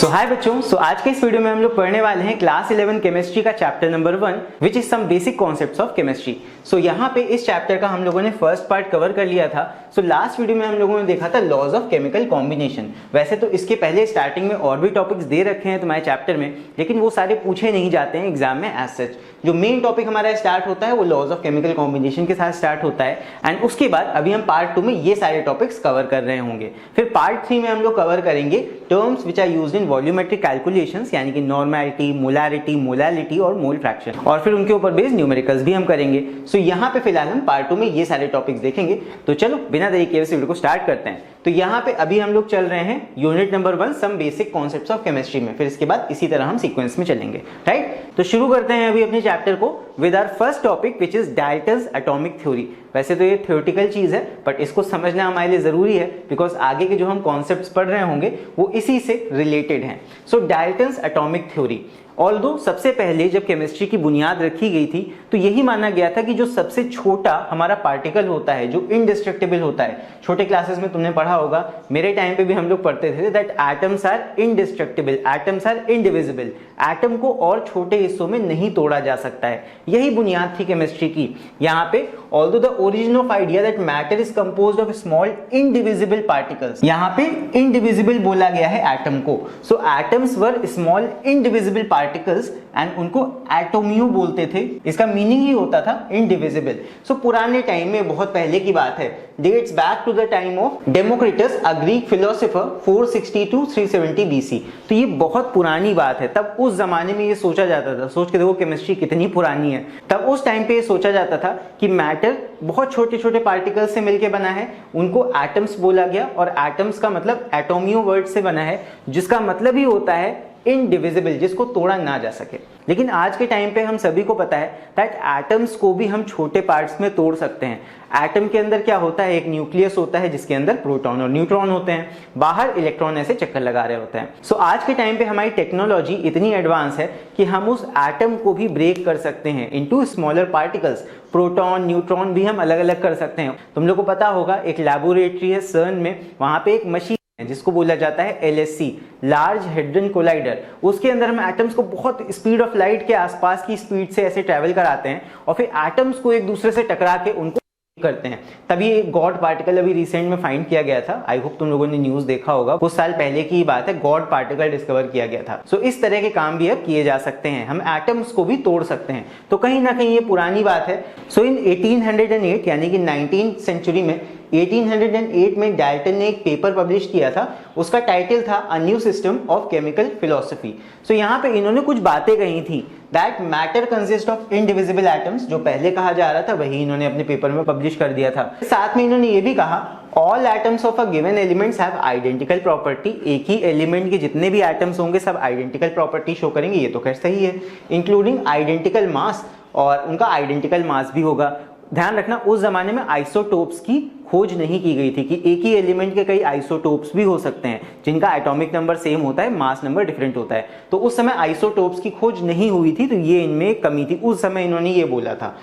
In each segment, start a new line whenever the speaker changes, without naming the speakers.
हाय बच्चों, आज के इस वीडियो में हम लोग पढ़ने वाले हैं क्लास 11 केमिस्ट्री का chapter number 1 which is some basic concepts of chemistry. यहाँ पे इस चैप्टर का हम लोगों ने फर्स्ट पार्ट कवर कर लिया था। लास्ट वीडियो में हम लोगों ने देखा था लॉज ऑफ केमिकल कॉम्बिनेशन। वैसे तो इसके पहले स्टार्टिंग में और भी टॉपिक्स दे रखे हैं तुम्हारे चैप्टर में, लेकिन वो सारे पूछे नहीं जाते हैं एग्जाम में एज सच। जो मेन टॉपिक हमारा स्टार्ट होता है वो लॉज ऑफ केमिकल कॉम्बिनेशन के साथ स्टार्ट होता है एंड उसके बाद अभी हम पार्ट 2 में ये सारे टॉपिक्स कवर कर रहे होंगे। फिर पार्ट 3 में हम लोग कवर करेंगे terms which are used in volumetric calculations, यानी कि नॉर्मेलिटी, मोलारिटी, मोलालिटी और मोल फ्रैक्शन, और फिर उनके ऊपर बेस्ड न्यूमेरिकल्स भी हम करेंगे। यहाँ पे फिलहाल हम पार्ट 2 में ये सारे टॉपिक्स देखेंगे। तो चलो बिना देरी किए इस वीडियो को स्टार्ट करते हैं। यहाँ पे अभी हम लोग चल रहे हैं unit number 1 some basic concepts of chemistry में। फिर इसके बाद इसी तरह हम सीक्वेंस में चलेंगे, राइट। तो शुरू करते हैं अभी अपने चैप्टर को with our first topic which is Dalton's atomic theory. वैसे तो ये थ्योरेटिकल चीज है बट इसको समझना हमारे लिए जरूरी है बिकॉज आगे के जो हम कॉन्सेप्ट्स पढ़ रहे होंगे वो इसी से रिलेटेड हैं। डाल्टन्स एटॉमिक थ्योरी, ऑल्दो सबसे पहले जब केमिस्ट्री की बुनियाद रखी गई थी तो यही माना गया था कि जो सबसे छोटा हमारा पार्टिकल होता है, जो इनडिस्ट्रक्टिबल होता है, छोटे क्लासेस में तुमने पढ़ा होगा, मेरे टाइम पे भी हम लोग पढ़ते थे that atoms are indestructible, atoms are indivisible. Atom को और छोटे हिस्सों में नहीं तोड़ा जा सकता है, यही बुनियाद थी केमिस्ट्री की। यहाँ पे although the origin of idea that matter is composed of small indivisible particles, यहाँ पे इनडिविजिबल बोला गया है एटम को। Atoms were small indivisible particles and उनको एटोमियो बोलते थे। इसका मीनिंग ही होता था इनडिविजिबल। पुराने टाइम में, बहुत पहले की बात है, dates back to the time of Democritus, a Greek philosopher, 460 to 370 BC। तो ये बहुत पुरानी बात है। तब उस जमाने में ये सोचा जाता था, सोच के देखो केमिस्ट्री कितनी पुरानी है। तब उस टाइम पे ये सोचा जाता था कि मैटर बहुत छोटे छोटे पार्टिकल्स से मिलकर बना है, उनको एटम्स बोला गया, और एटम्स का मतलब एटोमियो वर्ड से बना है, जिसका मतलब ही होता है इनडिविजिबल, जिसको तोड़ा ना जा सके। लेकिन आज के टाइम पे हम सभी को पता है दैट एटम्स को भी हम छोटे पार्ट्स में तोड़ सकते हैं। एटम के अंदर क्या होता है, एक न्यूक्लियस होता है जिसके अंदर प्रोटॉन और न्यूट्रॉन होते हैं, बाहर इलेक्ट्रॉन ऐसे चक्कर लगा रहे होते हैं। आज के टाइम पे हमारी टेक्नोलॉजी इतनी एडवांस है कि हम उस एटम को भी ब्रेक कर सकते हैं into smaller particles. Proton, neutron भी हम अलग अलग कर सकते हैं। तुम लोग को पता होगा एक लैबोरेटरी है सर्न में, वहां पे एक मशीन जिसको बोला जाता है LHC, लार्ज हेड्रन कोलाइडर। उसके अंदर हम एटम्स को बहुत स्पीड ऑफ लाइट के आसपास की स्पीड से ऐसे ट्रेवल कराते हैं और फिर एटम्स को एक दूसरे से टकरा के उनको करते हैं। तभी एक गॉड पार्टिकल अभी रिसेंट में फाइंड किया गया था। आई होप तुम लोगों ने न्यूज देखा होगा, कुछ साल पहले की बात है, गॉड पार्टिकल डिस्कवर किया गया था। इस तरह के काम भी अब किए जा सकते हैं, हम एटम्स को भी तोड़ सकते हैं। तो कहीं ना कहीं ये पुरानी बात है। इन 1808 यानी कि 19th सेंचुरी में 1808 में डाल्टन ने एक पेपर पब्लिश किया था, उसका टाइटल था a new system of chemical philosophy. यहाँ पे इन्होंने कुछ बातें कही थी that matter consist of indivisible atoms, जो पहले कहा जा रहा था वही इन्होंने अपने पेपर में पब्लिश कर दिया था। साथ में इन्होंने ये भी कहा all atoms of a given elements have identical property, एक ही एलिमेंट के जितने भी एटम्स होंगे सब आइडेंटिकल प्रॉपर्टी शो करेंगे, ये तो खैर सही है, इंक्लूडिंग आइडेंटिकल मास, और उनका आइडेंटिकल मास भी होगा। ध्यान रखना उस जमाने में आइसोटोप्स की खोज नहीं की गई थी कि एक ही एलिमेंट के कई आइसोटोप्स भी हो सकते हैं जिनका एटॉमिक नंबर सेम होता है, मास नंबर डिफरेंट होता है। तो उस समय आइसोटोप्स की खोज नहीं हुई थी, तो ये इनमें एक कमी थी। उस समय इन्होंने ये बोला था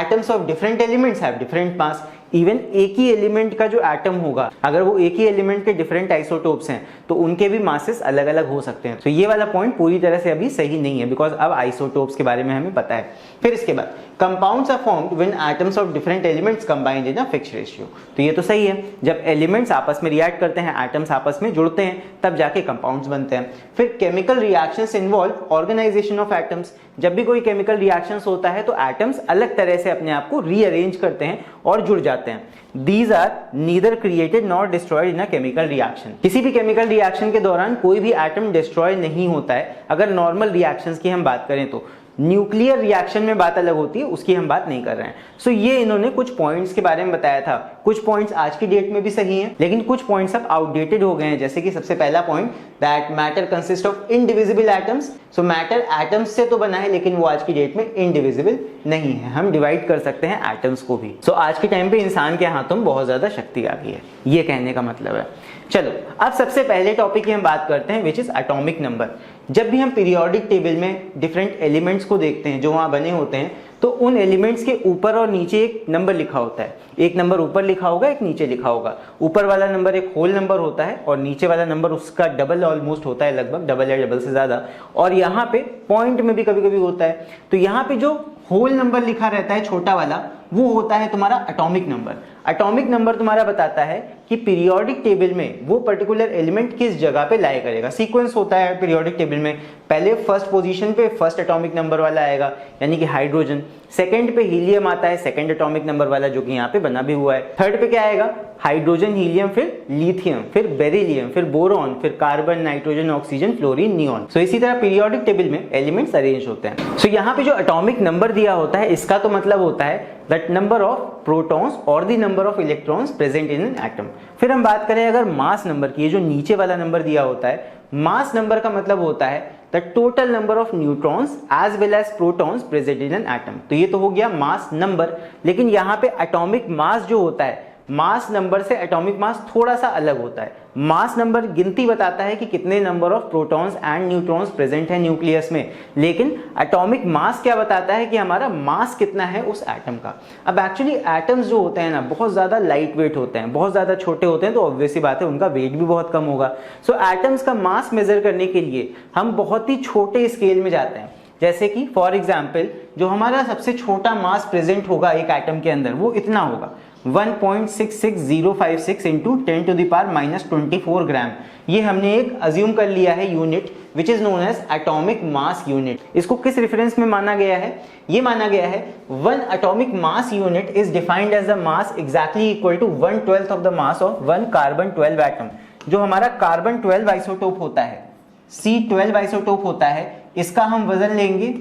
atoms of different elements have different mass. Even एक ही एलिमेंट का जो एटम होगा, अगर वो एक ही एलिमेंट के डिफरेंट आइसोटोप्स हैं तो उनके भी मासेस अलग अलग हो सकते हैं। तो ये वाला पॉइंट पूरी तरह से अभी सही नहीं है बिकॉज अब आइसोटोप्स के बारे में हमें पता है। फिर इसके बाद compounds are formed when atoms of different elements combined in a fixed ratio. तो ये तो सही है, जब एलिमेंट्स आपस में रिएक्ट करते हैं, एटम्स आपस में जुड़ते हैं, तब जाके कंपाउंड्स बनते हैं। फिर chemical reactions involve organisation of atoms. जब भी कोई केमिकल रिएक्शंस होता है तो एटम्स अलग तरह से अपने आप को रीअरेंज करते हैं और जुड़ जाते हैं। These are neither created nor destroyed in a chemical reaction। किसी भी केमिकल रिएक्शन के दौरान कोई भी एटम डिस्ट्रॉय नहीं होता है। अगर नॉर्मल रिएक्शंस की हम बात करें तो न्यूक्लियर रिएक्शन में बात अलग होती है, उसकी हम बात नहीं कर रहे हैं। ये इन्होंने कुछ पॉइंट्स के बारे में बताया था। कुछ पॉइंट्स आज की डेट में भी सही हैं, लेकिन कुछ पॉइंट्स अब आउटडेटेड हो गए हैं। जैसे कि सबसे पहला point that matter consist of indivisible atoms. Matter atoms से तो बना है लेकिन वो आज की डेट में इनडिविजिबल नहीं है, हम डिवाइड कर सकते हैं एटम्स को भी। आज के टाइम पे इंसान के हाथों में बहुत ज्यादा शक्ति आ गई है, ये कहने का मतलब है। चलो अब सबसे पहले टॉपिक की हम बात करते हैं विच इज एटॉमिक नंबर। जब भी हम पीरियोडिक टेबल में डिफरेंट एलिमेंट्स को देखते हैं जो वहां बने होते हैं, तो उन एलिमेंट्स के ऊपर और नीचे एक नंबर लिखा होता है। एक नंबर ऊपर लिखा होगा, एक नीचे लिखा होगा। ऊपर वाला नंबर एक होल नंबर होता है और नीचे वाला नंबर उसका डबल ऑलमोस्ट होता है, लगभग डबल या डबल से ज्यादा। और यहाँ पे पॉइंट में भी कभी कभी होता है। तो यहाँ पे जो होल नंबर लिखा रहता है छोटा वाला, वो होता है तुम्हारा एटॉमिक नंबर। एटॉमिक नंबर तुम्हारा बताता है कि पीरियोडिक टेबल में वो पर्टिकुलर एलिमेंट किस जगह पे लाई करेगा। सीक्वेंस होता है पीरियोडिक टेबल में, पहले फर्स्ट पोजीशन पे फर्स्ट एटॉमिक नंबर वाला आएगा यानी कि हाइड्रोजन, सेकंड पे हीलियम आता है सेकंड एटॉमिक नंबर वाला जो कि यहाँ पे बना भी हुआ है, थर्ड पे क्या आएगा हाइड्रोजन, हीलियम, फिर लिथियम, फिर बेरिलियम, फिर बोरॉन, फिर carbon, nitrogen, oxygen, fluorine, neon. So इसी तरह पीरियोडिक टेबल में एलिमेंट्स अरेंज होते हैं। सो यहाँ पे जो एटॉमिक नंबर दिया होता है, इसका तो मतलब होता है दैट नंबर ऑफ प्रोटॉन्स और the number of electrons present in an atom. फिर हम बात करें अगर मास नंबर की, जो नीचे वाला नंबर दिया होता है, मास नंबर का मतलब होता है the total number of neutrons as well as protons present in an atom. तो ये तो हो गया मास नंबर। लेकिन यहाँ पे एटॉमिक मास जो होता है, मास नंबर से एटॉमिक मास थोड़ा सा अलग होता है। मास नंबर गिनती बताता है कि कितने number of protons and neutrons present है न्यूक्लियस में, लेकिन एटॉमिक मास क्या बताता है कि हमारा मास कितना है उस एटम का। अब एक्चुअली एटम्स जो होते हैं ना, बहुत ज्यादा लाइट वेट होते हैं, बहुत ज्यादा छोटे होते हैं, तो ऑब्वियसली बात है उनका वेट भी बहुत कम होगा। सो एटम्स का मास मेजर करने के लिए हम बहुत ही छोटे स्केल में जाते हैं। जैसे कि फॉर एग्जाम्पल जो हमारा सबसे छोटा मास प्रेजेंट होगा एक एटम के अंदर, वो इतना होगा 1.66056 into 10 to the power -24 gram. ये हमने एक अज्यूम कर लिया है unit which is known as atomic mass unit. इसको किस रेफरेंस में माना गया है? ये माना गया है 1 atomic mass unit is defined as the mass exactly equal to 1/12 of the mass of 1 carbon 12 atom. जो हमारा कार्बन 12 आइसोटोप होता है, C12 आइसोटोप होता है, इसका हम वजन लेंगे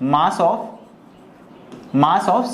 मास ऑफ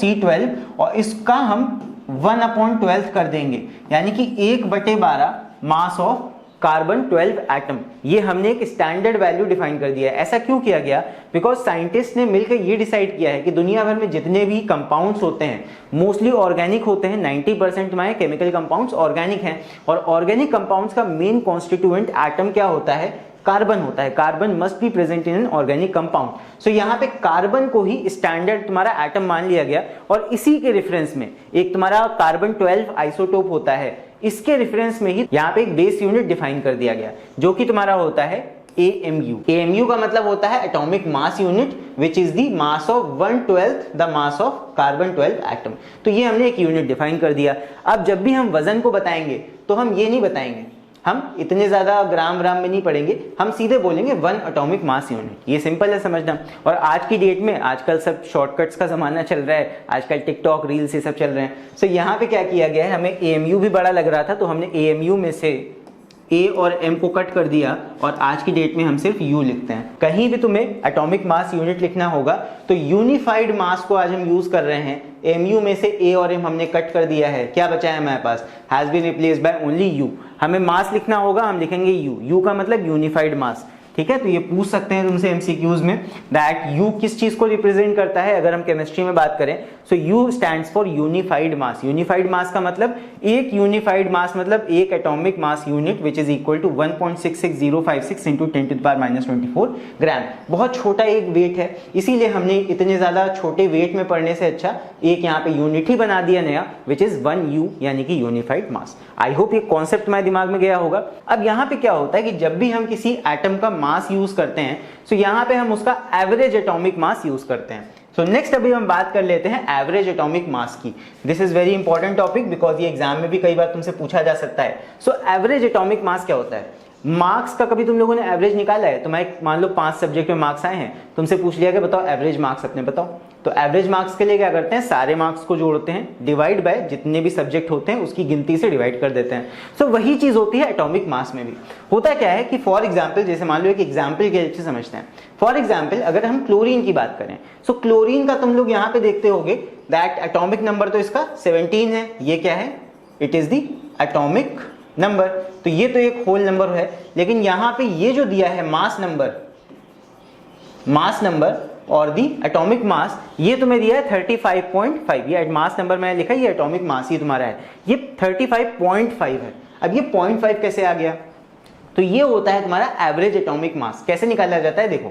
C12 और इसका हम 1/12 कर देंगे, यानी कि 1/12 मास ऑफ कार्बन 12 एटम। ये हमने एक स्टैंडर्ड वैल्यू डिफाइन कर दिया है। ऐसा क्यों किया गया? बिकॉज साइंटिस्ट ने मिलकर ये डिसाइड किया है कि दुनिया भर में जितने भी कंपाउंड्स होते हैं मोस्टली ऑर्गेनिक होते हैं। 90% हमारे केमिकल कंपाउंड्स ऑर्गेनिक हैं, और ऑर्गेनिक कंपाउंड्स का मेन कॉन्स्टिट्यूएंट एटम क्या होता है? कार्बन होता है। Carbon must be present in an organic compound. So यहाँ पे कार्बन को ही स्टैंडर्ड तुम्हारा एटम मान लिया गया, और इसी के रेफरेंस में एक तुम्हारा कार्बन 12 आइसोटोप होता है, इसके रेफरेंस में ही यहाँ पे एक बेस यूनिट डिफाइन कर दिया गया जो कि तुम्हारा होता है AMU। AMU का मतलब होता है atomic mass unit which is the mass of 1/12 the mass of carbon 12 atom. तो ये हमने एक यूनिट डिफाइन कर दिया। अब जब भी हम वजन को बताएंगे तो हम ये नहीं बताएंगे, हम इतने ज्यादा ग्राम में नहीं पढ़ेंगे, हम सीधे बोलेंगे 1 एटॉमिक मास यूनिट। ये सिंपल है समझना। और आज की डेट में आजकल सब शॉर्टकट्स का जमाना चल रहा है, आजकल टिकटॉक रील्स ये सब चल रहे हैं। सो यहाँ पे क्या किया गया है, हमें AMU भी बड़ा लग रहा था तो हमने AMU में से A और M को कट कर दिया, और आज की डेट में हम सिर्फ U लिखते हैं। कहीं भी तुम्हें एटॉमिक मास यूनिट लिखना होगा तो यूनिफाइड मास को आज हम यूज कर रहे हैं। MU में से A और M हमने कट कर दिया है, क्या बचा है हमारे पास? Has been replaced by only U। हमें मास लिखना होगा, हम लिखेंगे U का मतलब यूनिफाइड मास। ठीक है, तो ये पूछ सकते हैं तुमसे MCQs में दैट U किस चीज को रिप्रेजेंट करता है। अगर हम केमिस्ट्री में बात करें so U stands for unified mass. Unified mass का मतलब एक यूनिफाइड मास मतलब एक atomic mass unit which is equal to 1.66056 into 10 to the power -24 gram. बहुत छोटा एक वेट है, इसीलिए हमने इतने ज्यादा छोटे वेट में पढ़ने से अच्छा एक यहाँ पे यूनिट ही बना दिया नया विच इज 1U यानी कि यूनिफाइड मास। आई होप ये कॉन्सेप्ट तुम्हारे दिमाग में गया होगा। अब यहाँ पे क्या होता है कि जब भी हम किसी एटम का मास यूज करते हैं सो यहाँ पे हम उसका एवरेज एटॉमिक मास यूज करते हैं। सो नेक्स्ट अभी हम बात कर लेते हैं एवरेज एटॉमिक मास की। This is very important topic because ये एग्जाम में भी कई बार तुमसे पूछा जा सकता है। सो एवरेज एटॉमिक मास क्या होता है? मार्क्स का कभी तुम लोगों ने एवरेज निकाला है? तुम्हारे मान लो 5 सब्जेक्ट में मार्क्स आए हैं, तुमसे पूछ लिया कि बताओ एवरेज मार्क्स अपने बताओ। तो एवरेज मार्क्स के लिए क्या करते हैं, सारे मार्क्स को जोड़ते हैं, डिवाइड बाय जितने भी सब्जेक्ट होते हैं उसकी गिनती से डिवाइड कर देते हैं। सो वही चीज होती है एटॉमिक मास में भी। होता क्या है कि फॉर एग्जाम्पल, जैसे मान लो एक एग्जाम्पल के लिए समझते हैं। फॉर एग्जाम्पल अगर हम क्लोरीन की बात करें, सो क्लोरीन का तुम लोग यहाँ पे देखते होगे दैट एटॉमिक नंबर तो इसका 17 है। ये क्या है? It is the atomic number. तो ये तो एक होल नंबर है, लेकिन यहां पे ये जो दिया है मास नंबर और दी एटॉमिक मास, ये तुम्हें दिया है 35.5। ये मास नंबर मैंने लिखा, ये एटॉमिक मास ही तुम्हारा है, ये 35.5 है। अब ये 0.5 कैसे आ गया? तो ये होता है तुम्हारा एवरेज एटॉमिक मास। कैसे निकाला जाता है देखो,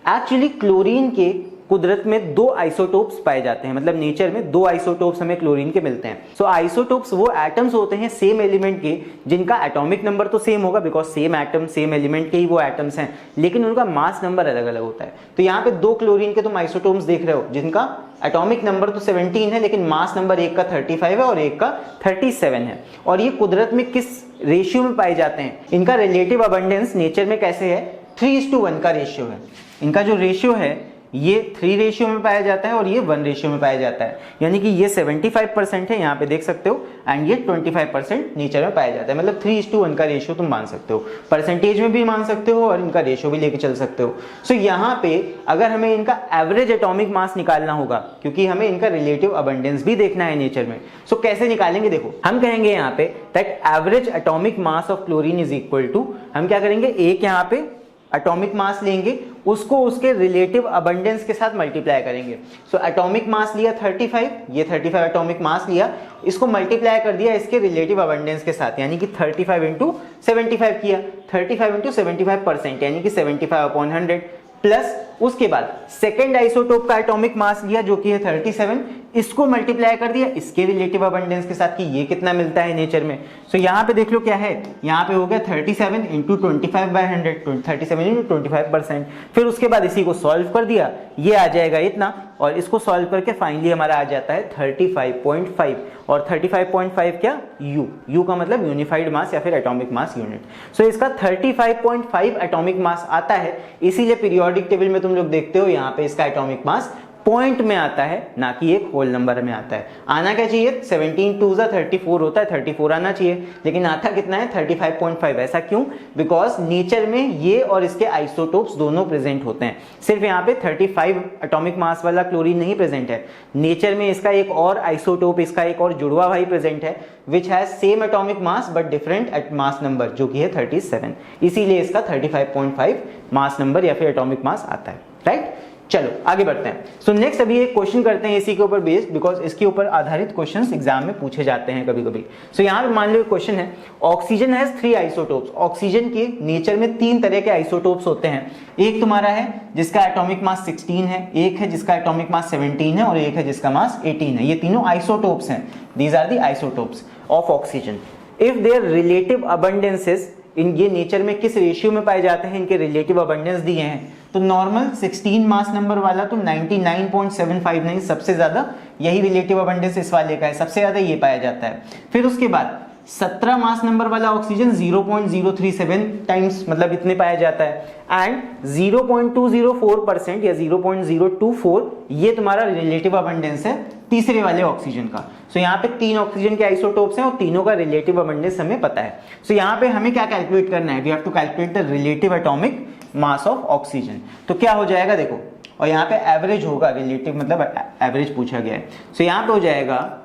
एक्चुअली क्लोरीन के कुदरत में दो आइसोटोप्स पाए जाते हैं, मतलब नेचर में दो आइसोटोप्स हमें क्लोरीन के मिलते हैं। सो आइसोटोप्स वो एटम्स होते हैं सेम एलिमेंट के जिनका एटॉमिक नंबर तो सेम होगा because same atom same element के ही वो एटम्स हैं, लेकिन उनका मास नंबर अलग अलग होता है। तो यहाँ पे दो क्लोरीन के तुम आइसोटोप्स देख रहे हो जिनका एटॉमिक नंबर तो 17 है लेकिन मास नंबर एक का 35 है और एक का 37 है। और ये कुदरत में किस रेशियो में पाए जाते हैं? इनका रिलेटिव अबंडेंस नेचर में कैसे है? 3:1 का रेशियो है। इनका जो रेशियो है ये 3 रेशियो में पाया जाता है और ये 1 रेशियो में पाया जाता है, यानी कि ये 75% है, यहाँ पे देख सकते हो, एंड ये 25% नेचर में पाया जाता है। मतलब 3:1 का रेशियो तुम मान सकते हो, परसेंटेज में भी मान सकते हो और इनका रेशियो भी लेके चल सकते हो। सो यहाँ पे अगर हमें इनका एवरेज एटॉमिक मास निकालना होगा, क्योंकि हमें इनका रिलेटिव अबंडेंस भी देखना है नेचर में, सो कैसे निकालेंगे? देखो हम कहेंगे यहाँ पे that average atomic mass of chlorine is equal to, हम क्या करेंगे, एक यहाँ पे एटॉमिक मास लेंगे, उसको उसके रिलेटिव अबंडेंस के साथ मल्टीप्लाई करेंगे। सो एटॉमिक मास लिया 35, ये 35 एटॉमिक मास लिया, इसको मल्टीप्लाई कर दिया इसके रिलेटिव अबंडेंस के साथ, यानी कि 35 इंटू 75 किया, 35 इंटू 75% यानी कि 75/100, प्लस उसके बाद सेकेंड आइसोटोप का एटॉमिक मास लिया जो कि है 37, इसको मल्टीप्लाई कर दिया इसके रिलेटिव अबंडेंस के साथ कि ये कितना मिलता है नेचर में। सो यहाँ पे देख लो क्या है, यहाँ पे हो गया 37 इंटू 25/100, 37 इंटू 25%। फिर उसके बाद इसी को सॉल्व कर दिया, ये आ जाएगा इतना, और इसको सॉल्व करके फाइनली हमारा आ जाता है 35.5, और 35.5 क्या? यू का मतलब यूनिफाइड मास या फिर एटॉमिक मास यूनिट। सो इसका 35.5 एटॉमिक मास आता है, इसीलिए पीरियोडिक टेबल में तुम लोग देखते हो यहाँ पे इसका एटॉमिक मास पॉइंट में आता है, ना कि एक होल नंबर में आता है। आना क्या चाहिए? 17 2 34 होता है, 34 आना चाहिए, लेकिन आता कितना है? 35.5। ऐसा क्यों? बिकॉज नेचर में ये और इसके आइसोटोप्स दोनों प्रेजेंट होते हैं। सिर्फ यहाँ पे 35 एटॉमिक मास वाला क्लोरीन नहीं प्रेजेंट है, नेचर में इसका एक और आइसोटोप, इसका एक और जुड़वा भाई प्रेजेंट है which has same atomic mass but different at mass number, जो कि है 37। इसीलिए इसका 35.5 मास नंबर या फिर एटॉमिक मास आता है, राइट? चलो आगे बढ़ते हैं। सो नेक्स्ट अभी एक क्वेश्चन करते हैं इसी के ऊपर बेस्ड, बिकॉज इसके ऊपर आधारित क्वेश्चंस एग्जाम में पूछे जाते हैं कभी कभी। सो यहाँ पे मान लो क्वेश्चन है, ऑक्सीजन हैज 3 आइसोटोप्स। ऑक्सीजन के नेचर में 3 तरह के आइसोटोप्स होते हैं। एक तुम्हारा है जिसका एटॉमिक मास 16 है, एक है जिसका एटॉमिक मास 17 है और एक है जिसका मास 18 है। ये तीनों आइसोटोप्स हैं, these are the isotopes of oxygen. If their relative abundances, in ये नेचर में किस रेशियो में पाए जाते हैं, इनके रिलेटिव अबंडेंस दिए हैं। तो नॉर्मल 16 मास नंबर वाला तो 99.759 सबसे ज्यादा, यही रिलेटिव अबंडेंस इस वाले का है, सबसे ज्यादा ये पाया जाता है। फिर उसके बाद 17 मास नंबर वाला ऑक्सीजन 0.037 टाइम्स, मतलब इतने पाया जाता है, एंड 0.204% या 0.024 ये तुम्हारा रिलेटिव अबंडेंस है तीसरे वाले ऑक्सीजन का। सो यहाँ पे 3 ऑक्सीजन के आइसोटोप्स हैं और तीनों का रिलेटिव अबंडेंस हमें पता है। सो यहाँ पे हमें क्या कैलकुलेट करना है? We have to calculate the relative atomic mass of oxygen. तो क्या हो जाएगा देखो, और यहाँ पे एवरेज होगा, रिलेटिव मतलब एवरेज पूछा गया है। सो यहाँ पे हो जाएगा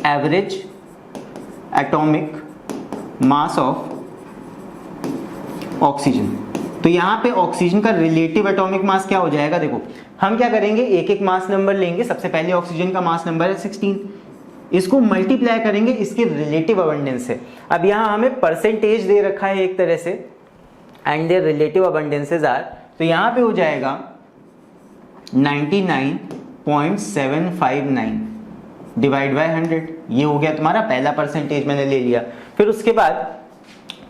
average atomic mass of oxygen. तो यहाँ पे ऑक्सीजन का रिलेटिव एटॉमिक मास क्या हो जाएगा? देखो हम क्या करेंगे, एक एक मास नंबर लेंगे। सबसे पहले ऑक्सीजन का मास नंबर है 16, इसको मल्टीप्लाई करेंगे इसके रिलेटिव अबंडेंस से। अब यहाँ हमें परसेंटेज दे रखा है एक तरह से, एंड देयर रिलेटिव अबंडेंसेस आर, तो यहाँ पे हो जाएगा 99.759 डिवाइड बाय 100। ये हो गया तुम्हारा पहला परसेंटेज मैंने ले लिया। फिर उसके बाद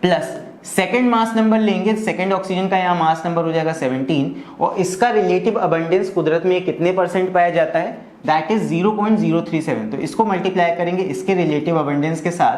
प्लस सेकेंड मास नंबर लेंगे, सेकेंड ऑक्सीजन का यहाँ मास नंबर हो जाएगा 17, और इसका रिलेटिव अबंडेंस कुदरत में कितने परसेंट पाया जाता है? That is 0.037। तो इसको मल्टीप्लाई करेंगे इसके रिलेटिव अबंडेंस के साथ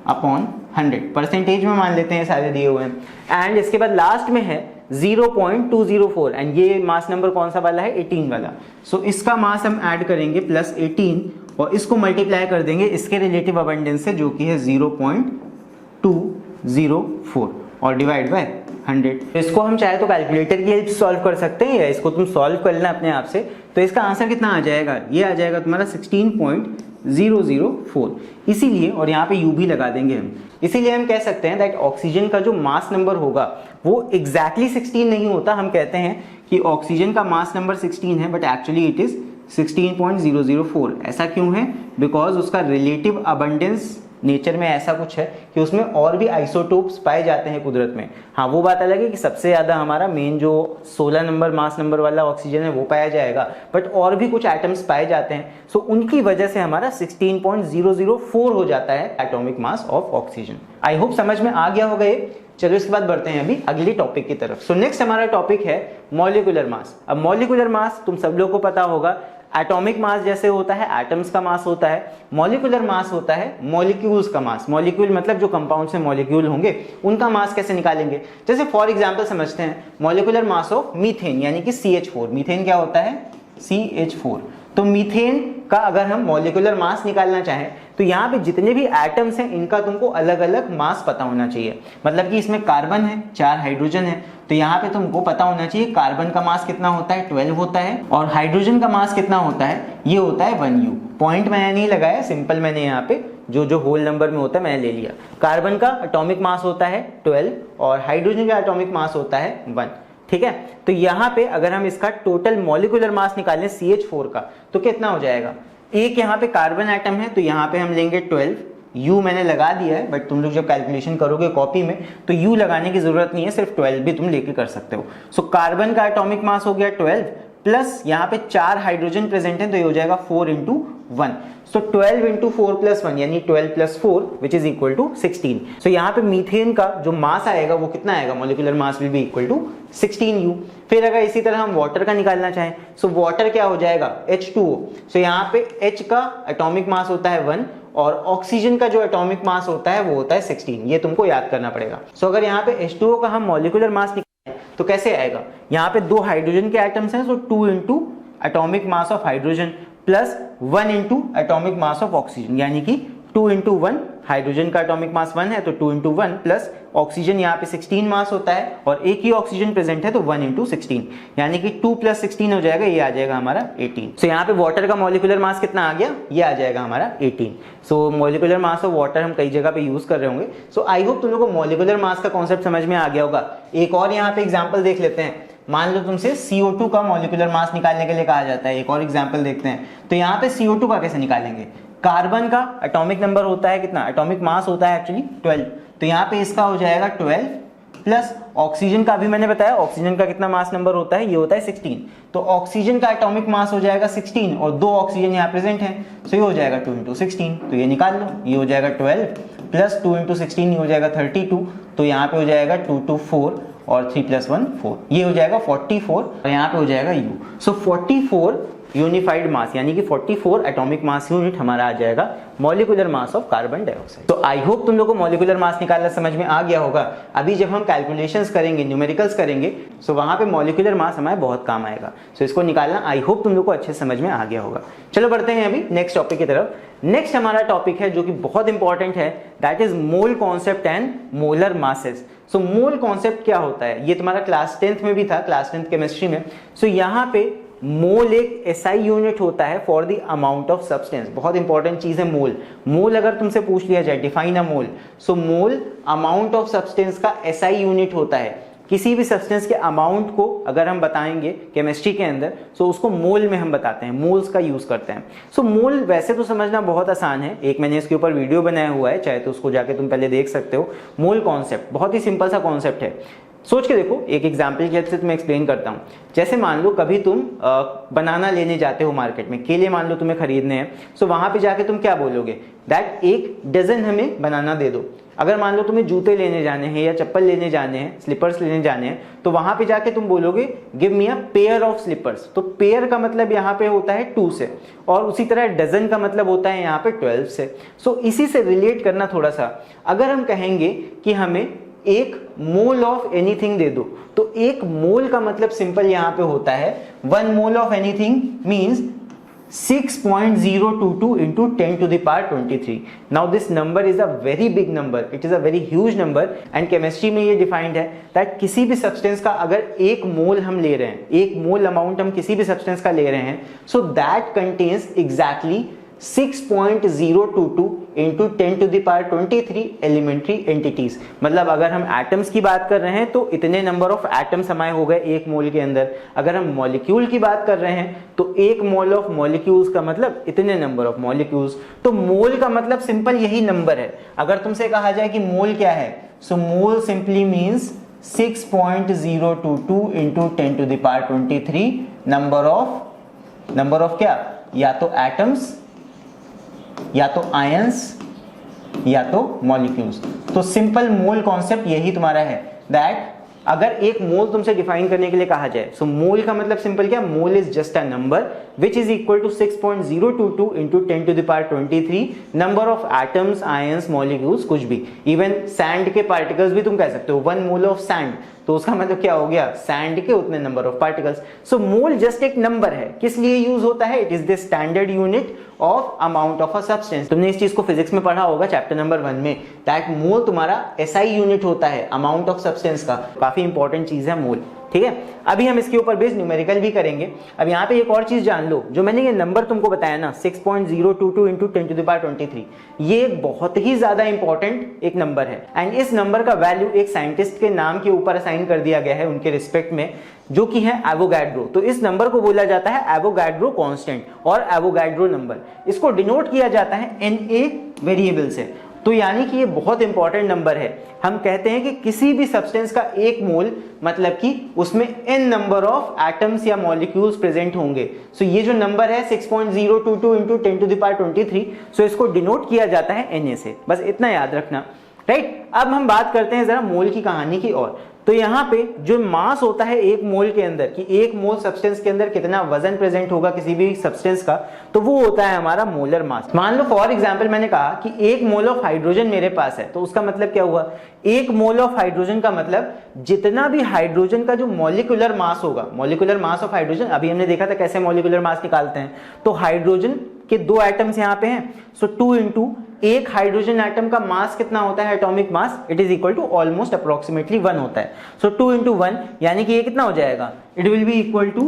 अपॉन 100, परसेंटेज में मान लेते हैं सारे दिए हुए हैं। एंड इसके बाद लास्ट में है 0.204, एंड ये मास नंबर कौन सा वाला है? 18 वाला। सो इसका मास हम ऐड करेंगे प्लस 18 और इसको मल्टीप्लाई कर देंगे इसके रिलेटिव अबंडेंस से जो कि है 0.204 और डिवाइड बाय 100। इसको हम चाहे तो कैलकुलेटर की हेल्प से सॉल्व कर सकते हैं या इसको तुम सॉल्व कर लेना अपने आप से। तो इसका आंसर कितना आ जाएगा? ये आ जाएगा तुम्हारा 16.004। इसीलिए, और यहाँ पे यू भी लगा देंगे हम, इसीलिए हम कह सकते हैं दैट ऑक्सीजन का जो मास नंबर होगा वो एग्जैक्टली 16 नहीं होता। हम कहते हैं कि ऑक्सीजन का मास नंबर 16 है बट एक्चुअली इट इज 16.004। ऐसा क्यों है? बिकॉज उसका रिलेटिव अबंडेंस नेचर में ऐसा कुछ है कि उसमें और भी आइसोटोप्स पाए जाते हैं कुदरत में। हाँ, वो बात अलग है कि सबसे ज़्यादा हमारा मेन जो 16 नंबर मास नंबर वाला ऑक्सीजन है वो पाया जाएगा, बट और भी कुछ एटम्स पाए जाते हैं। सो उनकी वजह से हमारा 16.004 हो जाता है atomic mass of oxygen. I hope समझ में आ गया होगा ये। चलो इसके बाद बढ़ते हैं अभी अगले टॉपिक की तरफ। सो नेक्स्ट हमारा टॉपिक है मॉलिक्यूलर मास। अब मॉलिक्यूलर मास तुम सब लोगों को पता होगा, एटॉमिक मास जैसे होता है एटम्स का मास होता है, मॉलिक्यूलर मास होता है मॉलिक्यूल्स का मास। मॉलिक्यूल मतलब जो कंपाउंड्स में मॉलिक्यूल होंगे उनका मास कैसे निकालेंगे। जैसे फॉर एग्जांपल समझते हैं मॉलिक्यूलर मास ऑफ मीथेन यानी कि CH4। मीथेन क्या होता है? CH4। तो मीथेन का अगर हम मॉलिक्यूलर मास निकालना चाहें तो यहाँ पे जितने भी एटम्स हैं इनका तुमको अलग अलग मास पता होना चाहिए। मतलब कि इसमें कार्बन है, 4 हाइड्रोजन है, तो यहाँ पे तुमको पता होना चाहिए कार्बन का मास कितना होता है, 12 होता है, और हाइड्रोजन का मास कितना होता है, ये होता है 1U। पॉइंट मैंने नहीं लगाया, सिंपल मैंने यहाँ पे जो होल नंबर में होता है मैंने ले लिया। कार्बन का एटॉमिक मास होता है 12 और हाइड्रोजन का एटॉमिक मास होता है 1। ठीक है, तो यहाँ पे अगर हम इसका टोटल मॉलिक्यूलर मास निकालें CH4 का तो कितना हो जाएगा। एक यहाँ पे कार्बन एटम है तो यहाँ पे हम लेंगे 12, U मैंने लगा दिया है, बट तुम लोग जब कैलकुलेशन करोगे कॉपी में तो U लगाने की जरूरत नहीं है, सिर्फ 12 भी तुम लेके कर सकते हो। सो कार्बन का एटॉमिक मास हो गया 12 प्लस यहाँ पे 4 हाइड्रोजन प्रेजेंट है तो ये हो जाएगा 4 × 1। सो 12 × 4 + 1 यानी 12 + 4 विच इज इक्वल टू 16। सो यहाँ पे मीथेन का जो मास आएगा वो कितना आएगा, molecular mass will be equal to 16U। फिर अगर इसी तरह हम वाटर का निकालना चाहें सो वाटर क्या हो जाएगा, H2O। सो यहाँ पे H का एटॉमिक मास होता है 1 और ऑक्सीजन का जो एटॉमिक मास होता है वो होता है 16। ये तुमको याद करना पड़ेगा। सो अगर यहाँ पे H2O का हम मॉलिक्यूलर मास तो कैसे आएगा, यहाँ पे 2 हाइड्रोजन के एटम्स हैं, so 2 × atomic mass of hydrogen plus 1 × atomic mass of oxygen, यानी कि 2 × 1। हाइड्रोजन का एटॉमिक मास 1 है तो 2 × 1 प्लस ऑक्सीजन यहाँ पे 16 मास होता है और एक ही ऑक्सीजन प्रेजेंट है तो 1 × 16 यानी कि 2 + 16 हो जाएगा, ये आ जाएगा हमारा 18। सो यहाँ पे वाटर का मॉलिक्यूलर मास कितना आ गया, ये आ जाएगा हमारा 18। सो मॉलिक्यूलर मास ऑफ वाटर हम कई जगह पे यूज कर रहे होंगे। सो आई होप तुम लोगों को मॉलिक्यूलर मास का कॉन्सेप्ट समझ में आ गया होगा। एक और यहाँ पे एग्जाम्पल देख लेते हैं। मान लो तुमसे CO2 का मॉलिक्यूलर मास निकालने के लिए कहा जाता है, एक और एग्जाम्पल देखते हैं। तो यहाँ पे CO2 का कैसे निकालेंगे, कार्बन का एटॉमिक नंबर होता है कितना, एटॉमिक मास होता है एक्चुअली 12, तो यहाँ पे इसका हो जाएगा 12 प्लस ऑक्सीजन का भी मैंने बताया, ऑक्सीजन का कितना मास नंबर होता है, ये होता है 16। तो ऑक्सीजन का एटॉमिक मास हो जाएगा 16 और 2 ऑक्सीजन यहाँ प्रेजेंट है, सो ये हो जाएगा 2 × 16। तो ये निकाल लो, ये हो जाएगा 12 प्लस 2 × 16 ये हो जाएगा 32। तो यहाँ पे हो जाएगा 2 × 4 और 3 + 1 4, ये हो जाएगा 44 और यहाँ पे हो जाएगा U। सो 44 यूनिफाइड मास यानी कि 44 एटॉमिक मास यूनिट हमारा आ जाएगा molecular mass of carbon dioxide. तो आई होप तुम लोगों को मॉलिक्यूलर मास निकालना समझ में आ गया होगा। अभी जब हम कैलकुलेशंस करेंगे, न्यूमेरिकल्स करेंगे, सो वहां पे मॉलिक्यूलर मास हमारे बहुत काम आएगा। सो इसको निकालना आई होप तुम लोग को अच्छे समझ में आ गया होगा। चलो बढ़ते हैं अभी नेक्स्ट टॉपिक की तरफ। नेक्स्ट हमारा टॉपिक है जो कि बहुत इंपॉर्टेंट है, that is mole concept and molar masses. So mole concept क्या होता है, ये तुम्हारा क्लास 10th में भी था, क्लास 10th केमिस्ट्री में। सो यहाँ पे मोल एक SI यूनिट होता है for the amount of substance. बहुत इंपॉर्टेंट चीज है मोल। मोल अगर तुमसे पूछ लिया जाए define a mole, so mole amount of substance का SI यूनिट होता है। किसी भी सब्सटेंस के अमाउंट को अगर हम बताएंगे केमिस्ट्री के अंदर, सो उसको मोल में हम बताते हैं, मोल्स का यूज करते हैं। सो मोल वैसे तो समझना बहुत आसान है, एक मैंने इसके ऊपर वीडियो बनाया हुआ है, चाहे तो उसको जाके तुम पहले देख सकते हो। मोल कॉन्सेप्ट बहुत ही सिंपल सा कॉन्सेप्ट है। सोच के देखो, एक एग्जाम्पल की हेल्प से तुम्हें एक्सप्लेन करता हूँ। जैसे मान लो कभी तुम बनाना लेने जाते हो मार्केट में, केले मान लो तुम्हें खरीदने हैं, सो वहां पे जाके तुम क्या बोलोगे, दैट 1 डजन हमें बनाना दे दो। अगर मान लो तुम्हें जूते लेने जाने हैं या चप्पल लेने जाने हैं, स्लीपर्स लेने जाने हैं, तो वहां पे जाके तुम बोलोगे give me a pair of slippers. तो पेयर का मतलब यहाँ पे होता है 2 से, और उसी तरह डजन का मतलब होता है यहाँ पे 12 से। सो इसी से रिलेट करना थोड़ा सा, अगर हम कहेंगे कि हमें 1 मोल ऑफ एनीथिंग दे दो, तो 1 मोल का मतलब सिंपल यहाँ पे होता है 1 mole of anything means 6.022 into 10 to the power 23. Now this number is a very big number, it is a very huge number and chemistry में ये defined है that किसी भी substance का अगर 1 मोल हम ले रहे हैं, 1 मोल अमाउंट हम किसी भी substance का ले रहे हैं, so that contains exactly 6.022 into 10 to the power 23 elementary entities. मतलब अगर हम एटम्स की बात कर रहे हैं तो इतने नंबर ऑफ एटम समाये हो गए एक मोल के अंदर। अगर हम मॉलिक्यूल की बात कर रहे हैं तो एक मोल ऑफ मॉलिक्यूल्स का मतलब इतने नंबर ऑफ मॉलिक्यूल्स। तो मोल का मतलब सिंपल यही नंबर है। अगर तुमसे कहा जाए कि मोल क्या है, so mole simply means 6.022 into 10 to the power 23 number of क्या, या तो एटम्स, या तो आयंस, या तो मॉलिक्यूल्स। तो सिंपल मोल कॉन्सेप्ट यही तुम्हारा है, दैट अगर एक मोल तुमसे डिफाइन करने के लिए कहा जाए, सो मोल का मतलब सिंपल क्या, mole is just a number which is equal to 6.022 into 10 to the power 23 number of atoms, ions, molecules, कुछ भी। इवन सैंड के पार्टिकल्स भी तुम कह सकते हो, 1 मोल ऑफ सैंड, तो उसका मतलब क्या हो गया, सैंड के उतने number of particles. So mole just एक नंबर है। किस लिए यूज होता है, it is the standard unit of amount of a substance. तुमने इस चीज को फिजिक्स में पढ़ा होगा चैप्टर नंबर 1 में, दैट मोल तुम्हारा एसआई यूनिट होता है अमाउंट ऑफ सब्सटेंस का। काफी इंपॉर्टेंट चीज है मोल, ठीक है। अभी हम इसके ऊपर बेस्ड न्यूमेरिकल भी करेंगे। अब यहाँ पे एक और चीज जान लो, जो मैंने ये नंबर तुमको बताया ना 6.022 इंटू 10 टू द पावर 23, ये बहुत ही ज्यादा इंपॉर्टेंट एक नंबर है। एंड इस नंबर का वैल्यू एक साइंटिस्ट के नाम के ऊपर असाइन कर दिया गया है उनके रिस्पेक्ट में, जो कि है एवोगाड्रो। तो इस नंबर को बोला जाता है एवोगाड्रो कांस्टेंट और एवोगाड्रो नंबर। इसको डिनोट किया जाता है Na वेरिएबल से। तो यानी कि ये बहुत इंपॉर्टेंट नंबर है। हम कहते हैं कि किसी भी सब्सटेंस का एक मोल मतलब कि उसमें n नंबर ऑफ एटम्स या मॉलिक्यूल्स प्रेजेंट होंगे। सो ये जो नंबर है 6.022 इंटू 10 टू द पावर 23, सो इसको डिनोट किया जाता है Na से। बस इतना याद रखना, राइट। अब हम बात करते हैं जरा मोल की कहानी की ओर। तो यहाँ पे जो मास होता है एक मोल के अंदर, कि एक मोल सब्सटेंस के अंदर कितना वजन प्रेजेंट होगा किसी भी सब्सटेंस का, तो वो होता है हमारा मोलर मास। मान लो फॉर एग्जांपल मैंने कहा कि एक मोल ऑफ हाइड्रोजन मेरे पास है, तो उसका मतलब क्या हुआ, एक मोल ऑफ हाइड्रोजन का मतलब जितना भी हाइड्रोजन का जो मॉलिक्यूलर मास होगा, मॉलिक्यूलर मास ऑफ हाइड्रोजन, अभी हमने देखा था कैसे मॉलिक्यूलर मास निकालते हैं। तो हाइड्रोजन के 2 एटम्स यहाँ पे हैं, सो 2 इंटू एक हाइड्रोजन एटम का मास कितना होता है, atomic mass, it is equal to almost approximately 1 होता है। सो 2 इंटू 1 यानी कि ये कितना हो जाएगा, it will be equal to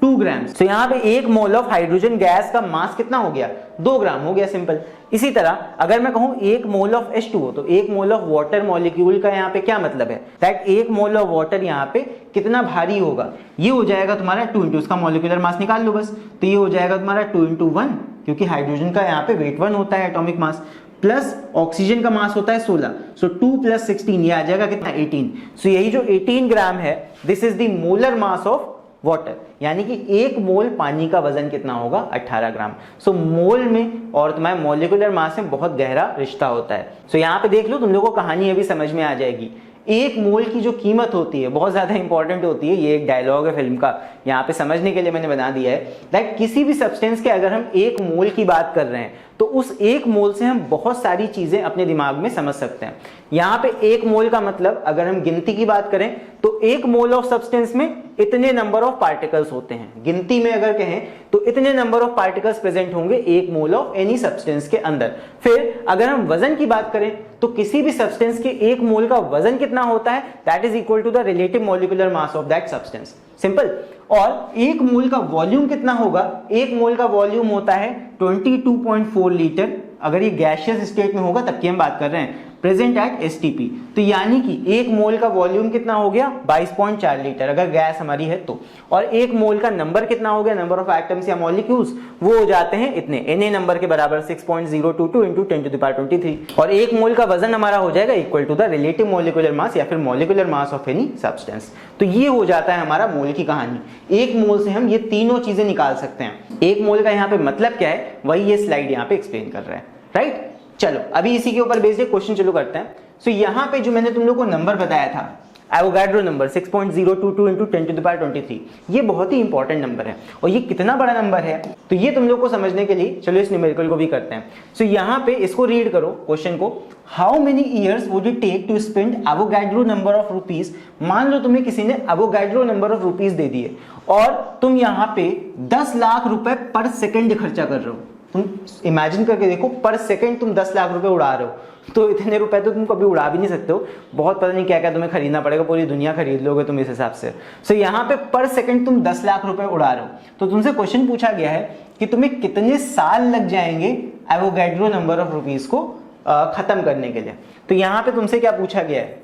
2 gram. तो यहाँ पे एक मोल ऑफ हाइड्रोजन गैस का मास कितना हो गया, 2 ग्राम हो गया, सिंपल। इसी तरह अगर मैं कहूं एक मोल ऑफ H2O, तो एक मोल ऑफ वाटर मॉलिक्यूल का यहाँ पे क्या मतलब है, दैट एक मोल ऑफ वाटर यहाँ पे कितना भारी होगा, ये हो जाएगा तुम्हारा 2 इंटू उसका मॉलिक्यूलर मास निकाल लो बस। तो ये हो जाएगा तुम्हारा 2 इंटू 1, क्योंकि हाइड्रोजन का यहाँ पे वेट 1 होता है एटॉमिक मास, प्लस ऑक्सीजन का मास होता है 16, सो 2 प्लस 16 ये आ जाएगा कितना, 18। सो यही जो 18 ग्राम है, this is the molar mass of water. यानी कि एक मोल पानी का वजन कितना होगा, 18 ग्राम। सो मोल में और तुम्हारे मॉलिक्यूलर मास में बहुत गहरा रिश्ता होता है। सो यहाँ पे देख लो, तुम लोगों को कहानी अभी समझ में आ जाएगी। एक मोल की जो कीमत होती है बहुत ज्यादा इंपॉर्टेंट होती है। ये एक डायलॉग है फिल्म का, यहाँ पे समझने के लिए मैंने बना दिया है, दैट किसी भी सब्सटेंस के अगर हम एक मोल की बात कर रहे हैं तो उस एक मोल से हम बहुत सारी चीजें अपने दिमाग में समझ सकते हैं। यहाँ पे एक मोल का मतलब अगर हम गिनती की बात करें तो एक मोल ऑफ सब्सटेंस में इतने नंबर ऑफ पार्टिकल्स होते हैं। गिनती में अगर कहें तो इतने नंबर ऑफ पार्टिकल्स प्रेजेंट होंगे एक मोल ऑफ एनी सब्सटेंस के अंदर। फिर अगर हम वजन की बात करें तो किसी भी सब्सटेंस के एक मोल का वजन कितना होता है, that is equal to the relative molecular mass of that substance, simple. और एक मोल का वॉल्यूम कितना होगा, एक मोल का वॉल्यूम होता है 22.4 लीटर। अगर ये गैसियस स्टेट में होगा तब की हम बात कर रहे हैं, प्रेजेंट एट एसटीपी। तो यानी कि एक मोल का वॉल्यूम कितना हो गया, 22.4 लीटर अगर गैस हमारी है तो। और एक मोल का नंबर कितना हो गया, नंबर ऑफ एटम्स या मॉलिक्यूल्स, वो हो जाते हैं इतने, Na नंबर के बराबर 6.022 इंटू 10 टू द पावर 23। और एक मोल का वजन हमारा हो जाएगा equal to the relative molecular mass या फिर molecular mass of any substance. तो ये हो जाता है हमारा मोल की कहानी। एक मोल से हम ये तीनों चीजें निकाल सकते हैं। एक मोल का यहाँ पे मतलब क्या है, वही ये स्लाइड यहाँ पे एक्सप्लेन कर रहा है, राइट। चलो अभी इसी के ऊपर बेस्ड क्वेश्चन चलो करते हैं। सो यहाँ पे जो मैंने तुम लोग को नंबर बताया था, Avogadro number 6.022 into 10 to the power 23, ये बहुत ही इंपॉर्टेंट नंबर है। और ये कितना बड़ा नंबर है तो ये तुम लोग को समझने के लिए चलो इस न्यूमेरिकल को भी करते हैं। सो यहाँ पे इसको रीड करो क्वेश्चन को, how many years would it take to spend Avogadro number of rupees. मान लो तुम्हें किसी ने एवोगाड्रो नंबर ऑफ रुपीज दे दिए और तुम यहाँ पे 10 लाख रुपए पर सेकेंड खर्चा कर रहे हो। तुम इमेजिन करके देखो, पर सेकंड तुम 10 लाख रुपए उड़ा रहे हो, तो इतने रुपए तो तुम कभी उड़ा भी नहीं सकते हो। बहुत पता नहीं क्या क्या तुम्हें खरीदना पड़ेगा, पूरी दुनिया खरीद लोगे तुम इस हिसाब से। सो यहाँ पे पर सेकंड तुम 10 लाख रुपए उड़ा रहे हो। तो तुमसे क्वेश्चन पूछा गया है कि तुम्हें कितने साल लग जाएंगे एवोगैड्रो नंबर ऑफ रुपीज को खत्म करने के लिए। तो यहां पे तुमसे क्या पूछा गया है,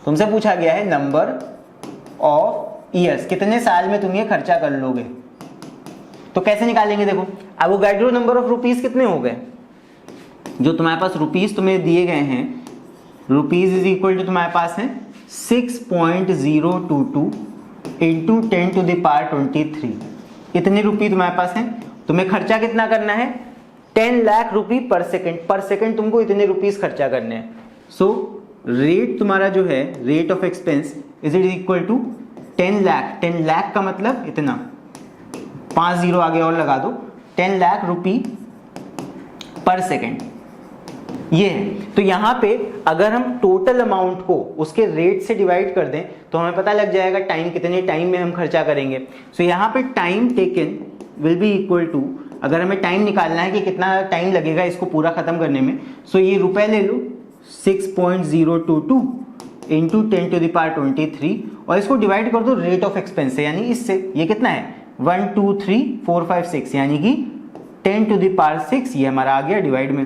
तुमसे पूछा गया है नंबर ऑफ ईयर्स, कितने साल में तुम ये खर्चा कर लोगे। तो कैसे निकालेंगे, देखो एवोगैड्रो नंबर ऑफ रुपीज कितने हो गए, जो तुम्हारे पास रुपीज तुम्हें दिए गए हैं, रुपीज इज इक्वल टू तुम्हारे पास है 6.022 इंटू 10 टू द पावर 23। इतने रुपये तुम्हारे पास हैं, तुम्हें खर्चा कितना करना है 10 लाख रुपये पर सेकेंड तुमको इतने रुपीस खर्चा करने हैं। सो रेट तुम्हारा जो है, rate of expense is it equal to 10 lakh. 10 lakh का मतलब इतना, 5 जीरो आगे और लगा दो, 10 लाख रुपये पर सेकेंड ये है। तो यहां पे अगर हम टोटल अमाउंट को उसके रेट से डिवाइड कर दें तो हमें पता लग जाएगा टाइम, कितने टाइम में हम खर्चा करेंगे। सो यहां पे time taken will be equal to, अगर हमें टाइम निकालना है कि कितना टाइम लगेगा इसको पूरा खत्म करने में, सो ये रुपए ले लो 6.022 इंटू 10 टू द पावर 23 और इसको डिवाइड कर दो रेट ऑफ एक्सपेंस से, यानी इससे। ये कितना है 1 2 3 4 5 6, यानी कि 10 टू द पावर 6 ये हमारा आ गया डिवाइड में।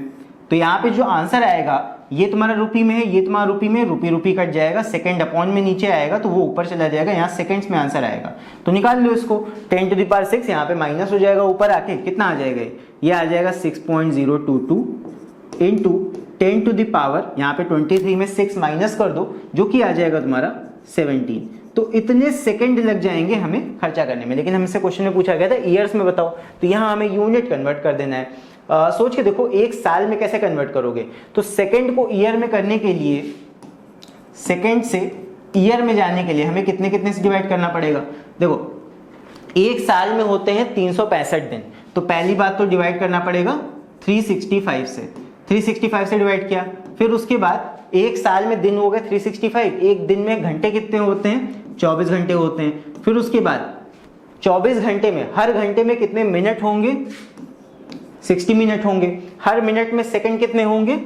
तो यहाँ पे जो आंसर आएगा ये तुम्हारा रुपये में है, ये तुम्हारा रुपये में, रुपये कट जाएगा, सेकंड अपॉन में नीचे आएगा तो वो ऊपर चला जाएगा, यहाँ सेकंड्स में आंसर आएगा। तो निकाल लो इसको, 10 टू द पावर 6 यहाँ पे माइनस हो जाएगा, ऊपर आके कितना आ जाएगा, ये आ जाएगा 6.022 इंटू 10 टू द पावर, यहाँ पे 23 में 6 माइनस कर दो जो कि आ जाएगा तुम्हारा 17। तो इतने सेकंड लग जाएंगे हमें खर्चा करने में। लेकिन हमसे क्वेश्चन में पूछा गया था ईयर्स में बताओ, तो यहाँ हमें यूनिट कन्वर्ट कर देना है। सोच के देखो एक साल में कैसे कन्वर्ट करोगे, तो सेकंड को ईयर में करने के लिए, सेकंड से ईयर में जाने के लिए हमें कितने कितने से डिवाइड करना पड़ेगा। देखो एक साल में होते हैं 365 दिन, तो पहली बात तो डिवाइड करना पड़ेगा 365 से, 365 से डिवाइड किया, फिर उसके बाद एक साल में दिन हो गए 365, एक दिन में घंटे कितने होते हैं 24 घंटे होते हैं, फिर उसके बाद 24 घंटे में हर घंटे में कितने मिनट होंगे 60 मिनट होंगे, हर मिनट में सेकंड कितने होंगे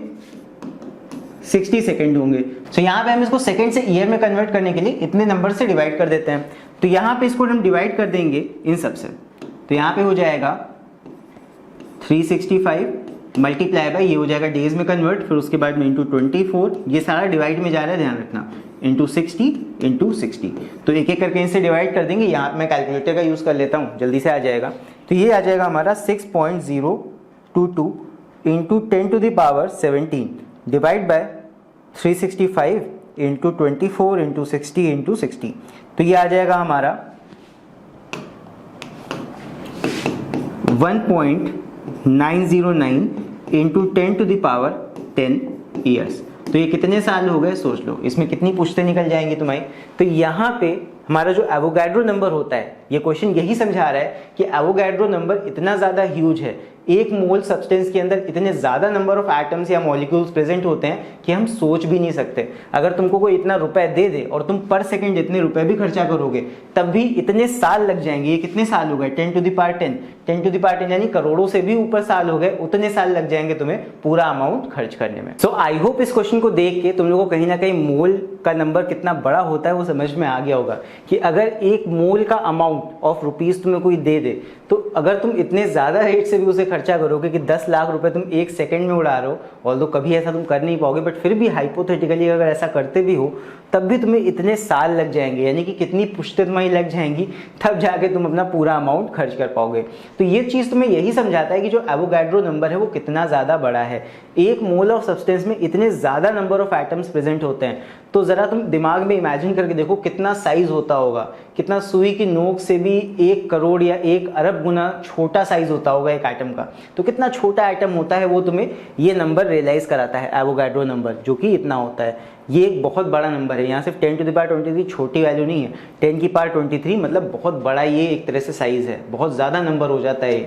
60 सेकंड होंगे। तो यहाँ पे हम इसको सेकंड से ईयर में कन्वर्ट करने के लिए इतने नंबर से डिवाइड कर देते हैं। तो यहाँ पे इसको हम डिवाइड कर देंगे इन सब से, तो यहाँ पे हो जाएगा 365 मल्टीप्लाई बाय, ये हो जाएगा डेज में कन्वर्ट, फिर उसके बाद में इंटू 24, ये सारा डिवाइड में जा रहा है ध्यान रखना, इंटू 60। तो एक एक करके इनसे डिवाइड कर देंगे। यहाँ मैं कैलकुलेटर का यूज कर लेता हूँ, जल्दी से आ जाएगा। तो ये आ जाएगा हमारा 6.022 into 10 to the power 17 divide by 365 into 24 into 60। तो ये आ जाएगा हमारा 1.909 into 10 to the power 10 years. तो ये कितने साल हो गए सोच लो, इसमें कितनी पुश्तें निकल जाएंगी तुम्हारी। तो यहाँ पे हमारा जो एवोगैड्रो नंबर होता है, ये क्वेश्चन यही समझा रहा है कि एवोगैड्रो नंबर इतना ज्यादा ह्यूज है, एक मोल सब्सटेंस के अंदर इतने ज्यादा नंबर ऑफ एटम्स या मॉलिक्यूल्स प्रेजेंट होते हैं कि हम सोच भी नहीं सकते। अगर तुमको कोई इतना रुपए दे दे और तुम पर सेकंड इतने रुपए भी खर्चा करोगे तब भी इतने साल लग जाएंगे। ये कितने साल हो गए 10 टू द पावर 10 यानी करोड़ों से भी ऊपर साल हो गए, उतने साल लग जाएंगे तुम्हें पूरा अमाउंट खर्च करने में। सो आई होप इस क्वेश्चन को देख के तुम लोगों को कहीं ना कहीं मोल का नंबर कितना बड़ा होता है वो समझ में आ गया होगा कि अगर एक मोल का अमाउंट ऑफ रुपीज तुम्हें कोई दे दे तो अगर तुम इतने ज्यादा रेट से भी उसे खर्चा करोगे कि 10 लाख रुपए तुम एक सेकंड में उड़ा रहे हो, ऑल्दो कभी ऐसा तुम कर नहीं पाओगे, बट फिर भी हाइपोथेटिकली अगर ऐसा करते भी हो तब भी तुम्हें इतने साल लग जाएंगे, यानी कि कितनी पुश्तें तुम्हारी लग जाएंगी, तब जाके तुम अपना पूरा अमाउंट खर्च कर पाओगे। तो ये चीज तुम्हें यही समझाता है कि जो एवोगैड्रो नंबर है वो कितना ज्यादा बड़ा है। एक मोल ऑफ सब्सटेंस में इतने ज्यादा नंबर ऑफ एटम्स प्रेजेंट होते हैं, तो जरा तुम दिमाग में इमेजिन करके देखो कितना साइज होता होगा, कितना सुई की नोक से भी 1 करोड़ या 1 अरब गुना छोटा साइज होता होगा एक एटम का। तो कितना छोटा एटम होता है वो तुम्हें ये नंबर रियलाइज कराता है, एवोगैड्रो नंबर, जो कि इतना होता है। ये एक बहुत बड़ा नंबर है। यहाँ सिर्फ 10 टू द पावर 23 छोटी वैल्यू नहीं है, 10 की पावर 23 मतलब बहुत बड़ा ये एक तरह से साइज है, बहुत ज्यादा नंबर हो जाता है,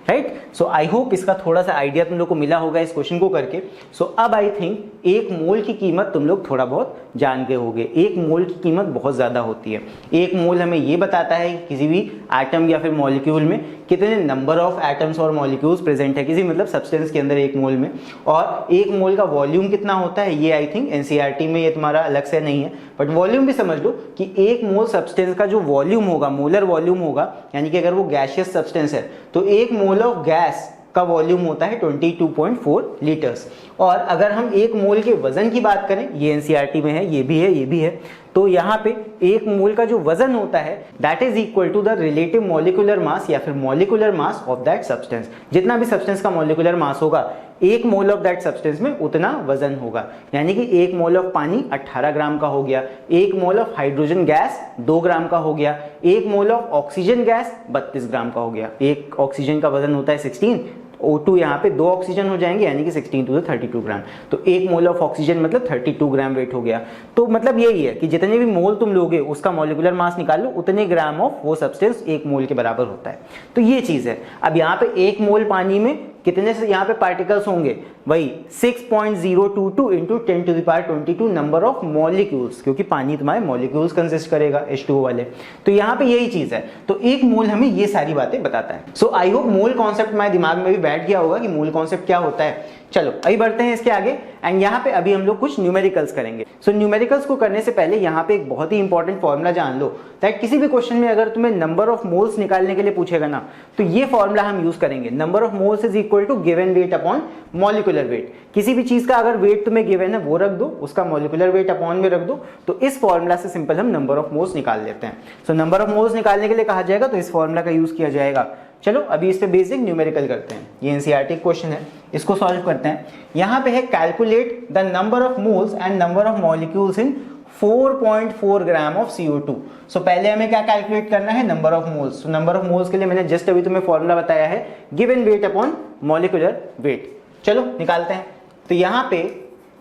राइट। सो आई होप इसका थोड़ा सा आइडिया तुम लोग को मिला होगा इस क्वेश्चन को करके। सो अब आई थिंक एक मोल की कीमत तुम लोग थोड़ा बहुत जान गए होंगे। एक मोल की कीमत बहुत ज्यादा होती है। एक मोल हमें ये बताता है कि किसी भी एटम या फिर मॉलिक्यूल में कितने नंबर ऑफ एटम्स और मॉलिक्यूल्स प्रेजेंट है किसी मतलब सब्सटेंस के अंदर एक मोल में, और एक मोल का वॉल्यूम कितना होता है ये आई थिंक एनसीईआरटी में ये तुम्हारा अलग से नहीं है, बट वॉल्यूम भी समझ लो कि एक मोल सब्सटेंस का जो वॉल्यूम होगा, मोलर वॉल्यूम होगा, यानी कि अगर वो गैसियस सब्सटेंस है तो एक मोल ऑफ गैस का वॉल्यूम होता है 22.4 लीटर्स। और अगर हम एक मोल के वजन की बात करें, ये एनसीईआरटी में है, ये भी है, ये भी है, तो यहाँ पे एक मोल का जो वजन होता है that is equal to the relative molecular mass या फिर molecular mass of that substance. जितना भी सब्सटेंस का मॉलिक्यूलर मास होगा, एक मोल ऑफ दैट सब्सटेंस में उतना वजन होगा। यानी कि एक मोल ऑफ पानी 18 ग्राम का हो गया, एक मोल ऑफ हाइड्रोजन गैस 2 ग्राम का हो गया, एक मोल ऑफ ऑक्सीजन गैस 32 ग्राम का हो गया। एक ऑक्सीजन का वजन होता है 16, O2 यहाँ पे 2 ऑक्सीजन हो जाएंगे यानी कि 16 टू द 32 ग्राम। तो एक मोल ऑफ ऑक्सीजन मतलब 32 ग्राम वेट हो गया। तो मतलब यही है कि जितने भी मोल तुम लोगे उसका मॉलिक्यूलर मास निकाल लो, उतने ग्राम ऑफ वो सब्सटेंस एक मोल के बराबर होता है। तो ये चीज है। अब यहाँ पे एक मोल पानी में कितने से यहाँ पे पार्टिकल्स होंगे, वही 6.022 into 10 to the power 22 number of molecules, क्योंकि पानी तुम्हारे मॉलिक्यूल्स कंसिस्ट करेगा H2O वाले। तो यहाँ पे यही चीज है। तो एक मोल हमें ये सारी बातें बताता है। सो आई होप मोल कॉन्सेप्ट हमारे दिमाग में भी बैठ गया होगा कि मोल कॉन्सेप्ट क्या होता है। चलो अभी बढ़ते हैं इसके आगे एंड यहाँ पे अभी हम लोग कुछ न्यूमेरिकल्स करेंगे। सो न्यूमेरिकल्स को करने से पहले यहाँ पे एक बहुत ही इंपॉर्टेंट फॉर्मूला जान लो दैट किसी भी क्वेश्चन में अगर तुम्हें नंबर ऑफ मोल्स निकालने के लिए पूछेगा ना, तो ये फॉर्मूला हम यूज करेंगे। Number of moles is equal to given weight upon molecular weight. किसी भी चीज का अगर वेट तुम्हें गिवन है वो रख दो, उसका मॉलिक्यूलर वेट अपॉन में रख दो, तो इस फॉर्मूला से सिंपल हम नंबर ऑफ मोल्स निकाल लेते हैं। सो नंबर ऑफ मोल्स निकालने के लिए कहा जाएगा तो इस फॉर्मूला का यूज किया जाएगा। चलो अभी इस पे बेसिक न्यूमेरिकल करते हैं। ये एनसीईआरटी क्वेश्चन है, इसको सॉल्व करते हैं। यहाँ पे है calculate the number of moles and number of molecules in 4.4 gram of CO2। सो पहले हमें क्या कैलकुलेट करना है, नंबर ऑफ मोल्स। तो नंबर ऑफ मोल्स के लिए मैंने जस्ट अभी तुम्हें फॉर्मूला बताया है, given weight upon molecular wait. चलो निकालते हैं। तो यहाँ पे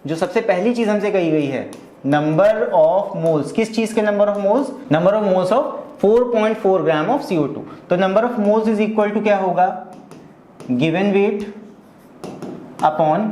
जो सबसे पहली चीज हमसे कही गई है, नंबर ऑफ मोल्स। किस चीज के number of moles? Number of moles of 4.4 gram of CO2। तो number of moles is equal to क्या होगा, given weight upon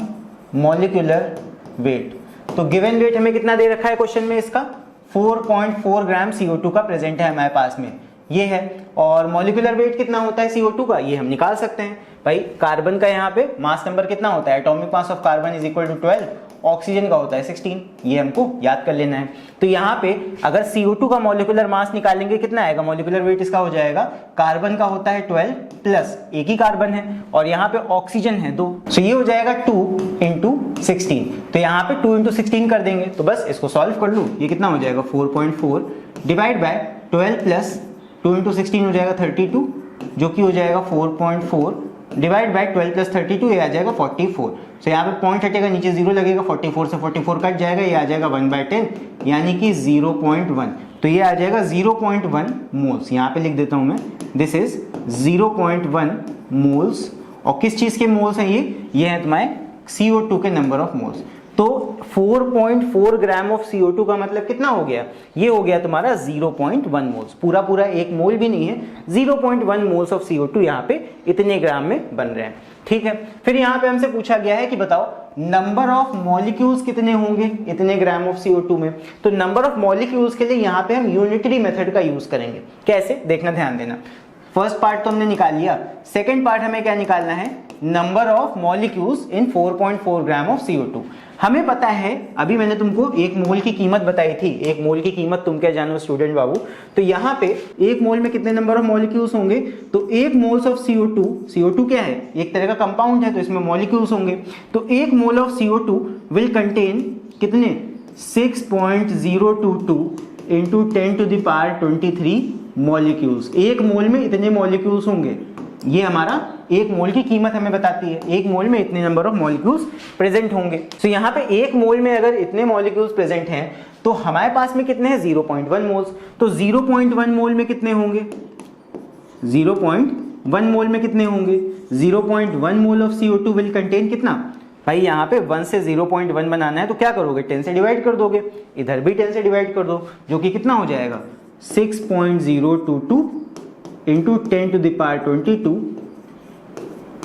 molecular weight. तो गिवन वेट हमें कितना दे रखा है क्वेश्चन में, इसका 4.4 ग्राम CO2 का प्रेजेंट है हमारे पास में, ये है। और मॉलिक्यूलर वेट कितना होता है CO2 का, ये हम निकाल सकते हैं। भाई कार्बन का यहाँ पे मास नंबर कितना होता है, atomic mass of carbon is equal to 12, oxygen का होता है 16, ये हमको याद कर लेना है। तो यहाँ पे अगर CO2 का मॉलिक्यूलर मास निकालेंगे कितना आएगा, मॉलिक्यूलर वेट इसका हो जाएगा, कार्बन का होता है 12 प्लस एक ही कार्बन है और यहाँ पे ऑक्सीजन है 2, तो ये हो जाएगा 2 इंटू 16। तो यहाँ पे 2 इंटू 16 कर देंगे, तो बस इसको सॉल्व कर लूँ। ये कितना हो जाएगा 4.4 डिवाइड बाय 12 प्लस 2 इंटू 16 हो जाएगा 32, जो कि हो जाएगा 4.4 डिवाइड बाय 12 प्लस 32, ये आ जाएगा 44। तो यहाँ पे पॉइंट हटेगा, नीचे 0 लगेगा, 44 से 44 कट जाएगा, ये आ जाएगा 1/10 यानी कि 0.1। तो ये आ जाएगा 0.1 मोल्स। यहाँ पे लिख देता हूँ मैं, दिस इज 0.1 मोल्स। और किस चीज के मोल्स हैं ये है तुम्हारे CO2 के नंबर ऑफ मोल्स। तो 4.4 ग्राम ऑफ CO2 का मतलब कितना हो गया, ये हो गया तुम्हारा 0.1 मोल्स। पूरा पूरा एक मोल भी नहीं है, 0.1 मोल्स ऑफ CO2 यहाँ पे इतने ग्राम में बन रहे हैं। ठीक है, फिर यहाँ पे हमसे पूछा गया है कि बताओ नंबर ऑफ मॉलिक्यूल्स कितने होंगे इतने ग्राम ऑफ CO2 में। तो नंबर ऑफ मॉलिक्यूल्स के लिए यहाँ पे हम यूनिटरी मेथड का यूज करेंगे। कैसे, देखना, ध्यान देना। फर्स्ट पार्ट तो हमने निकाल लिया, सेकेंड पार्ट हमें क्या निकालना है, number of molecules in 4.4 gram of CO2। हमें पता है, अभी मैंने तुमको एक मोल की कीमत बताई थी, एक मोल की कीमत तुम क्या जानो स्टूडेंट बाबू। तो यहाँ पे एक मोल में कितने नंबर ऑफ मॉलिक्यूल्स होंगे, तो एक मोल्स ऑफ CO2 क्या है, एक तरह का कंपाउंड है, तो इसमें मॉलिक्यूल्स होंगे। तो एक mole of CO2 will contain कितने, 6.022 into 10 to the power 23 molecules. एक मोल में इतने मॉलिक्यूल्स होंगे, ये हमारा एक मोल की कीमत हमें बताती है, एक मोल में इतने नंबर ऑफ मॉलिक्यूल्स प्रेजेंट होंगे। तो यहाँ पे एक मोल में अगर इतने मॉलिक्यूल्स प्रेजेंट हैं तो हमारे पास में कितने हैं, 0.1 मोल्स। तो 0.1 मोल में कितने होंगे, 0.1 मोल में कितने होंगे, 0.1 mole of CO2 will contain कितना, भाई यहाँ पे 1 से 0.1 बनाना है तो क्या करोगे, 10 से डिवाइड कर दोगे, इधर भी 10 से डिवाइड कर दो, जो कि कितना हो जाएगा 6.022 into 10 to the power 22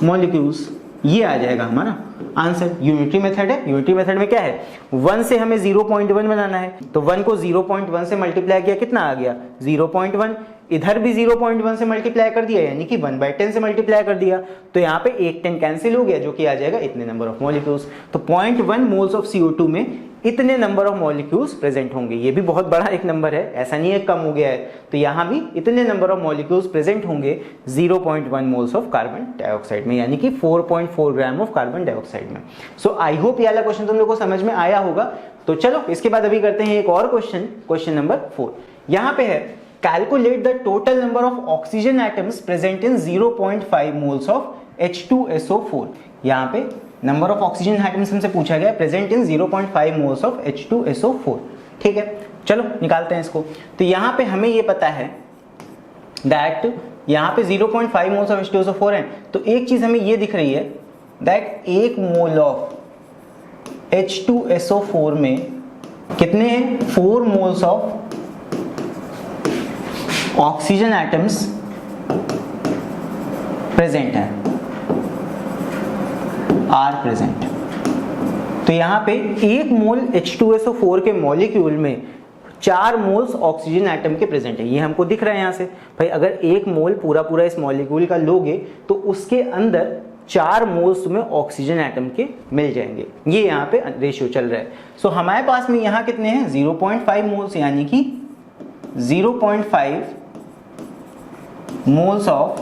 molecules. ये आ जाएगा हमारा आंसर। यूनिटरी मेथड है, यूनिटरी मेथड में क्या है, 1 से हमें 0.1 बनाना है, तो 1 को 0.1 से मल्टीप्लाई किया, कितना आ गया 0.1, इधर भी 0.1 से मल्टीप्लाई कर दिया यानी कि 1/10 से मल्टीप्लाई कर दिया, तो यहाँ पे एक 10 कैंसिल हो गया, जो कि आ जाएगा इतने नंबर ऑफ मॉलिक्यूल्स। तो 0.1 मोल्स ऑफ CO2 में इतने नंबर ऑफ मॉलिक्यूल्स प्रेजेंट होंगे। ये भी बहुत बड़ा एक नंबर है, ऐसा नहीं है कम हो गया है, तो यहाँ भी इतने नंबर ऑफ मॉलिक्यूल्स प्रेजेंट होंगे 0.1 मोल्स ऑफ कार्बन डाइऑक्साइड में, यानी कि 4.4 ग्राम ऑफ कार्बन डाइऑक्साइड में। सो आई होप ये वाला क्वेश्चन तुम लोग को समझ में आया होगा। तो चलो इसके बाद अभी करते हैं एक और क्वेश्चन, क्वेश्चन नंबर 4। यहाँ पे है calculate the total number of oxygen atoms present in 0.5 moles of H2SO4। यहाँ पे नंबर ऑफ ऑक्सीजन एटम्स हमसे पूछा गया present in 0.5 moles of H2SO4। ठीक है, चलो निकालते हैं इसको। तो यहाँ पे हमें ये पता है दैट यहाँ पे 0.5 मोल्स ऑफ H2SO4 है, तो एक चीज हमें ये दिख रही है दैट 1 मोल ऑफ H2SO4 में कितने हैं, 4 moles of oxygen atoms present है, आर प्रेजेंट। तो यहां पे 1 मोल H2SO4 के मॉलिक्यूल में 4 मोल्स ऑक्सीजन एटम के प्रेजेंट है, ये हमको दिख रहा है यहां से। भाई अगर 1 मोल पूरा इस मॉलिक्यूल का लोगे तो उसके अंदर 4 मोल्स में ऑक्सीजन एटम के मिल जाएंगे, ये यहाँ पे रेशियो चल रहा है। सो हमारे पास में यहाँ कितने हैं 0.5 मोल्स, यानी कि 0.5 मोल्स ऑफ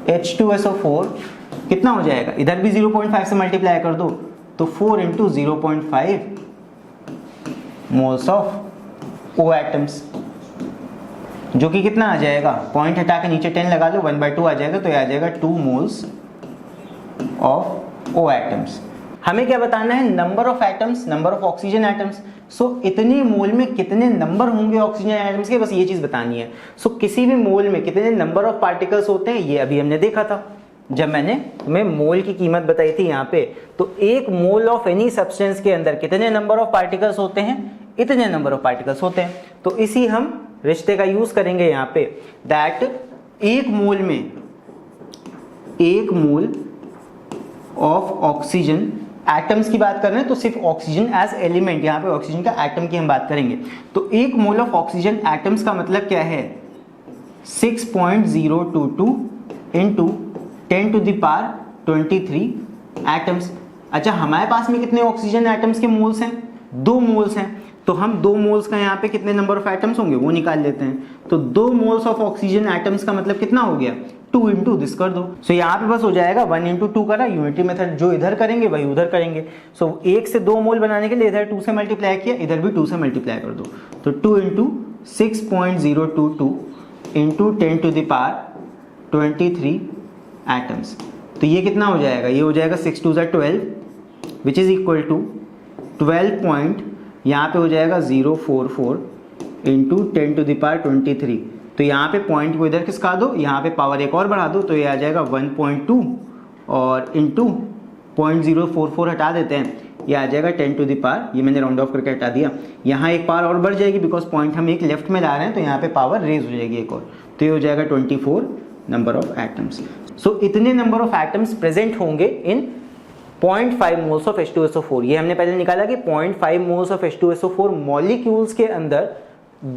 H2SO4 कितना हो जाएगा, इधर भी 0.5 से मल्टीप्लाई कर दो तो 4 into 0.5 moles of O atoms, जो कि कितना आ जाएगा, पॉइंट हटा के नीचे 10 लगा लो, 1/2 आ जाएगा, तो ये आ जाएगा 2 मोल्स ऑफ O एटम्स। हमें क्या बताना है, number of atoms, number of oxygen atoms. So इतने मोल में कितने नंबर होंगे ऑक्सीजन एटम्स के, बस ये चीज बतानी है। सो किसी भी मोल में कितने नंबर ऑफ पार्टिकल्स होते हैं, ये अभी हमने देखा था जब मैंने तुम्हें मोल की कीमत बताई थी यहाँ पे। तो 1 मोल ऑफ एनी सब्सटेंस के अंदर कितने नंबर ऑफ पार्टिकल्स होते हैं, इतने नंबर ऑफ पार्टिकल्स होते हैं। तो इसी हम रिश्ते का यूज करेंगे यहाँ पे दैट 1 मोल में 1 मोल ऑफ ऑक्सीजन एटम्स की बात कर रहे हैं, तो सिर्फ ऑक्सीजन एज एलिमेंट, यहाँ पे ऑक्सीजन का एटम की हम बात करेंगे। तो 1 मोल ऑफ ऑक्सीजन एटम्स का मतलब क्या है, 6.022 into 10 to the power 23 atoms. अच्छा हमारे पास में कितने ऑक्सीजन एटम्स के मोल्स हैं, 2 मोल्स हैं, तो हम 2 मोल्स का यहाँ पे कितने नंबर ऑफ एटम्स होंगे वो निकाल लेते हैं। तो 2 मोल्स ऑफ ऑक्सीजन एटम्स का मतलब कितना हो गया, 2 इंटू दिस कर दो। सो यहाँ पे बस हो जाएगा 1 इंटू 2 करा, यूनिटी मेथड जो इधर करेंगे वही उधर करेंगे। सो 1 से 2 मोल बनाने के लिए इधर 2 से मल्टीप्लाई किया, इधर भी 2 से मल्टीप्लाई कर दो, तो 2 into 6.022 into 10 to the power 23 atoms. तो ये कितना हो जाएगा, ये हो जाएगा 6 2 12 which is equal to 12 point, यहाँ पे हो जाएगा 044 इंटू 10 टू द पावर 23। तो यहाँ पे पॉइंट को इधर किसका दो, यहाँ पे पावर एक और बढ़ा दो, तो ये आ जाएगा 1.2 और इंटू 0.044 हटा देते हैं, ये आ जाएगा 10 टू द पावर, ये मैंने राउंड ऑफ करके हटा दिया। यहाँ एक पावर और बढ़ जाएगी बिकॉज पॉइंट हम एक लेफ्ट में ला रहे हैं, तो यहाँ पे पावर रेज हो जाएगी एक और, तो ये हो जाएगा 24 नंबर ऑफ एटम्स। सो इतने नंबर ऑफ एटम्स प्रेजेंट होंगे इन 0.5 मोल्स ऑफ H2SO4। ये हमने पहले निकाला कि 0.5 मोल्स ऑफ H2SO4 मॉलिक्यूल्स के अंदर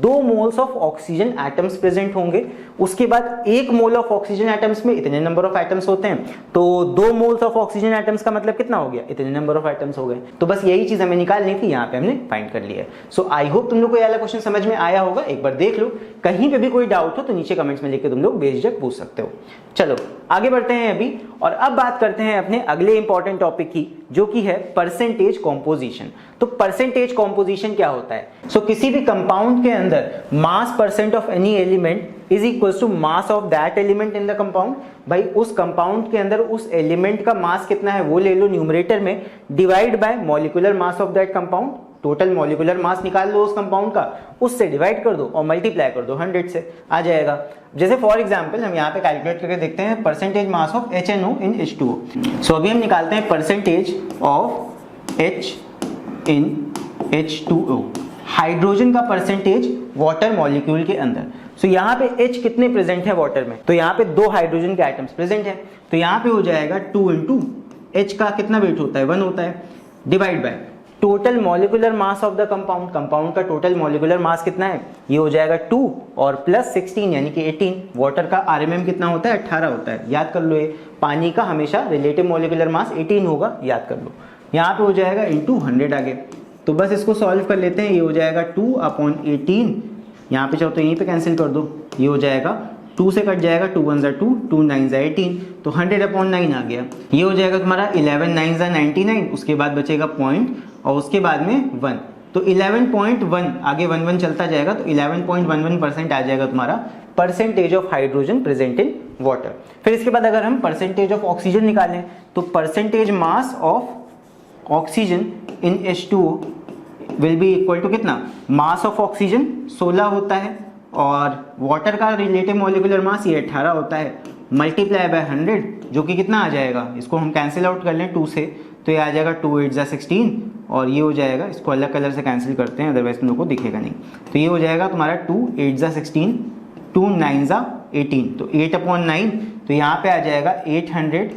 2 moles of oxygen atoms present होंगे। उसके बाद 1 मोल ऑफ ऑक्सीजन एटम्स में इतने नंबर ऑफ एटम्स होते हैं, तो 2 मोल्स ऑफ ऑक्सीजन एटम्स का मतलब कितना हो गया, इतने नंबर ऑफ एटम्स हो गए। तो बस यही चीज हमें निकालनी थी, यहाँ पे हमने फाइंड कर लिया है। सो आई होप तुम लोग को ये वाला क्वेश्चन समझ में आया होगा। एक बार देख लो, कहीं पे भी कोई डाउट हो तो नीचे कमेंट्स में लिख के तुम लोग बेझिझक पूछ सकते हो। चलो आगे बढ़ते हैं अभी, और अब बात करते हैं अपने अगले इंपॉर्टेंट टॉपिक की, जो कि है परसेंटेज कॉम्पोजिशन। तो परसेंटेज कॉम्पोजिशन क्या होता है, सो किसी भी कंपाउंड के अंदर mass percent of any element is equal to mass of that element in the compound. भाई उस कंपाउंड के अंदर उस एलिमेंट का मास कितना है वो ले लो न्यूमरेटर में, divide by molecular mass of that compound. Total molecular mass निकाल लो उस कंपाउंड का, उससे डिवाइड कर दो और मल्टीप्लाई कर दो 100 से, आ जाएगा। जैसे फॉर एग्जांपल हम यहाँ पे कैलकुलेट करके देखते हैं percentage mass of HNO in H2O। सो अभी हम निकालते हैं percentage of H in H2O, hydrogen का परसेंटेज वाटर मॉलिक्यूल के अंदर। सो यहाँ पे H कितने प्रेजेंट है वाटर में, तो यहाँ पे 2 हाइड्रोजन के आइटम्स प्रेजेंट है, तो यहाँ पे हो जाएगा 2 इंटू H का कितना वेट होता है 1 होता है, divide by total molecular mass of the compound. Compound का टोटल मॉलिक्यूलर मास कितना है, ये हो जाएगा 2 और प्लस 16 यानी कि 18। वाटर का RMM कितना होता है 18 होता है, याद कर लो। ये पानी का हमेशा रिलेटिव मॉलिक्यूलर मास 18 होगा, याद कर लो। यहाँ पे हो जाएगा इंटू 100 आगे, तो बस इसको सॉल्व कर लेते हैं। ये हो जाएगा 2/18, यहाँ पे चाहो तो यहीं पे कैंसिल कर दो, ये हो जाएगा 2 से कट जाएगा, 2 1 ज़ा 2, 2 9 ज़ा 18, तो 100/9 आ गया। ये हो जाएगा तुम्हारा 11 9 ज़ा 99, उसके बाद बचेगा पॉइंट और उसके बाद में 1, तो 11.1 आगे 1 1 चलता जाएगा, तो 11.11% आ जाएगा तुम्हारा percentage of hydrogen present in water. फिर इसके बाद अगर हम परसेंटेज ऑफ ऑक्सीजन निकालें तो percentage mass of oxygen in H2O will be equal to कितना, मास ऑफ ऑक्सीजन 16 होता है और वाटर का रिलेटिव मॉलिक्यूलर मास ये 18 होता है, मल्टीप्लाई बाय 100 जो कि कितना आ जाएगा, इसको हम कैंसिल आउट कर लें 2 से, तो ये आ जाएगा 2 8 ज़ा 16 और ये हो जाएगा, इसको अलग कलर से कैंसिल करते हैं अदरवाइज तुम लोग को दिखेगा नहीं, तो ये हो जाएगा तुम्हारा 2 8 ज़ा 16, 2 9 ज़ा 18, तो 8/9, तो यहाँ पे आ जाएगा 800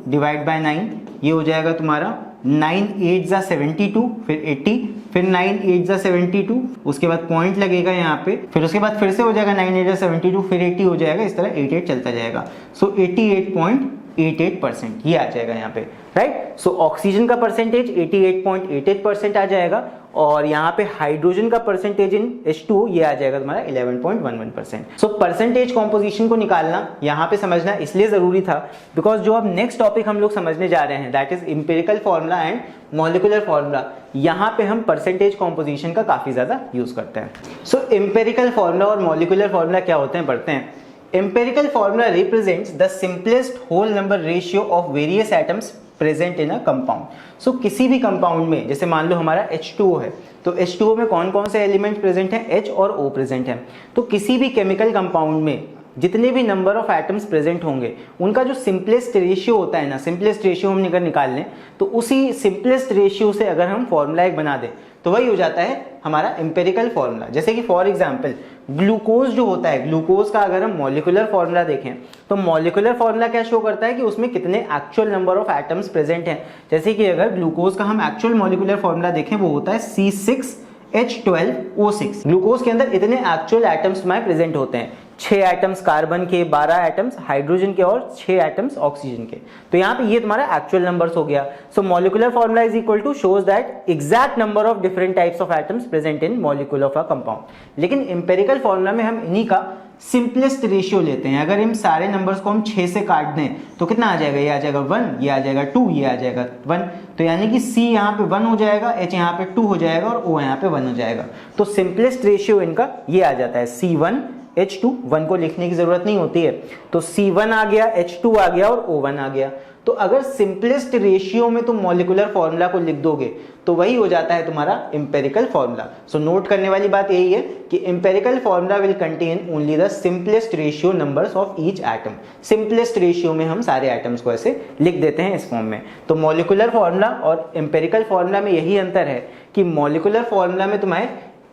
डिवाइड बाय 9, ये हो जाएगा तुम्हारा 9 8 ज़ा 72, फिर 80, फिर 9 8 ज़ा 72, उसके बाद पॉइंट लगेगा यहाँ पे, फिर उसके बाद फिर से हो जाएगा 9 8 ज़ा 72, फिर 80 हो जाएगा, इस तरह 88 चलता जाएगा। सो 88.88% ये आ जाएगा यहाँ पे, राइट। सो ऑक्सीजन का परसेंटेज 88.88% आ जाएगा और यहाँ पे हाइड्रोजन का परसेंटेज इन H2O ये आ जाएगा तुम्हारा 11.11%। सो परसेंटेज कॉम्पोजिशन को निकालना यहाँ पे समझना इसलिए जरूरी था बिकॉज जो अब नेक्स्ट टॉपिक हम लोग समझने जा रहे हैं that is empirical formula and molecular formula, यहाँ पे हम परसेंटेज कॉम्पोजिशन का काफी ज्यादा यूज करते हैं। सो एम्पिरिकल फॉर्मूला और मॉलिक्यूलर फॉर्मूला क्या होते हैं पढ़ते हैं। Empirical formula represents the simplest whole number ratio of various atoms present in a compound. So किसी भी कंपाउंड में, जैसे मान लो हमारा H2O है, तो H2O में कौन कौन से एलिमेंट प्रेजेंट हैं, H और O प्रेजेंट हैं। तो किसी भी केमिकल कंपाउंड में जितने भी नंबर ऑफ एटम्स प्रेजेंट होंगे उनका जो सिंपलेस्ट रेशियो होता है ना, सिंपलेस्ट रेशियो हम अगर निकाल लें तो उसी सिंपलेस्ट रेशियो से अगर हम फॉर्मूला एक बना दें तो वही हो जाता है हमारा एम्पिरिकल फॉर्मूला। जैसे कि फॉर एग्जांपल ग्लूकोज जो होता है, ग्लूकोज का अगर हम मॉलिक्यूलर फॉर्मूला देखें तो मॉलिक्यूलर फॉर्मूला क्या शो करता है कि उसमें कितने actual number of atoms present हैं। जैसे कि अगर ग्लूकोज का हम एक्चुअल मॉलिक्यूलर फॉर्मूला देखें वो होता है C6H12O6। ग्लूकोज के अंदर इतने एक्चुअल एटम्स में प्रेजेंट होते हैं, 6 एटम्स कार्बन के, 12 एटम्स हाइड्रोजन के और 6 एटम्स ऑक्सीजन के। तो यहाँ पे ये तुम्हारा एक्चुअल नंबर्स हो गया। So molecular formula is equal to shows that exact number of different types of atoms present in molecule of a compound. लेकिन एम्पिरिकल फॉर्मूला में हम इन्हीं का सिंपलेस्ट रेशियो लेते हैं। अगर इन सारे नंबर्स को हम 6 से काट दें तो कितना आ जाएगा, ये आ जाएगा 1, ये आ जाएगा 2, ये आ जाएगा 1, तो यानी कि C यहाँ पे 1 हो जाएगा, H यहाँ पे 2 हो जाएगा और O यहाँ पे 1 हो जाएगा। तो सिंपलेस्ट रेशियो इनका ये आ जाता है C1H2, 1 को लिखने की जरूरत नहीं होती है, तो C1 आ गया, H2 आ गया और O1 आ गया। तो अगर सिंपलेस्ट रेशियो में तुम मॉलिक्यूलर फॉर्मूला को लिख दोगे तो वही हो जाता है तुम्हारा एम्पिरिकल फॉर्मूला। सो नोट करने वाली बात यही है कि empirical formula will contain only the simplest ratio numbers of each atom. Simplest ratio में हम सारे एटम्स को ऐसे लिख देते हैं इस फॉर्म में। तो मॉलिक्यूलर फॉर्मूला और एम्पिरिकल फॉर्मूला में यही अंतर है कि मॉलिक्यूलर फॉर्मूला में तुम्हें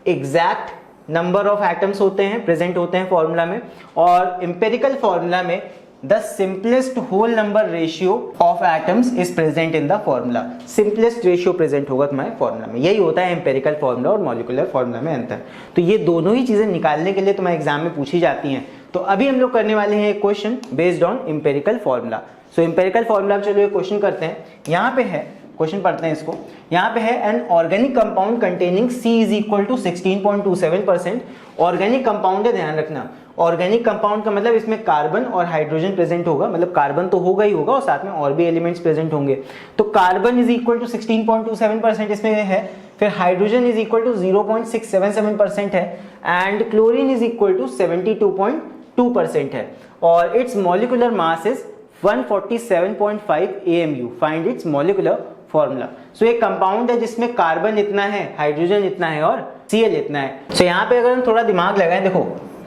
एग्जैक्ट नंबर ऑफ एटम्स होते हैं, प्रेजेंट होते हैं फॉर्मूला में, और एम्पिरिकल फॉर्मूला में the simplest whole number ratio of atoms is present in the formula. Simplest ratio present होगा तुम्हारे फॉर्मूला में। यही होता है एम्पिरिकल फॉर्मूला और मॉलिक्यूलर फॉर्मूला में अंतर। तो ये दोनों ही चीजें निकालने के लिए तुम्हारे एग्जाम में पूछी जाती हैं। तो अभी हम लोग करने वाले हैं एक question based on empirical formula. So empirical formula चलो एक क्वेश्चन करते हैं। यहाँ पे है क्वेश्चन, पढ़ते हैं इसको। यहाँ पे है an organic compound containing C is equal to 16.27%। Organic compound है, ध्यान रखना। ऑर्गेनिक कंपाउंड का मतलब इसमें कार्बन और हाइड्रोजन प्रेजेंट होगा, मतलब कार्बन तो होगा ही होगा और साथ में और भी एलिमेंट्स प्रेजेंट होंगे। तो कार्बन इज इक्वल टू 16.27% इसमें है, फिर हाइड्रोजन इज इक्वल टू 0.677% है and chlorine is equal to 72.2% है और it's molecular mass is 147.5 AMU। Find its molecular formula. So एक कंपाउंड है जिसमें कार्बन इतना है, हाइड्रोजन इतना है और Cl इतना है। सो यहाँ पे अगर हम थोड़ा दिमाग लगाएं, देखो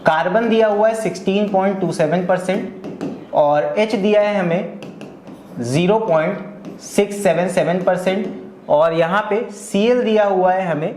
कार्बन दिया हुआ है 16.27% और H दिया है हमें 0.677% और यहाँ पे Cl दिया हुआ है हमें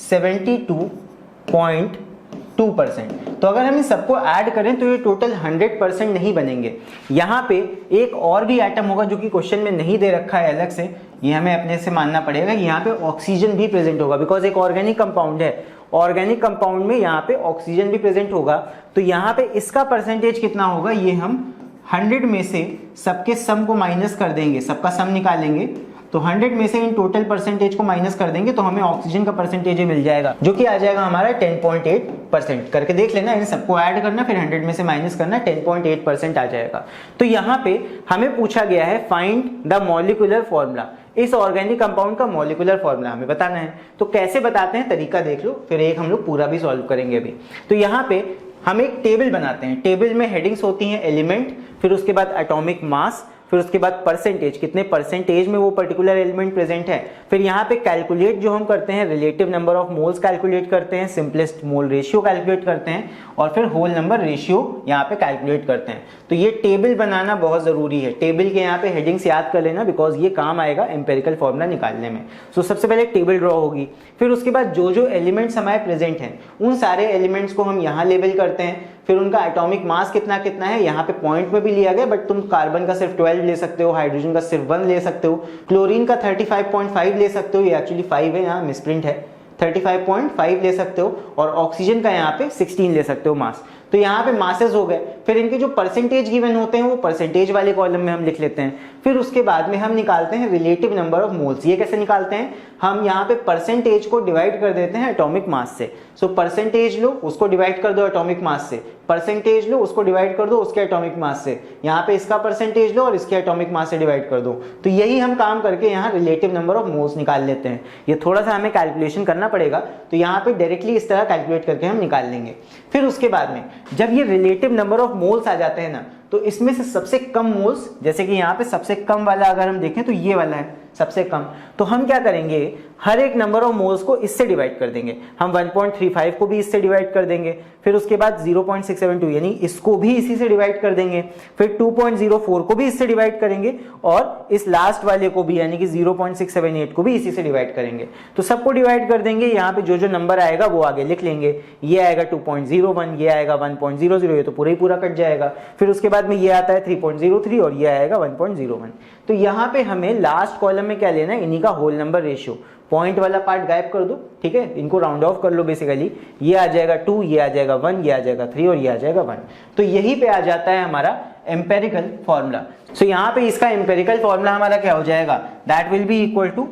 72.2%। तो अगर हम इन सबको ऐड करें तो ये टोटल 100% नहीं बनेंगे। यहाँ पे एक और भी एटम होगा जो कि क्वेश्चन में नहीं दे रखा है अलग से, ये हमें अपने से मानना पड़ेगा कि यहाँ पे ऑक्सीजन भी प्रेजेंट होगा बिकॉज एक ऑर्गेनिक कंपाउंड है। ऑर्गेनिक कंपाउंड में यहाँ पे ऑक्सीजन भी प्रेजेंट होगा, तो यहाँ पे इसका परसेंटेज कितना होगा ये हम 100 में से सबके सम को माइनस कर देंगे, सबका सम निकालेंगे तो 100 में से इन टोटल परसेंटेज को माइनस कर देंगे तो हमें ऑक्सीजन का परसेंटेज मिल जाएगा, जो कि आ जाएगा हमारा 10.8%। करके देख लेना, इन सबको ऐड करना, फिर 100 में से माइनस करना, 10.8% आ जाएगा। तो यहाँ पे हमें पूछा गया है फाइंड द मॉलिक्यूलर फॉर्मूला, इस ऑर्गेनिक कंपाउंड का मॉलिक्यूलर फॉर्मूला हमें बताना है। तो कैसे बताते हैं, तरीका देख लो, फिर एक हम लोग पूरा भी सॉल्व करेंगे अभी। तो यहाँ पे हम एक टेबल बनाते हैं, टेबल में हेडिंग्स होती हैं एलिमेंट, फिर उसके बाद एटॉमिक मास, फिर उसके बाद परसेंटेज, कितने परसेंटेज में वो पर्टिकुलर एलिमेंट प्रेजेंट है। फिर यहाँ पे कैलकुलेट जो हम करते हैं, relative number of moles calculate करते हैं, सिंपलेस्ट मोल रेशियो कैलकुलेट करते हैं, और फिर होल नंबर रेशियो यहाँ पे कैलकुलेट करते हैं। तो ये टेबल बनाना बहुत जरूरी है, टेबल के यहाँ पे हेडिंग्स याद कर लेना, बिकॉज ये काम आएगा एम्पेरिकल फॉर्मूला निकालने में। सो सबसे पहले टेबल ड्रॉ होगी, फिर उसके बाद जो जो एलिमेंट्स हमारे प्रेजेंट हैं उन सारे एलिमेंट्स को हम यहाँ लेबल करते हैं। फिर उनका एटॉमिक मास कितना कितना है, यहाँ पे पॉइंट में भी लिया गया, बट तुम कार्बन का सिर्फ 12 ले सकते हो, हाइड्रोजन का सिर्फ 1 ले सकते हो, क्लोरीन का 35.5 ले सकते हो, ये एक्चुअली 5 है, यहाँ मिसप्रिंट है, 35.5 ले सकते हो, और ऑक्सीजन का यहाँ पे 16 ले सकते हो मास। तो यहाँ पे मासेस हो गए। फिर इनके जो परसेंटेज गिवन होते हैं वो परसेंटेज वाले कॉलम में हम लिख लेते हैं। फिर उसके बाद में हम निकालते हैं रिलेटिव नंबर ऑफ मोल्स। ये कैसे निकालते हैं, हम यहाँ पे परसेंटेज को डिवाइड कर देते हैं एटॉमिक मास से। सो परसेंटेज लो, उसको डिवाइड कर दो एटॉमिक मास से, परसेंटेज लो, उसको डिवाइड कर दो उसके एटॉमिक मास से, यहाँ पे इसका परसेंटेज लो और इसके एटॉमिक मास से डिवाइड कर दो। तो यही हम काम करके यहाँ रिलेटिव नंबर ऑफ मोल्स निकाल लेते हैं। ये थोड़ा सा हमें कैलकुलेशन करना पड़ेगा, तो यहाँ पे डायरेक्टली इस तरह कैलकुलेट करके हम निकाल लेंगे। फिर उसके बाद में जब ये रिलेटिव नंबर ऑफ मोल्स आ जाते हैं ना, तो इसमें से सबसे कम मोल्स, जैसे कि यहाँ पे सबसे कम वाला अगर हम देखें तो ये वाला है सबसे कम, तो हम क्या करेंगे, हर एक नंबर ऑफ मोल्स को इससे डिवाइड कर देंगे। हम 1.35 को भी इससे डिवाइड कर देंगे, फिर उसके बाद 0.672 यानी इसको भी इसी से डिवाइड कर देंगे, फिर 2.04 को भी इससे डिवाइड करेंगे, और इस लास्ट वाले को भी यानी कि 0.678 को भी इसी से डिवाइड करेंगे। तो सबको डिवाइड कर देंगे, यहाँ पे जो जो नंबर आएगा वो आगे लिख लेंगे। ये आएगा 2.01, ये आएगा 1.00, ये तो पूरा ही पूरा कट जाएगा। फिर उसके बाद में ये आता है 3.03 और ये आएगा 1.01। तो यहाँ पे हमें लास्ट कॉलम में क्या लेना है, इन्हीं का होल नंबर रेशियो। पॉइंट वाला पार्ट गायब कर दो, ठीक है, इनको राउंड ऑफ कर लो बेसिकली। ये आ जाएगा 2, ये आ जाएगा 1, ये आ जाएगा 3 और ये आ जाएगा 1। तो यही पे आ जाता है हमारा एम्पेरिकल फॉर्मूला। सो यहाँ पे इसका एम्पेरिकल फॉर्मूला हमारा क्या हो जाएगा, that will be equal to,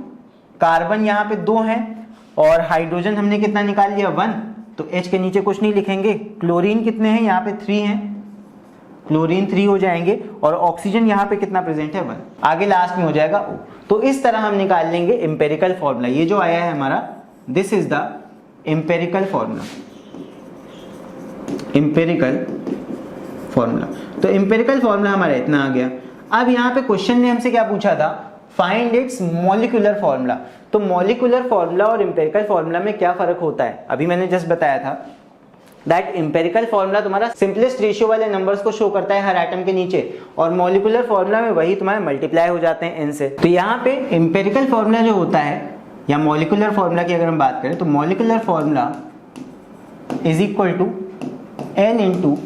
carbon यहाँ पे 2 है और हाइड्रोजन हमने कितना निकाल लिया 1, तो H के नीचे कुछ नहीं लिखेंगे। क्लोरीन कितने हैं, यहाँ पे 3 हैं, क्लोरीन 3 हो जाएंगे, और ऑक्सीजन यहाँ पे कितना प्रेजेंट है 1, आगे लास्ट में हो जाएगा O। तो इस तरह हम निकाल लेंगे एम्पेरिकल फॉर्मूला। ये जो आया है हमारा, this is the empirical formula, empirical formula. तो एम्पेरिकल फॉर्मूला हमारा इतना आ गया। अब यहाँ पे क्वेश्चन ने हमसे क्या पूछा था, फाइंड इट्स मॉलिक्यूलर फॉर्मूला। तो मॉलिक्यूलर फॉर्मूला और एम्पेरिकल फॉर्मूला में क्या फर्क होता है, अभी मैंने जस्ट बताया था दैट एम्पेरिकल फॉर्मूला तुम्हारा सिंपलेस्ट रेशियो वाले नंबर्स को शो करता है हर एटम के नीचे, और मॉलिक्यूलर फॉर्मूला में वही तुम्हारे मल्टीप्लाई हो जाते हैं n से। तो यहाँ पे एम्पेरिकल फॉर्मूला जो होता है, या मॉलिक्यूलर फॉर्मूला की अगर हम बात करें, तो molecular formula is equal to n into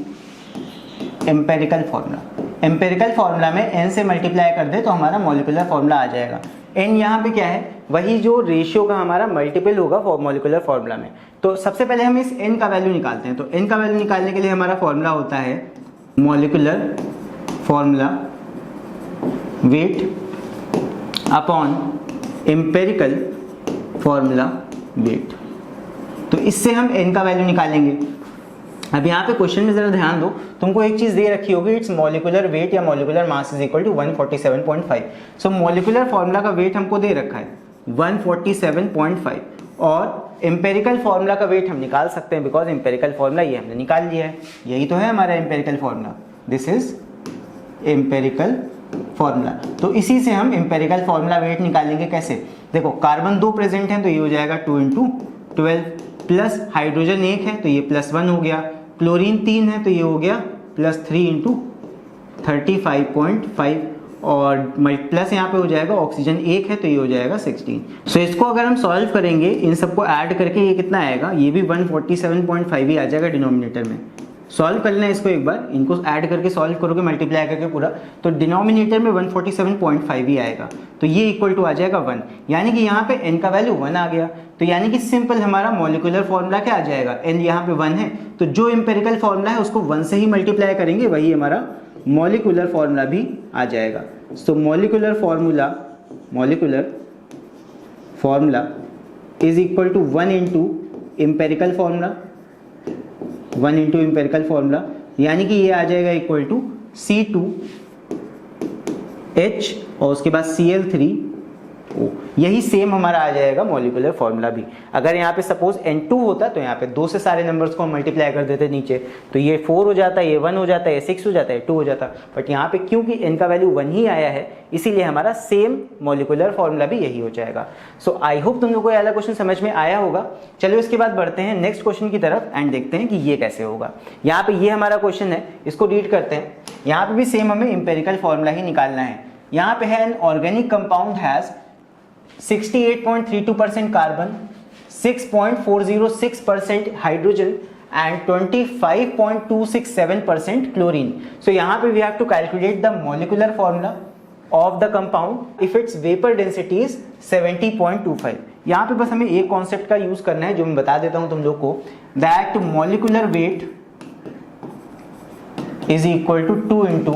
empirical formula. Empirical formula में n से मल्टीप्लाई कर दे तो हमारा मॉलिक्यूलर फॉर्मूला आ जाएगा। n यहाँ पे क्या है, वही जो रेशियो का हमारा मल्टीपल होगा मॉलिक्यूलर फॉर्मूला में। तो सबसे पहले हम इस n का वैल्यू निकालते हैं। तो n का वैल्यू निकालने के लिए हमारा फॉर्मूला होता है molecular formula weight upon empirical formula wait. तो इससे हम n का वैल्यू निकालेंगे। अब यहाँ पे क्वेश्चन में जरा ध्यान दो, तुमको एक चीज दे रखी होगी, इट्स मॉलिक्यूलर वेट या molecular mass is equal to 147.5। So molecular formula का वेट हमको दे रखा है 147.5, और एम्पेरिकल फॉर्मूला का वेट हम निकाल सकते हैं, बिकॉज एम्पेरिकल फॉर्मूला ये हमने निकाल लिया है। यही तो है हमारा empirical formula, this is empirical formula. तो इसी से हम एम्पेरिकल फॉर्मूला वेट निकालेंगे। कैसे, देखो कार्बन 2 प्रेजेंट है तो ये हो जाएगा 2 इंटू 12, प्लस हाइड्रोजन 1 है तो ये +1 हो गया, क्लोरीन 3 है तो ये हो गया +3 इंटू 35.5, और प्लस यहाँ पे हो जाएगा ऑक्सीजन 1 है तो ये हो जाएगा 16। सो इसको अगर हम सॉल्व करेंगे, इन सबको ऐड करके ये कितना आएगा, ये भी 147.5 ही आ जाएगा डिनोमिनेटर में। सॉल्व कर लेना इसको एक बार, इनको ऐड करके सॉल्व करोगे मल्टीप्लाई करके पूरा, तो डिनोमिनेटर में 147.5 ही आएगा। तो ये इक्वल टू आ जाएगा 1, यानी कि यहाँ पे n का वैल्यू 1 आ गया। तो यानी कि सिंपल हमारा मॉलिक्यूलर फॉर्मूला क्या आ जाएगा, n यहाँ पे 1 है तो जो एम्पेरिकल फॉर्मूला है उसको 1 से ही मल्टीप्लाई करेंगे, वही हमारा मॉलिक्यूलर फॉर्मूला भी आ जाएगा। So molecular formula molecular formula is equal to 1 into empirical formula, 1 into empirical formula, यानी कि ये आ जाएगा इक्वल टू C2H और उसके बाद Cl3O। यही सेम हमारा आ जाएगा मॉलिकुलर फॉर्मूला भी। अगर यहाँ पे सपोज N2 होता तो यहाँ पे 2 से सारे नंबर्स को हम मल्टीप्लाई कर देते नीचे, तो ये 4 हो जाता, ये 1 हो जाता, ये 6 हो जाता, ये 2 हो जाता। बट यहाँ पे क्योंकि n का वैल्यू 1 ही आया है, इसीलिए हमारा सेम मॉलिकुलर फॉर्मूला भी यही हो जाएगा। सो आई होप तुम लोग को ये वाला क्वेश्चन समझ में आया होगा। चलो इसके बाद बढ़ते हैं नेक्स्ट क्वेश्चन की तरफ एंड देखते हैं कि ये कैसे होगा। यहाँ पे ये हमारा क्वेश्चन है, इसको रीड करते हैं। यहाँ पे भी सेम हमें एम्पेरिकल फॉर्मूला ही निकालना है। यहाँ पे है an organic compound has 68.32% carbon, 6.406% hydrogen and 25.267% chlorine. So यहाँ पे we have to calculate the molecular formula of the compound if its vapour density is 70.25। यहाँ पे बस हमें एक कॉन्सेप्ट का यूज करना है जो मैं बता देता हूं तुम लोग को, that molecular weight is equal to 2 into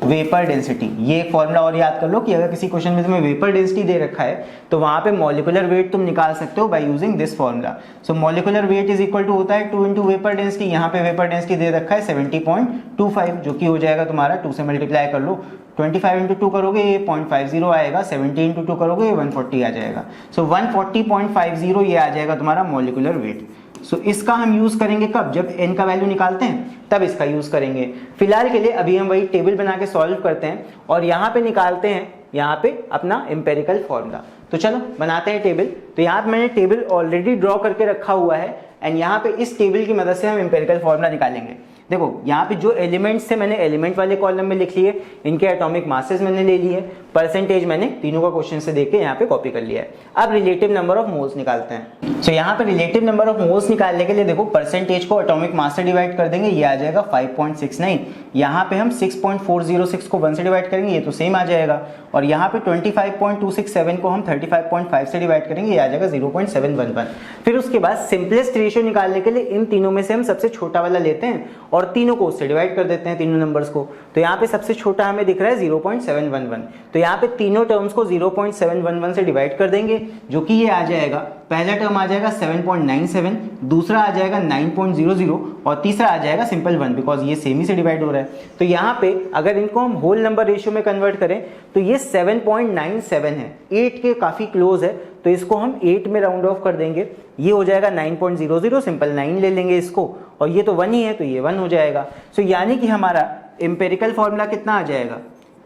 vapour density. ये फॉर्मूला और याद कर लो कि अगर किसी क्वेश्चन में तुम्हें वेपर डेंसिटी दे रखा है तो वहां पे मॉलिकुलर वेट तुम निकाल सकते हो by using this formula. So molecular weight is equal to होता है 2 इंटू वेपर डेंसिटी। यहाँ पे वेपर डेंसिटी दे रखा है 70.25, जो कि हो जाएगा तुम्हारा 2 से मल्टीप्लाई कर लो, 25 इंटू 2 करोगे ये 0.50 आएगा, 70 इंटू 2 करोगे ये 140 आ जाएगा। सो 140.50 ये आ जाएगा तुम्हारा मॉलिकुलर वेट। सो इसका हम यूज करेंगे कब, जब n का वैल्यू निकालते हैं तब इसका यूज करेंगे। फिलहाल के लिए अभी हम वही टेबल बना के सॉल्व करते हैं और यहाँ पे निकालते हैं यहाँ पे अपना एम्पेरिकल फॉर्मूला। तो चलो बनाते हैं टेबल। तो यहाँ पे मैंने टेबल ऑलरेडी ड्रॉ करके रखा हुआ है एंड यहाँ पे इस टेबल की मदद से हम एम्पेरिकल फॉर्मूला निकालेंगे। देखो यहाँ पे जो एलिमेंट्स थे मैंने एलिमेंट वाले कॉलम में लिख लिए, इनके एटॉमिक मासेस मैंने ले लिए, परसेंटेज मैंने तीनों का क्वेश्चन से देख के यहाँ पे कॉपी कर लिया है। अब रिलेटिव नंबर ऑफ मोल्स निकालते हैं। सो यहाँ पे रिलेटिव नंबर ऑफ मोल्स निकालने के लिए देखो परसेंटेज को एटॉमिक मास से डिवाइड कर देंगे, ये आ जाएगा 5.69। यहाँ पे हम 6.406 को 1 से डिवाइड करेंगे, ये तो सेम आ जाएगा। और यहाँ पे 25.267 को हम 35.5 से डिवाइड करेंगे, ये आ जाएगा 0.711। फिर उसके बाद सिंपलेस्ट रेशियो निकालने के लिए इन तीनों में से हम सबसे छोटा वाला लेते हैं और तीनों को उससे डिवाइड कर देते हैं, तीनों नंबर्स को। तो यहाँ पे सबसे छोटा हमें दिख रहा है 0.711, तो यहाँ पे तीनों टर्म्स को 0.711 से डिवाइड कर देंगे, जो कि ये आ जाएगा, पहला टर्म आ जाएगा 7.97, दूसरा आ जाएगा 9.00 और तीसरा आ जाएगा सिंपल 1, बिकॉज ये सेम ही से डिवाइड हो रहा है। तो यहाँ पे अगर इनको हम होल नंबर रेशियो में कन्वर्ट करें तो ये 7.97 है, 8 के काफी क्लोज है, तो इसको हम 8 में राउंड ऑफ कर देंगे, ये हो जाएगा 9.00, सिंपल 9 ले लेंगे इसको, और ये तो 1 ही है तो ये 1 हो जाएगा। सो यानी कि हमारा एम्पेरिकल फॉर्मूला कितना आ जाएगा,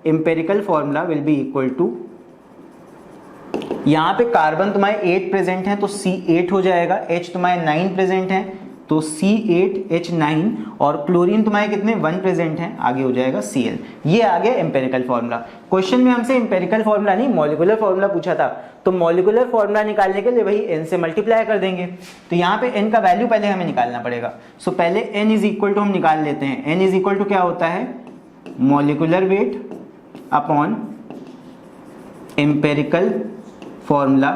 empirical formula will be equal to, यहाँ पे कार्बन तुम्हारे 8 प्रेजेंट है तो C8 हो जाएगा, H तुम्हारे 9 प्रेजेंट है तो C8H9, और क्लोरीन तुम्हारे कितने 1 प्रेजेंट हैं, आगे हो जाएगा Cl। ये आ गया एम्पेरिकल फॉर्मूला। क्वेश्चन में हमसे एम्पेरिकल फॉर्मूला नहीं मॉलिकुलर फॉर्मूला पूछा था, तो मॉलिकुलर फॉर्मूला निकालने के लिए वही n से मल्टीप्लाई कर देंगे। तो यहाँ पे n का वैल्यू पहले हमें निकालना पड़ेगा। सो पहले n इज इक्वल टू हम निकाल लेते हैं, n इज इक्वल टू क्या होता है, molecular weight upon empirical formula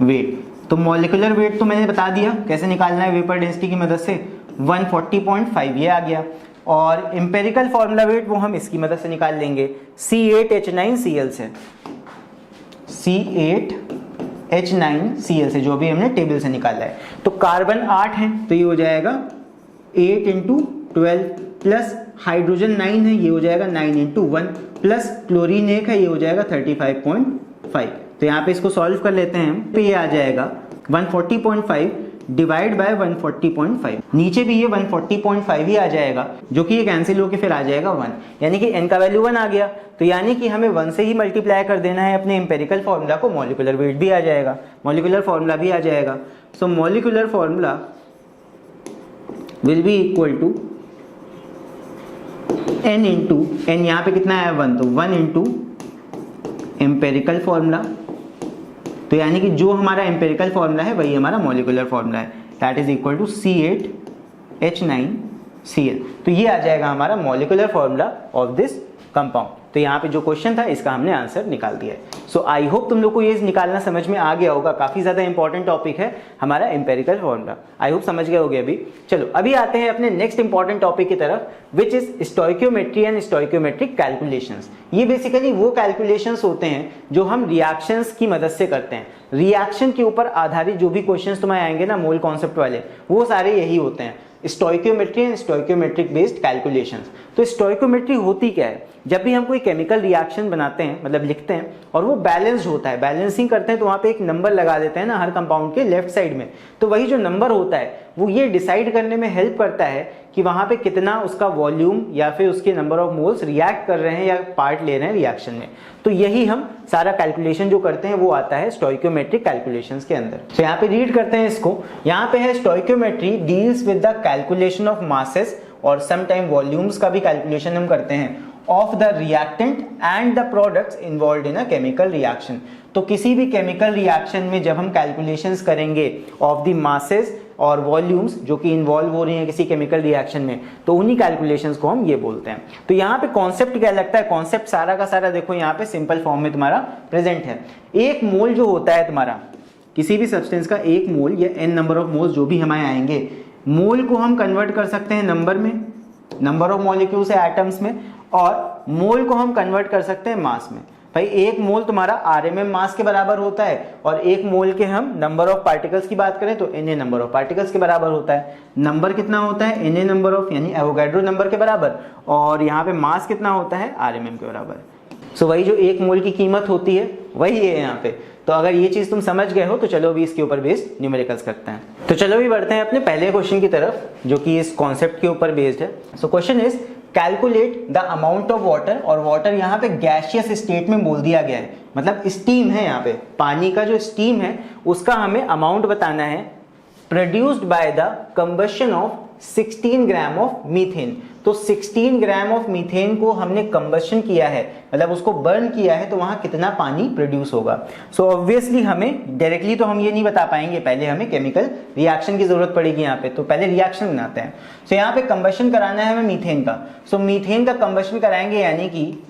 wait. तो मॉलिकुलर वेट तो मैंने बता दिया कैसे निकालना है वेपर डेंसिटी की मदद से, 140.5 ये आ गया, और एम्पेरिकल फॉर्मूला वेट वो हम इसकी मदद से निकाल लेंगे, C8H9Cl से, C8H9Cl से, जो भी हमने टेबल से निकाला है। तो कार्बन 8 है तो ये हो जाएगा 8 इंटू 12, प्लस हाइड्रोजन 9 है, ये हो जाएगा 9 इंटू 1, प्लस क्लोरीन 1 है, ये हो जाएगा 35.5। तो यहाँ पे इसको सॉल्व कर लेते हैं हम, तो ये आ जाएगा 140.5 डिवाइड बाय 140.5, नीचे भी ये 140.5 ही आ जाएगा, जो कि ये कैंसिल होके फिर आ जाएगा 1, यानी कि n का वैल्यू 1 आ गया। तो यानी कि हमें 1 से ही मल्टीप्लाई कर देना है अपने एम्पेरिकल फॉर्मूला को, मॉलिकुलर वेट भी आ जाएगा, मॉलिकुलर फॉर्मूला भी आ जाएगा। So molecular formula will be equal to n into, n यहाँ पे कितना है 1, तो 1 इंटू एम्पेरिकल फॉर्मूला, तो यानी कि जो हमारा एम्पेरिकल फॉर्मूला है वही हमारा मॉलिकुलर फॉर्मूला है, that is equal to C8H9Cl। तो ये आ जाएगा हमारा molecular formula of this compound. तो यहाँ पे जो क्वेश्चन था इसका हमने आंसर निकाल दिया है। सो आई होप तुम लोग को ये निकालना समझ में आ गया होगा। काफी ज्यादा इंपॉर्टेंट टॉपिक है हमारा एम्पेरिकल फॉर्मूला। आई होप समझ गए होगे अभी। चलो अभी आते हैं अपने नेक्स्ट इंपॉर्टेंट टॉपिक की तरफ, which is stoichiometry and stoichiometric calculations. ये बेसिकली वो कैलकुलेशंस होते हैं जो हम रिएक्शंस की मदद से करते हैं। रिएक्शन के ऊपर आधारित जो भी क्वेश्चंस तुम्हें आएंगे ना मोल कॉन्सेप्ट वाले, वो सारे यही होते हैं, stoichiometry and stoichiometric based calculations. तो स्टोइकियोमेट्री होती क्या है? जब भी हम कोई केमिकल रिएक्शन बनाते हैं, मतलब लिखते हैं, और वो बैलेंस्ड होता है, बैलेंसिंग करते हैं, तो वहां पे एक नंबर लगा देते हैं ना हर कंपाउंड के लेफ्ट साइड में। तो वही जो नंबर होता है वो ये डिसाइड करने में हेल्प करता है कि वहां पे कितना उसका वॉल्यूम या फिर उसके नंबर ऑफ मोल्स रिएक्ट कर रहे हैं या पार्ट ले रहे हैं रिएक्शन में। तो यही हम सारा कैलकुलेशन जो करते हैं वो आता है स्टोइकियोमेट्रिक कैलकुलेशंस के अंदर। तो यहाँ पे रीड करते हैं इसको। यहाँ पे है stoichiometry deals with the calculation of masses और समटाइम वॉल्यूम्स का भी कैलकुलेशन हम करते हैं of the reactant and the products involved in a chemical reaction. तो किसी भी केमिकल रिएक्शन में जब हम कैलकुलेशंस करेंगे ऑफ द मासेस और वॉल्यूम्स जो कि इन्वॉल्व हो रही हैं किसी केमिकल रिएक्शन में, तो उन्हीं कैलकुलेशंस को हम ये बोलते हैं। तो यहाँ पे कॉन्सेप्ट क्या लगता है? कॉन्सेप्ट सारा का सारा देखो यहाँ पे सिंपल फॉर्म में तुम्हारा प्रेजेंट है। एक मोल जो होता है तुम्हारा किसी भी सब्सटेंस का, एक मोल या n नंबर ऑफ मोल्स जो भी हमारे आएंगे, मोल को हम कन्वर्ट कर सकते हैं नंबर में, नंबर ऑफ मॉलिक्यूल्स है एटम्स में, और मोल को हम कन्वर्ट कर सकते हैं मास में। भाई एक मोल तुम्हारा आरएमएम मास के बराबर होता है, और एक मोल के हम नंबर ऑफ पार्टिकल्स की बात करें तो Na नंबर ऑफ पार्टिकल्स के बराबर होता है। नंबर कितना होता है? Na नंबर ऑफ, यानी एवोगैड्रो नंबर के बराबर, और यहाँ पे मास कितना होता है? आरएमएम के बराबर। सो वही जो एक मोल की कीमत होती है वही है यहाँ पे। तो अगर ये चीज तुम समझ गए हो तो चलो अभी इसके ऊपर बेस्ड न्यूमेरिकल्स करते हैं। तो चलो अभी बढ़ते हैं अपने पहले क्वेश्चन की तरफ जो कि इस कॉन्सेप्ट के ऊपर बेस्ड है। So question is calculate the amount of water, और वाटर यहाँ पे गैसियस स्टेट में बोल दिया गया है, मतलब स्टीम है, यहाँ पे पानी का जो स्टीम है उसका हमें अमाउंट बताना है, produced by the combustion of 16 gram of methane. तो 16 ग्राम ऑफ मीथेन को हमने कंबशन किया है, मतलब उसको बर्न किया है, तो वहां कितना पानी प्रोड्यूस होगा। सो ऑब्वियसली हमें डायरेक्टली तो हम ये नहीं बता पाएंगे, पहले हमें केमिकल रिएक्शन की जरूरत पड़ेगी यहाँ पे। तो पहले रिएक्शन बनाते हैं। सो यहाँ पे कंबशन कराना है हमें मीथेन का। सो मीथेन का कंबशन कराएंगे, यानी कि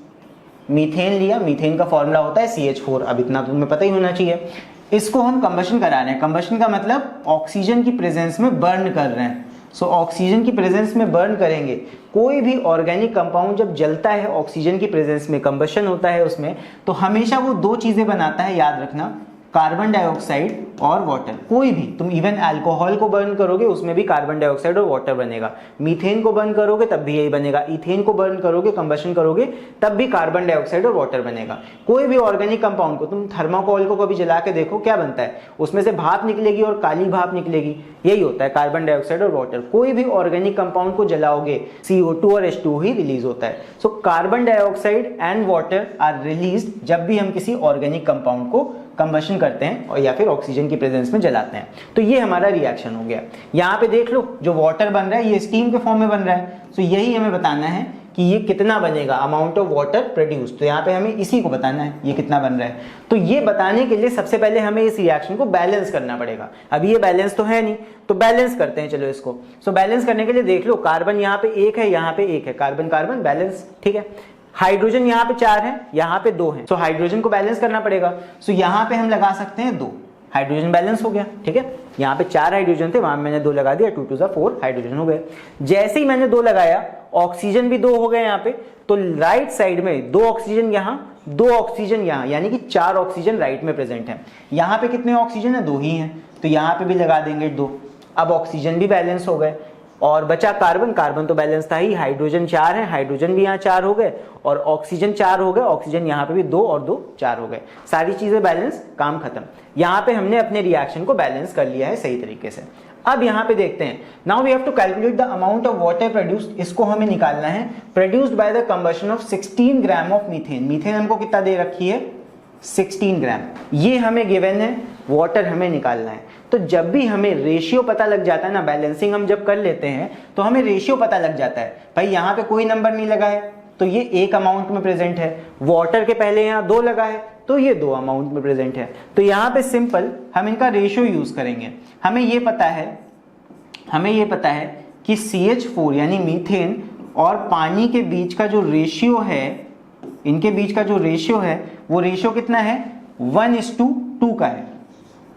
मीथेन लिया, मीथेन का फॉर्मूला होता है CH4, अब इतना तो तुम्हें पता ही होना चाहिए। इसको हम कंबशन करा रहे हैं। कंबशन का मतलब ऑक्सीजन की प्रेजेंस में बर्न कर रहे हैं। सो ऑक्सीजन की प्रेजेंस में बर्न करेंगे। कोई भी ऑर्गेनिक कंपाउंड जब जलता है ऑक्सीजन की प्रेजेंस में, कंबशन होता है उसमें, तो हमेशा वो दो चीजें बनाता है, याद रखना, कार्बन डाइऑक्साइड और वाटर। कोई भी तुम इवन अल्कोहल को बर्न करोगे उसमें भी कार्बन डाइऑक्साइड और वाटर बनेगा। मीथेन को बर्न करोगे तब भी यही बनेगा। इथेन को बर्न करोगे, कंबशन करोगे, तब भी कार्बन डाइऑक्साइड और वाटर बनेगा। कोई भी ऑर्गेनिक कंपाउंड को तुम थर्माकोल को कभी जला के देखो, क्या बनता है? उसमें से भाप निकलेगी और काली भाप निकलेगी, यही होता है कार्बन डाइऑक्साइड और वाटर। कोई भी ऑर्गेनिक कंपाउंड को जलाओगे CO2 और H2 ही रिलीज होता है। So carbon dioxide and water are released जब भी हम किसी ऑर्गेनिक कंपाउंड को कंबशन करते हैं और या फिर ऑक्सीजन की प्रेजेंस में जलाते हैं। तो ये हमारा रिएक्शन हो गया। यहाँ पे देख लो जो वाटर बन रहा है ये स्टीम के फॉर्म में बन रहा है। तो यही हमें बताना है कि ये कितना बनेगा, अमाउंट ऑफ वाटर प्रोड्यूस। तो यहाँ पे हमें इसी को बताना है ये कितना बन रहा है। तो ये बताने के लिए सबसे पहले हमें इस रिएक्शन को बैलेंस करना पड़ेगा। अभी ये बैलेंस तो है नहीं, तो बैलेंस करते हैं चलो इसको। सो बैलेंस करने के लिए देख लो, कार्बन यहाँ पे एक है, यहाँ पे एक है, कार्बन कार्बन बैलेंस, ठीक है। हाइड्रोजन यहाँ पे 4 है, यहाँ पे 2 है। सो हाइड्रोजन को बैलेंस करना पड़ेगा। सो यहाँ पे हम लगा सकते हैं 2, हाइड्रोजन बैलेंस हो गया, ठीक है। यहाँ पे 4 हाइड्रोजन थे, वहां मैंने 2 लगा दिया, 2 2 4 हाइड्रोजन हो गए। जैसे ही मैंने 2 लगाया, ऑक्सीजन भी 2 हो गए यहाँ पे। तो राइट साइड में 2 ऑक्सीजन यहाँ, 2 ऑक्सीजन यहाँ, यानी कि 4 ऑक्सीजन राइट में प्रेजेंट है। यहाँ पे कितने ऑक्सीजन है? 2 ही है, तो यहाँ पे भी लगा देंगे 2। अब ऑक्सीजन भी बैलेंस हो गए, और बचा कार्बन। कार्बन तो बैलेंस था ही, हाइड्रोजन 4 है, हाइड्रोजन भी यहाँ 4 हो गए, और ऑक्सीजन 4 हो गए, ऑक्सीजन यहाँ पे भी 2 और 2 4 हो गए। सारी चीजें बैलेंस, काम खत्म। यहाँ पे हमने अपने रिएक्शन को बैलेंस कर लिया है सही तरीके से। अब यहाँ पे देखते हैं, now we have to calculate the amount of water produced. इसको हमें निकालना है, produced by the combustion of 16 gram of methane. Methane हमको कितना दे रखी है? 16 ग्राम। ये हमें गिवन है, वाटर हमें निकालना है। तो जब भी हमें रेशियो पता लग जाता है ना, बैलेंसिंग हम जब कर लेते हैं तो हमें रेशियो पता लग जाता है। भाई यहाँ पे कोई नंबर नहीं लगा है तो ये एक अमाउंट में प्रेजेंट है, वाटर के पहले यहाँ 2 लगा है तो ये 2 अमाउंट में प्रेजेंट है। तो यहाँ पे सिंपल हम इनका रेशियो यूज करेंगे। हमें ये पता है कि CH4 यानी मीथेन और पानी के बीच का जो रेशियो है इनके बीच का जो रेशियो है वो रेशियो कितना है 1:2 का है।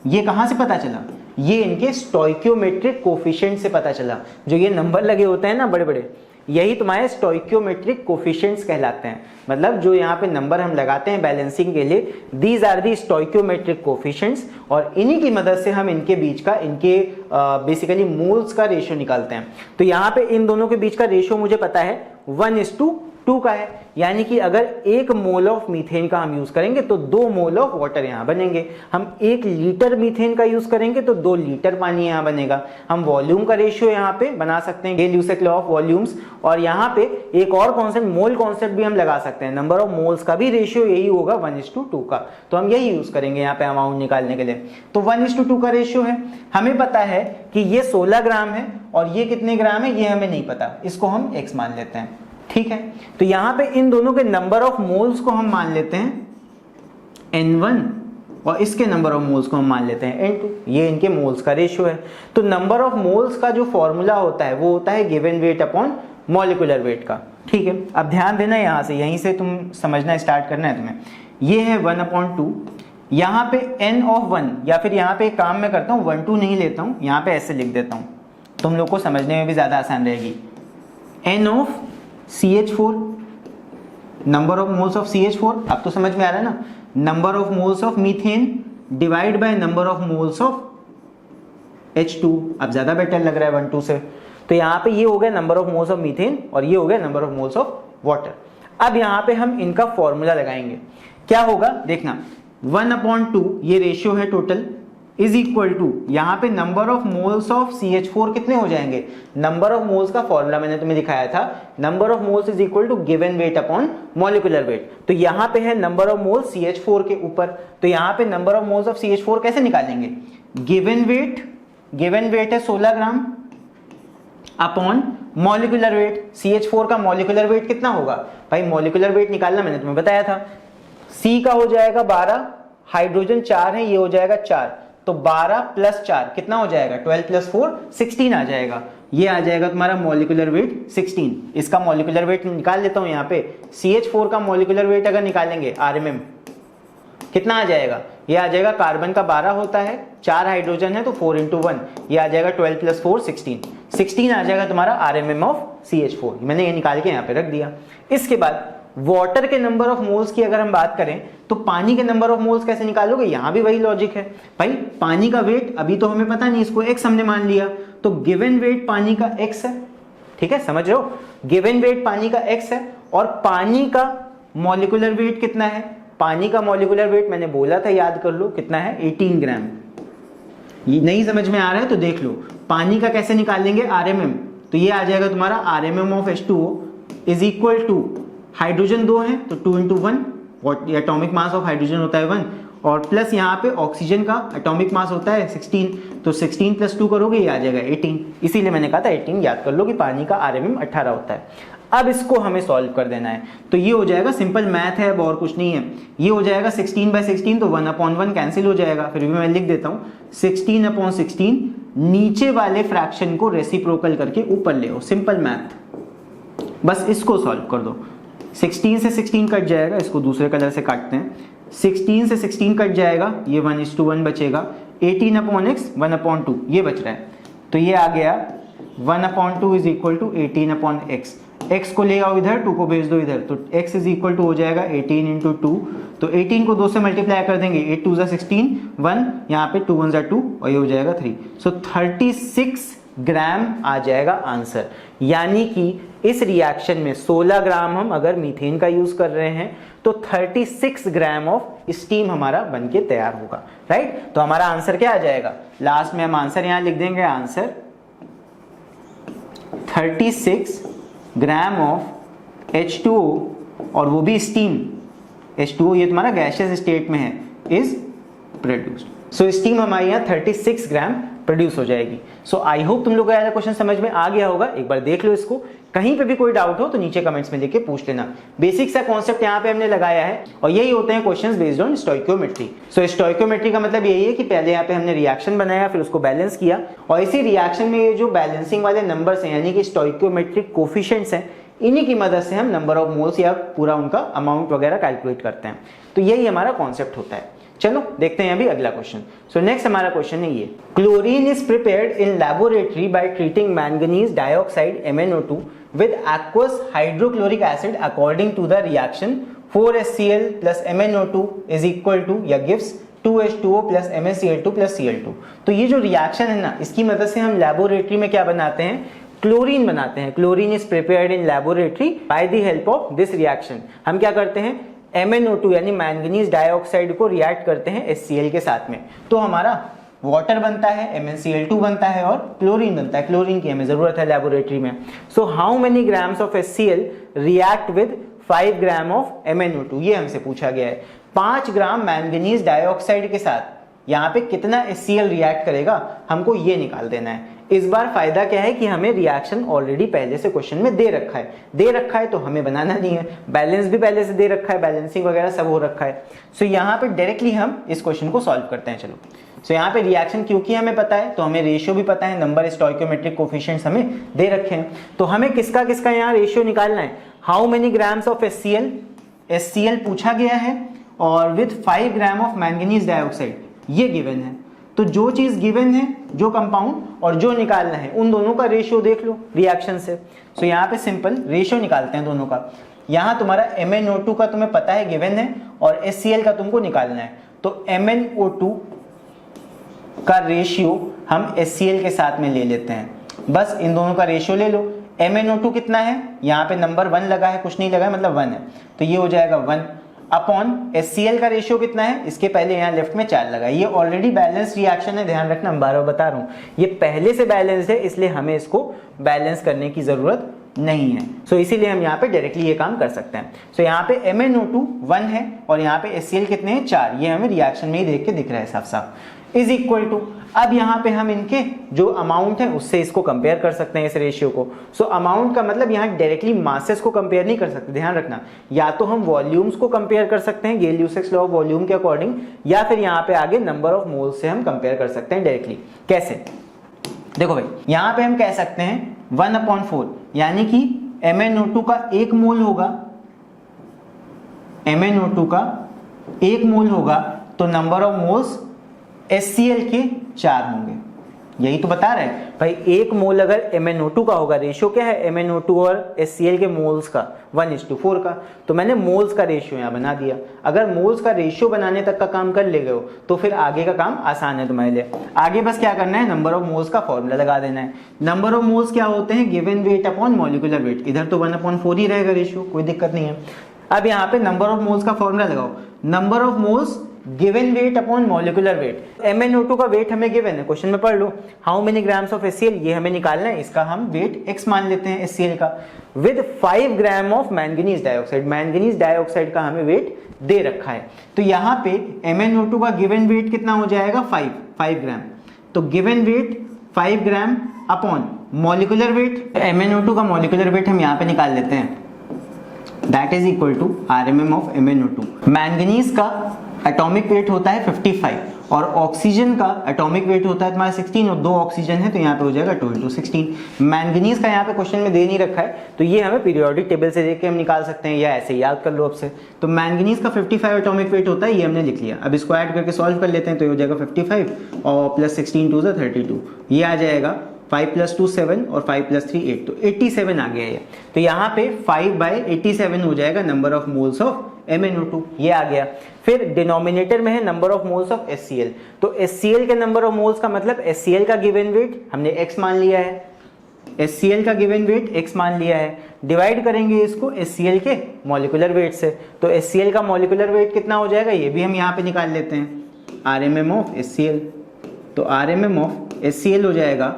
ये कहां से पता चला? ये इनके स्टोइकियोमेट्रिक कोफिशिएंट से पता चला। जो ये नंबर लगे होते हैं ना बड़े बड़े, यही तुम्हारे स्टोइकियोमेट्रिक कोफिशिएंट्स कहलाते हैं। मतलब जो यहाँ पे नंबर हम लगाते हैं बैलेंसिंग के लिए, these are the stoichiometric coefficients, और इन्हीं की मदद से हम इनके बीच का इनके बेसिकली मोल्स का रेशियो निकालते हैं। तो यहाँ पे इन दोनों के बीच का रेशियो मुझे पता है 1:2 का है, यानी कि अगर 1 मोल ऑफ मीथेन का हम यूज करेंगे तो 2 मोल ऑफ वाटर यहाँ बनेंगे। हम 1 लीटर मीथेन का यूज करेंगे तो 2 लीटर पानी यहाँ बनेगा। हम वॉल्यूम का रेशियो यहाँ पे बना सकते हैं, गेल-ल्यूसेक लॉ ऑफ वॉल्यूम्स। और यहाँ पे एक और कॉन्सेप्ट, मोल कॉन्सेप्ट भी हम लगा सकते हैं। नंबर ऑफ मोल्स का भी रेशियो यही होगा 1:2 का, तो हम यही यूज करेंगे यहाँ पे अमाउंट निकालने के लिए। तो 1:2 का रेशियो है। हमें पता है कि ये 16 ग्राम है और ये कितने ग्राम है ये हमें नहीं पता, इसको हम x मान लेते हैं। ठीक है, तो यहां पे इन दोनों के नंबर ऑफ मोल्स को हम मान लेते हैं N1 और इसके नंबर ऑफ मोल्स को हम मान लेते हैं N2। ये इनके मोल्स का रेशियो है। तो नंबर ऑफ मोल्स का जो फॉर्मूला होता है वो होता है given weight upon molecular wait का। ठीक है, अब ध्यान देना यहां से, यहीं से तुम समझना स्टार्ट करना है तुम्हें। ये है 1/2, यहाँ पे N of 1, या फिर यहाँ पे एक काम मैं करता हूँ 1/2 नहीं लेता हूँ, यहाँ पे ऐसे लिख देता हूँ, तुम लोग को समझने में भी ज्यादा आसान रहेगी। N of CH4, number of moles of CH4, अब तो समझ में आ रहा है ना। Number of moles of methane divide by number of moles of H2। अब ज्यादा बेटर लग रहा है 1/2 से। तो यहाँ पे ये हो गया number of moles of methane और ये हो गया number of moles of water. अब यहाँ पे हम इनका फॉर्मूला लगाएंगे। क्या होगा देखना, 1/2 ये रेशियो है टोटल, इज इक्वल टू यहाँ पे number of moles of CH4 कितने हो जाएंगे। नंबर ऑफ मोल्स का फॉर्मूला मैंने तुम्हें दिखाया था, number of moles is equal to given weight upon molecular weight. तो यहाँ पे है नंबर ऑफ मोल्स CH4 के ऊपर, तो यहाँ पे number of moles of CH4 कैसे निकालेंगे, गिवन वेट है 16 ग्राम अपॉन मॉलिक्यूलर वेट। CH4 का मॉलिक्यूलर वेट कितना होगा भाई, मॉलिक्यूलर वेट निकालना मैंने तुम्हें बताया था। C का हो जाएगा 12, हाइड्रोजन 4 है, ये हो जाएगा 4, तो 12 + 4 कितना हो जाएगा, 12 + 4 16 आ जाएगा। ये आ जाएगा तुम्हारा मॉलिक्यूलर वेट 16। इसका मॉलिक्यूलर वेट निकाल लेता हूं यहाँ पे। CH4 का मॉलिक्यूलर वेट अगर निकालेंगे RMM कितना आ जाएगा, ये आ जाएगा, कार्बन का 12 होता है, 4 हाइड्रोजन है तो 4 × 1, ये आ जाएगा 12 + 4 16 आ जाएगा तुम्हारा RMM ऑफ CH4। मैंने ये निकाल के यहाँ पे रख दिया। इसके बाद वाटर के नंबर ऑफ मोल्स की अगर हम बात करें तो पानी के नंबर ऑफ मोल्स कैसे निकालोगे, यहां भी वही लॉजिक है भाई। पानी का वेट अभी तो हमें पता नहीं, इसको x हमने मान लिया, तो गिवन वेट पानी का x है। ठीक है, समझ रहे हो, गिवन वेट पानी का x है। और पानी का मॉलिक्यूलर वेट कितना है, पानी का मॉलिक्यूलर वेट मैंने बोला था, याद कर लो कितना है, 18 ग्राम। ये नहीं समझ में आ रहा है तो देख लो, पानी का कैसे निकालेंगे RMM, तो ये आ जाएगा तुम्हारा RMM of H2O is equal to, hydrogen 2 है तो 2 × 1, एटॉमिक मास ऑफ हाइड्रोजन होता है 1, और प्लस यहाँ पे ऑक्सीजन का एटॉमिक मास होता है 16, तो 16 + 2 करोगे ये आ जाएगा 18। इसीलिए मैंने कहा था 18 याद कर लो कि पानी का RMM 18 होता है। अब इसको हमें सॉल्व कर देना है, तो ये हो जाएगा, सिंपल मैथ है, अब और कुछ नहीं है। ये हो जाएगा 16/16, तो 1/1 कैंसिल हो जाएगा। फिर भी मैं लिख देता हूँ 16/16, नीचे वाले फ्रैक्शन को रेसिप्रोकल करके ऊपर ले आओ, सिंपल मैथ। बस इसको सॉल्व कर दो। 16 से 16 कट जाएगा, इसको दूसरे कलर से काटते हैं। 16 से 16 कट जाएगा, ये 1:1 बचेगा। 18/x 1/2 ये बच रहा है, तो ये आ गया 1/2 is equal to 18/x। x को ले आओ इधर, 2 को भेज दो इधर, तो x इज इक्वल टू हो जाएगा 18 × 2, तो 18 को 2 से मल्टीप्लाई कर देंगे, 8 2 16, 1 यहाँ पे 2 1 2, और ये हो जाएगा 3। सो 36 ग्राम आ जाएगा आंसर। यानी कि इस रिएक्शन में 16 ग्राम हम अगर मीथेन का यूज कर रहे हैं तो 36 ग्राम ऑफ स्टीम हमारा बनके तैयार होगा, राइट। तो हमारा आंसर क्या आ जाएगा, लास्ट में हम आंसर यहां लिख देंगे, आंसर 36 ग्राम ऑफ H2O, और वो भी स्टीम। H2O ये तुम्हारा गैसियस स्टेट में है, इज प्रोड्यूस्ड। सो स्टीम हमारे यहाँ 36 ग्राम प्रोड्यूस हो जाएगी। सो आई होप तुम लोग को क्वेश्चन समझ में आ गया होगा। एक बार देख लो इसको, कहीं पे भी कोई डाउट हो तो नीचे कमेंट्स में लिख के पूछ लेना। बेसिक सा कॉन्सेप्ट यहाँ पे हमने लगाया है, और यही होते हैं questions based on stoichiometry. So stoichiometry का मतलब यही है कि पहले यहाँ पे हमने रिएक्शन बनाया, फिर उसको बैलेंस किया, और इसी रिएक्शन में ये जो बैलेंसिंग वाले नंबर्स हैं यानी कि स्टोइकियोमेट्रिक कोफिशिएंट्स हैं, इन्हीं की मदद से हम नंबर ऑफ मोल्स या पूरा उनका अमाउंट वगैरह कैलकुलेट करते हैं। तो यही हमारा कॉन्सेप्ट होता है। चलो देखते हैं अभी अगला क्वेश्चन। सो नेक्स्ट हमारा क्वेश्चन है ये, chlorine is prepared in laboratory by treating manganese dioxide MnO2 with aqueous hydrochloric acid according to the reaction 4HCl plus MnO2 is equal to या gives 2H2O plus MnCl2 plus Cl2। तो ये जो reaction है ना, इसकी मदद से हम लैबोरेटरी में क्या बनाते हैं, क्लोरीन बनाते हैं। Chlorine is prepared in laboratory by the help of this reaction. हम क्या करते हैं, MnO2 यानी मैंगनीज डाइऑक्साइड को रिएक्ट करते हैं HCl के साथ में, तो हमारा वाटर बनता है, MnCl2 बनता है और क्लोरीन बनता है। क्लोरीन की हमें जरूरत है लैबोरेटरी में। सो how many grams of HCl react with 5 gram of MnO2, ये हमसे पूछा गया है। 5 ग्राम मैंगनीज डाइऑक्साइड के साथ यहाँ पे कितना HCl रिएक्ट करेगा, हमको ये निकाल देना है। इस बार फायदा क्या है कि हमें रिएक्शन ऑलरेडी पहले से क्वेश्चन में दे रखा है तो हमें बनाना नहीं है। बैलेंस भी पहले से दे रखा है, बैलेंसिंग वगैरह सब हो रखा है। सो यहाँ पे डायरेक्टली हम इस क्वेश्चन को सॉल्व करते हैं। चलो सो यहाँ पे रिएक्शन क्योंकि हमें पता है तो हमें रेशियो भी पता है, नंबर स्टोइकियोमेट्रिक कोफिशिएंट्स हमें दे रखे हैं। तो हमें किसका किसका यहाँ रेशियो निकालना है, how many grams of HCl पूछा गया है और with 5 gram of manganese dioxide, ये गिवन है। तो जो चीज गिवन है, जो कंपाउंड और जो निकालना है, उन दोनों का रेशियो देख लो रिएक्शन से। सो यहाँ पे सिंपल रेशियो निकालते हैं दोनों का। यहाँ तुम्हारा MnO2 का तुम्हें पता है गिवन है और HCl का तुमको निकालना है। तो MnO2 का रेशियो हम HCl के साथ में ले लेते हैं, बस इन दोनों का रेशियो ले लो। MnO2 कितना है, यहाँ पे नंबर 1 लगा है, कुछ नहीं लगा है, मतलब 1 है, तो ये हो जाएगा 1 अपॉन HCl का रेशियो कितना है, इसके पहले यहाँ लेफ्ट में 4 लगा है। ये ऑलरेडी बैलेंस रिएक्शन है, ध्यान रखना, बार-बार बता रहा हूँ, ये पहले से बैलेंस है, इसलिए हमें इसको बैलेंस करने की जरूरत नहीं है। सो इसीलिए हम यहाँ पे डायरेक्टली ये काम कर सकते हैं। सो यहाँ पे MnO2 1 है और यहाँ पे HCl कितने हैं, 4। ये हमें रिएक्शन में ही देख के दिख रहा है साफ साफ। इज इक्वल टू, अब यहाँ पे हम इनके जो अमाउंट है उससे इसको कंपेयर कर सकते हैं, इस रेशियो को। सो अमाउंट का मतलब यहाँ डायरेक्टली मासेस को कंपेयर नहीं कर सकते, ध्यान रखना। या तो हम वॉल्यूम्स को कंपेयर कर सकते हैं गेल-ल्यूसेक्स लॉ ऑफ वॉल्यूम के अकॉर्डिंग, या फिर यहाँ पे आगे नंबर ऑफ मोल्स से हम कंपेयर कर सकते हैं डायरेक्टली। कैसे, देखो भाई, यहाँ पे हम कह सकते हैं 1/4, यानी कि MnO2 का 1 मोल होगा, MnO2 का 1 मोल होगा, तो नंबर ऑफ मोल्स HCl के 4 होंगे। यही तो बता रहे हैं भाई, 1 मोल अगर MnO2 का होगा, रेशियो क्या है MnO2 और HCl के मोल्स का 1:4 का, तो मैंने मोल्स का रेशियो यहाँ बना दिया। अगर मोल्स का रेशियो बनाने तक का काम कर ले गए हो तो फिर आगे का काम आसान है तुम्हारे लिए। आगे बस क्या करना है, नंबर ऑफ मोल्स का फॉर्मूला लगा देना है। नंबर ऑफ मोल्स क्या होते हैं, given weight upon molecular wait. इधर तो 1/4 ही रहेगा रेशियो, कोई दिक्कत नहीं है। अब यहाँ पे नंबर ऑफ मोल्स का फॉर्मूला लगाओ, number of moles given weight upon molecular weight. MnO2 का वेट हमें गिवन है, क्वेश्चन में पढ़ लो, how many grams of HCl, ये हमें निकालना है, इसका हम वेट x मान लेते हैं HCl का, with 5 gram of manganese dioxide. Manganese dioxide का हमें वेट दे रखा है, तो यहाँ पे MnO2 का गिवन वेट कितना हो जाएगा, 5 ग्राम। तो गिवन वेट 5 ग्राम अपॉन मॉलिक्यूलर वेट, MnO2 का मॉलिक्यूलर वेट हम यहाँ पे निकाल लेते हैं, that is equal to RMM of MnO2। Manganese का एटॉमिक वेट होता है 55 और ऑक्सीजन का एटॉमिक वेट होता है तुम्हारा 16 और 2 ऑक्सीजन है, तो यहाँ पे हो जाएगा 2 × 16। मैंगनीज का यहाँ पे क्वेश्चन में दे नहीं रखा है, तो ये हमें पीरियोडिक टेबल से देख के हम निकाल सकते हैं, या ऐसे याद कर लो अब से। तो मैंगनीज का 55 एटॉमिक वेट होता है, ये हमने लिख लिया। अब इसको ऐड करके सॉल्व कर लेते हैं, तो ये हो जाएगा 55 और प्लस 16 2 32, ये आ जाएगा 5 + 2 7 और 5 + 3 8, तो 87 आ गया ये। तो यहाँ पे 5/87 हो जाएगा number of moles of MnO2, ये आ गया। फिर डिनोमिनेटर में है number of moles of HCl, तो HCl के नंबर ऑफ मोल्स का मतलब HCl का गिवन वेट हमने x मान लिया है, HCl का गिवन वेट x मान लिया है, डिवाइड करेंगे इसको HCl के मॉलिक्यूलर वेट से, तो HCl का मॉलिक्यूलर वेट कितना हो जाएगा, ये भी हम यहाँ पे निकाल लेते हैं, RMM ऑफ HCl। तो RMM ऑफ HCl हो जाएगा,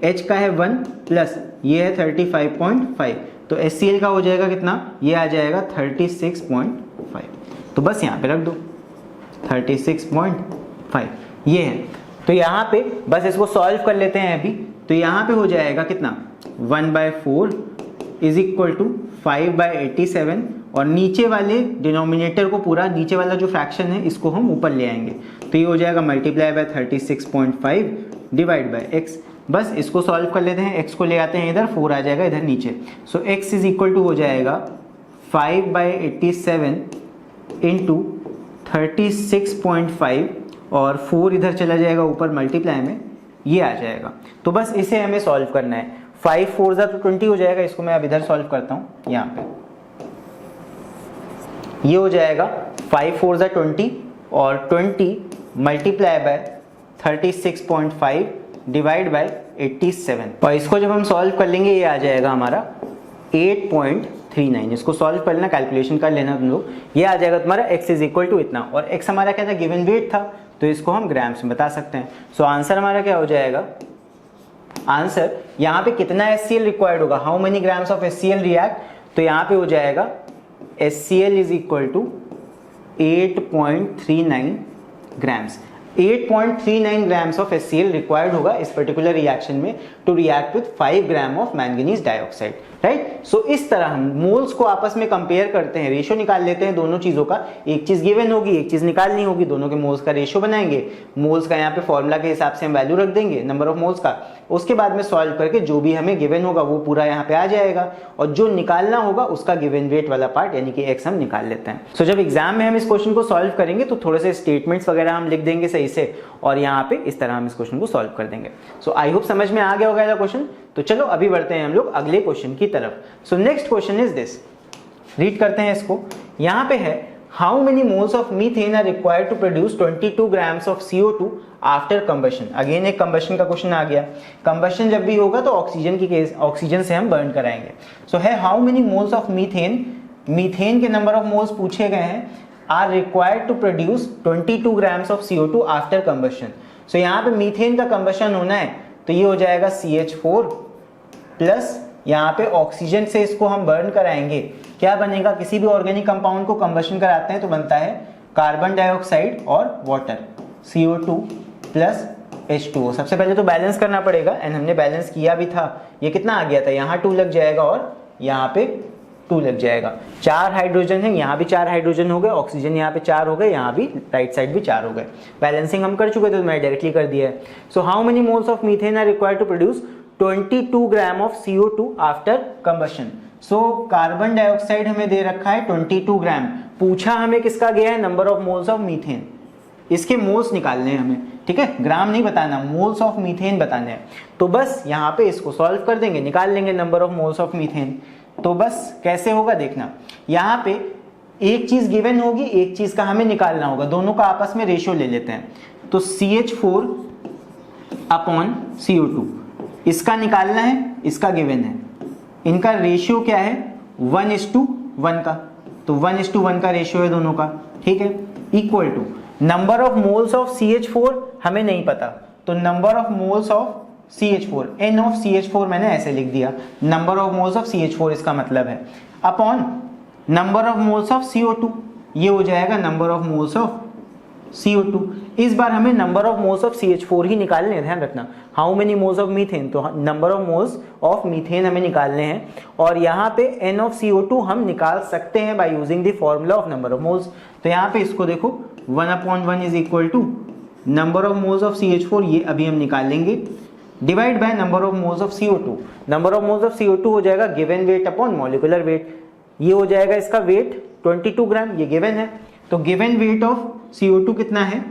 H का है 1 प्लस ये है 35.5, तो HCl का हो जाएगा कितना, ये आ जाएगा 36.5। तो बस यहाँ पे रख दो 36.5, ये है। तो यहाँ पे बस इसको सॉल्व कर लेते हैं अभी, तो यहाँ पे हो जाएगा कितना, 1/4 इज इक्वल टू 5/87, और नीचे वाले डिनोमिनेटर को पूरा, नीचे वाला जो फ्रैक्शन है इसको हम ऊपर ले आएंगे, तो ये हो जाएगा multiply by 36.5 divide by x। बस इसको सॉल्व कर लेते हैं, x को ले आते हैं इधर, 4 आ जाएगा इधर नीचे। सो x इज इक्वल टू हो जाएगा 5/87 इंटू 36.5 और 4 इधर चला जाएगा ऊपर मल्टीप्लाई में, ये आ जाएगा। तो बस इसे हमें सॉल्व करना है। 5 4 तो 20 हो जाएगा, इसको मैं अब इधर सॉल्व करता हूँ यहाँ पे। ये हो जाएगा 5 4 20 और 20 मल्टीप्लाई बाय 36.5 डिवाइड बाय 87 और इसको जब हम सॉल्व कर लेंगे ये आ जाएगा हमारा 8.39। इसको सॉल्व कर लेना, कैलकुलेशन कर लेना तुम लोग। ये आ जाएगा तुम्हारा x इज इक्वल टू इतना, और x हमारा क्या था, गिवन वेट था, तो इसको हम ग्राम्स में बता सकते हैं। सो आंसर हमारा क्या हो जाएगा, आंसर यहाँ पे कितना HCl रिक्वायर्ड होगा, how many grams of HCl react, तो यहाँ पे हो जाएगा HCl is equal to 8.39 grams. 8.39 grams of HCl required होगा इस पर्टिकुलर रिएक्शन में to react with 5 gram of manganese dioxide, right. So इस तरह हम मोल्स को आपस में कंपेयर करते हैं, रेशियो निकाल लेते हैं दोनों चीजों का। एक चीज गिवन होगी, एक चीज निकालनी होगी, दोनों के मोल्स का रेशियो बनाएंगे। मोल्स का यहाँ पे फॉर्मूला के हिसाब से हम वैल्यू रख देंगे नंबर ऑफ मोल्स का। उसके बाद में सॉल्व करके जो भी हमें गिवन होगा वो पूरा यहाँ पे आ जाएगा, और जो निकालना होगा उसका गिवन वेट वाला पार्ट यानी कि x हम निकाल लेते हैं। सो जब एग्जाम में हम इस क्वेश्चन को सॉल्व करेंगे तो थोड़े से स्टेटमेंट्स वगैरह हम लिख देंगे सही से, और यहाँ पे इस तरह हम इस क्वेश्चन को सॉल्व कर देंगे। सो आई होप समझ में आ गया होगा ये क्वेश्चन। तो चलो अभी बढ़ते हैं हम लोग अगले क्वेश्चन की तरफ। So next question is this, read करते हैं इसको। यहाँ पे है how many moles of methane are required to produce 22 grams of CO2 after combustion. Again एक कंबशन का क्वेश्चन आ गया। कंबशन जब भी होगा तो ऑक्सीजन से हम बर्न कराएंगे। सो है how many moles of methane, methane के नंबर ऑफ मोल्स पूछे गए हैं, are required to produce 22 grams of CO2 after combustion. So यहाँ पे मीथेन का कंबशन होना है तो ये हो जाएगा CH4 प्लस यहाँ पे ऑक्सीजन से इसको हम बर्न कराएंगे। क्या बनेगा, किसी भी ऑर्गेनिक कंपाउंड को कंबशन कराते हैं तो बनता है कार्बन डाइऑक्साइड और वाटर, CO2 प्लस H2O। सबसे पहले तो बैलेंस करना पड़ेगा, एंड हमने बैलेंस किया भी था। ये कितना आ गया था, यहाँ 2 लग जाएगा और यहाँ पे 2 लग जाएगा। 4 हाइड्रोजन है, यहाँ भी 4 हाइड्रोजन हो गए, ऑक्सीजन यहाँ पे 4 हो गए, यहाँ भी राइट साइड भी 4 हो गए। बैलेंसिंग हम कर चुके थे तो मैंने डायरेक्टली कर दिया है। So how many moles of methane are required to produce 22 gram of CO2 after combustion. So carbon dioxide हमें दे रखा है 22 ग्राम, पूछा हमें किसका गया है, number of moles of methane. इसके मोल्स निकालने हैं हमें, ठीक है, ग्राम नहीं बताना, मोल्स ऑफ मीथेन बताने हैं। तो बस यहाँ पे इसको सॉल्व कर देंगे, निकाल लेंगे number of moles of methane. तो बस कैसे होगा देखना, यहाँ पे एक चीज गिवन होगी, एक चीज का हमें निकालना होगा, दोनों का आपस में रेशियो ले लेते हैं। तो CH4 अपॉन CO2 इसका निकालना है, इसका गिवन है। इनका रेशियो क्या है, 1:1 का, तो 1:1 का रेशियो है दोनों का, ठीक है। Equal to number of moles of CH4 हमें नहीं पता, तो number of moles of CH4, N of CH4 मैंने ऐसे लिख दिया, number of moles of CH4 इसका मतलब है, upon number of moles of CO2, ये हो जाएगा number of moles of CO2। इस बार हमें number of moles of CH4 ही निकालने हैं, ध्यान रखना। How many moles of methane, तो number of moles of methane हमें निकालने हैं, और यहाँ पे N ऑफ CO2 हम निकाल सकते हैं by using the formula of number of moles. तो यहाँ पे इसको देखो 1/1 is equal to number of moles of CH4, ये अभी हम निकाल लेंगे, divide by number of moles of CO2। Number of moles of CO2 हो जाएगा given weight upon molecular weight, ये हो जाएगा इसका वेट 22 ग्राम, ये गिवन है। तो गिवन वेट ऑफ CO2 कितना है,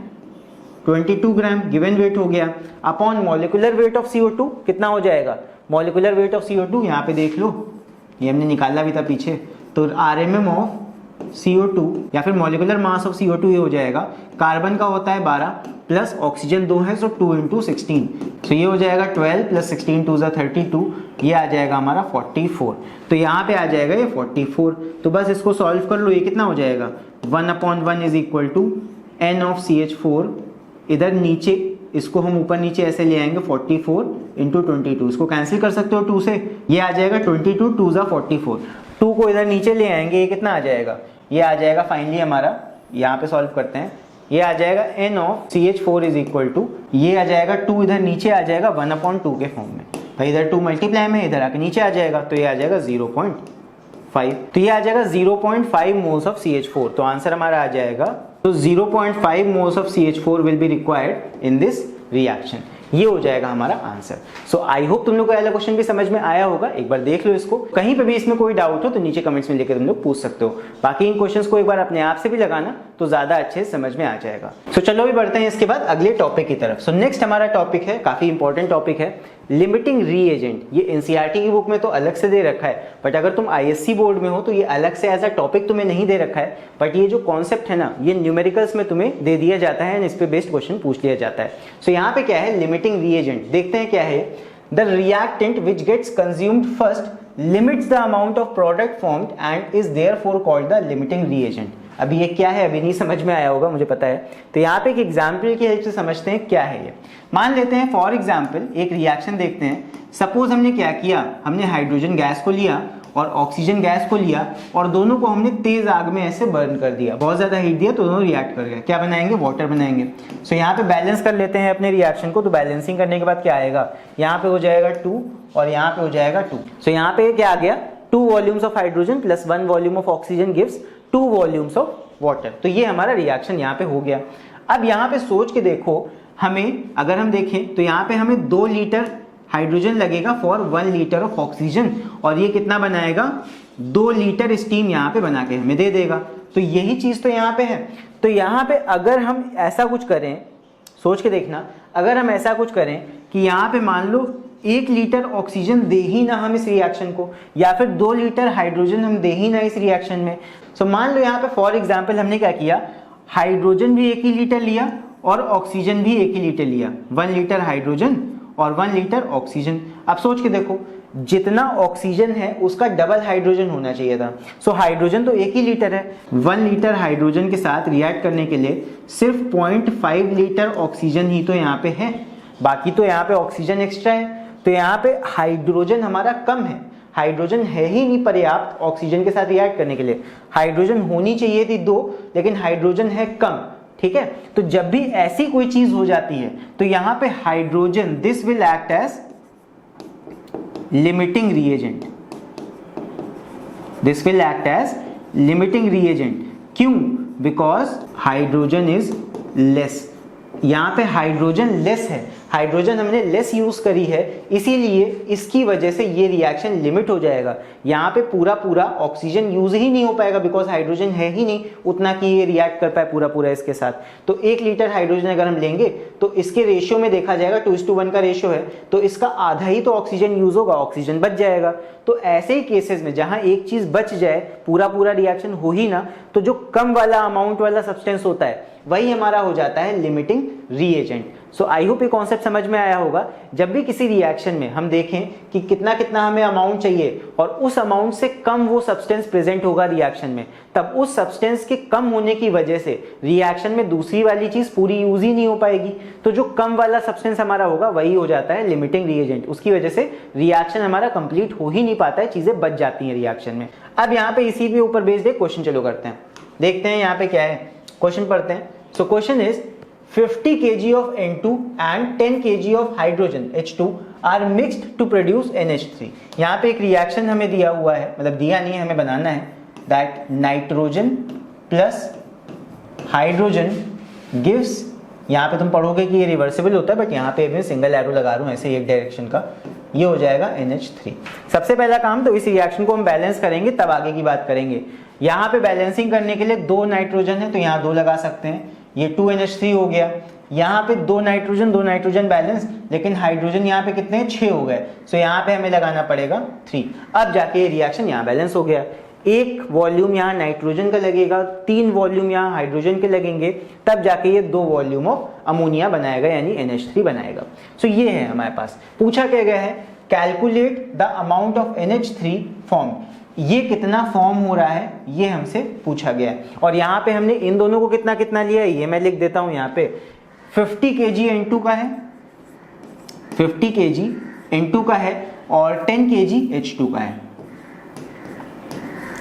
22 ग्राम गिवन वेट हो गया, upon molecular weight of CO2 कितना हो जाएगा, मॉलिक्यूलर वेट ऑफ CO2 यहाँ पे देख लो, ये हमने निकाला भी था पीछे, तो RMM ऑफ CO2 या फिर मॉलिक्यूलर मास ऑफ CO2 ये हो जाएगा, कार्बन का होता है 12 प्लस ऑक्सीजन 2 है, सो 2 × 16, तो ये हो जाएगा 12 प्लस 16 2 32, ये आ जाएगा हमारा 44। तो यहाँ पे आ जाएगा ये 44। तो बस इसको सॉल्व कर लो, ये कितना हो जाएगा, 1/1 is equal to N of CH4, इधर नीचे इसको हम ऊपर नीचे ऐसे ले आएंगे 44 × 22, इसको कैंसिल कर सकते हो 2 से, ये आ जाएगा 22 2 44, 2 को इधर नीचे ले आएंगे, ये कितना आ जाएगा, ये आ जाएगा फाइनली हमारा, यहाँ पे सॉल्व करते हैं, ये आ जाएगा N of CH4 is equal to, ये आ जाएगा 2 इधर नीचे आ जाएगा 1/2 के फॉर्म में, भाई इधर 2 मल्टीप्लाई में इधर आके नीचे आ जाएगा, तो ये आ जाएगा 0.5, तो ये आ जाएगा 0.5 मोल्स ऑफ CH4। तो आंसर हमारा आ जाएगा, तो 0.5 moles of CH4 will be required in this reaction. ये हो जाएगा हमारा आंसर। सो आई होप तुम लोग को वाला क्वेश्चन भी समझ में आया होगा। एक बार देख लो इसको, कहीं पे भी इसमें कोई डाउट हो तो नीचे कमेंट्स में लेकर तुम लोग पूछ सकते हो। बाकी इन क्वेश्चंस को एक बार अपने आप से भी लगाना तो ज्यादा अच्छे से समझ में आ जाएगा। सो चलो भी बढ़ते हैं इसके बाद अगले टॉपिक की तरफ। सो नेक्स्ट हमारा टॉपिक है, काफी इंपॉर्टेंट टॉपिक है, लिमिटिंग रीएजेंट। ये एनसीईआरटी की बुक में तो अलग से दे रखा है, बट अगर तुम आईएससी बोर्ड में हो तो ये अलग से एज अ टॉपिक तुम्हें नहीं दे रखा है, बट ये जो कॉन्सेप्ट है ना, ये न्यूमेरिकल्स में तुम्हें दे दिया जाता है एंड इस पे बेस्ड क्वेश्चन पूछ लिया जाता है। सो यहाँ पे क्या है, लिमिटिंग रीएजेंट। देखते हैं क्या है। The reactant which gets consumed first limits the amount of product formed and is therefore called the limiting reagent. अभी ये क्या है, अभी नहीं समझ में आया होगा, मुझे पता है। तो यहाँ पे एक एग्जाम्पल की हेल्प से समझते हैं क्या है ये। मान लेते हैं फॉर एग्जाम्पल एक रिएक्शन देखते हैं। सपोज हमने क्या किया, हमने हाइड्रोजन गैस को लिया और ऑक्सीजन गैस को लिया और दोनों को हमने तेज आग में ऐसे बर्न कर दिया, बहुत ज्यादा हीट दिया तो दोनों रिएक्ट कर गए। क्या बनाएंगे, वाटर बनाएंगे। सो यहाँ पे बैलेंस कर लेते हैं अपने रिएक्शन को। तो बैलेंसिंग करने के बाद क्या आएगा, यहाँ पे हो जाएगा 2 और यहाँ पे हो जाएगा 2। सो यहाँ पे क्या आ गया, 2 volumes of hydrogen plus 1 volume of oxygen gives 2 volumes of water. तो ये हमारा रिएक्शन यहाँ पे हो गया। अब यहाँ पे सोच के देखो, हमें अगर हम देखें तो यहाँ पे हमें 2 लीटर हाइड्रोजन लगेगा फॉर 1 लीटर ऑफ ऑक्सीजन, और ये कितना बनाएगा, 2 लीटर स्टीम यहाँ पे बना के हमें दे देगा। तो यही चीज तो यहाँ पे है। तो यहाँ पे अगर हम ऐसा कुछ करें, सोच के देखना, अगर हम ऐसा कुछ करें कि यहाँ पे मान लो 1 लीटर ऑक्सीजन दे ही ना हम इस रिएक्शन को, या फिर 2 लीटर हाइड्रोजन हम दे ही ना इस रिएक्शन में। सो मान लो यहाँ पे फॉर एग्जाम्पल हमने क्या किया, हाइड्रोजन भी 1 ही लीटर लिया और ऑक्सीजन भी 1 ही लीटर लिया, 1 लीटर हाइड्रोजन और 1 लीटर ऑक्सीजन। अब सोच के देखो, जितना ऑक्सीजन है उसका डबल हाइड्रोजन होना चाहिए था। सो हाइड्रोजन तो 1 ही लीटर है, 1 लीटर हाइड्रोजन के साथ रिएक्ट करने के लिए सिर्फ 0.5 लीटर ऑक्सीजन ही तो यहाँ पे है, बाकी तो यहाँ पे ऑक्सीजन एक्स्ट्रा है। तो यहाँ पे हाइड्रोजन हमारा कम है, हाइड्रोजन है ही नहीं पर्याप्त ऑक्सीजन के साथ रिएक्ट करने के लिए। हाइड्रोजन होनी चाहिए थी 2, लेकिन हाइड्रोजन है कम। ठीक है, तो जब भी ऐसी कोई चीज हो जाती है तो यहां पे hydrogen, this will act as limiting reagent, this will act as limiting reagent. क्यों, बिकॉज हाइड्रोजन इज लेस। यहां पे हाइड्रोजन लेस है, हाइड्रोजन हमने लेस यूज करी है, इसीलिए इसकी वजह से ये रिएक्शन लिमिट हो जाएगा। यहाँ पे पूरा पूरा ऑक्सीजन यूज ही नहीं हो पाएगा, बिकॉज हाइड्रोजन है ही नहीं उतना कि ये रिएक्ट कर पाए पूरा पूरा इसके साथ। तो 1 लीटर हाइड्रोजन अगर हम लेंगे तो इसके रेशियो में देखा जाएगा 2:1 का रेशियो है, तो इसका आधा ही तो ऑक्सीजन यूज होगा, ऑक्सीजन बच जाएगा। तो ऐसे ही केसेस में जहां एक चीज बच जाए, पूरा पूरा रिएक्शन हो ही ना, तो जो कम वाला अमाउंट वाला सब्सटेंस होता है वही हमारा हो जाता है limiting reagent. So I hope ये कॉन्सेप्ट समझ में आया होगा। जब भी किसी रिएक्शन में हम देखें कि कितना कितना हमें अमाउंट चाहिए और उस अमाउंट से कम वो सब्सटेंस प्रेजेंट होगा रिएक्शन में, तब उस सब्सटेंस के कम होने की वजह से रिएक्शन में दूसरी वाली चीज पूरी यूज ही नहीं हो पाएगी। तो जो कम वाला सब्सटेंस हमारा होगा वही हो जाता है लिमिटिंग रिएजेंट। उसकी वजह से रिएक्शन हमारा कंप्लीट हो ही नहीं पाता है, चीजें बच जाती हैं रिएक्शन में। अब यहाँ पे इसी के ऊपर बेस्ड एक क्वेश्चन चलो करते हैं, देखते हैं यहाँ पे क्या है। क्वेश्चन पढ़ते हैं। So question is 50 kg of N2 and 10 kg of hydrogen H2 are mixed to produce NH3। यहाँ पे एक रिएक्शन हमें दिया हुआ है, मतलब दिया नहीं है, हमें बनाना है, that nitrogen plus hydrogen gives, यहाँ पे तुम पढ़ोगे कि ये रिवर्सिबल होता है, बट यहाँ पे मैं सिंगल एरो लगा रहा हूँ ऐसे एक डायरेक्शन का, ये हो जाएगा NH3। सबसे पहला काम तो इस रिएक्शन को हम बैलेंस करेंगे, तब आगे की बात करेंगे। यहाँ पे बैलेंसिंग करने के लिए 2 नाइट्रोजन है तो यहाँ 2 लगा सकते हैं, ये 2NH3 हो गया। यहाँ पे 2 नाइट्रोजन बैलेंस, लेकिन हाइड्रोजन यहाँ पे कितने हैं, 6 हो गए। सो यहाँ पे हमें लगाना पड़ेगा 3। अब जाके ये रिएक्शन यहाँ बैलेंस हो गया। 1 वॉल्यूम यहाँ नाइट्रोजन का लगेगा, 3 वॉल्यूम यहाँ हाइड्रोजन के लगेंगे, तब जाके ये 2 वॉल्यूम ऑफ अमोनिया बनाएगा, यानी NH3 बनाएगा। सो ये है हमारे पास। पूछा क्या गया है, calculate the amount of NH3 form. ये कितना फॉर्म हो रहा है ये हमसे पूछा गया है, और यहाँ पे हमने इन दोनों को कितना कितना लिया है ये मैं लिख देता हूं। यहाँ पे 50 kg N2 का है, 50 kg N2 का है, और 10 kg H2 का है,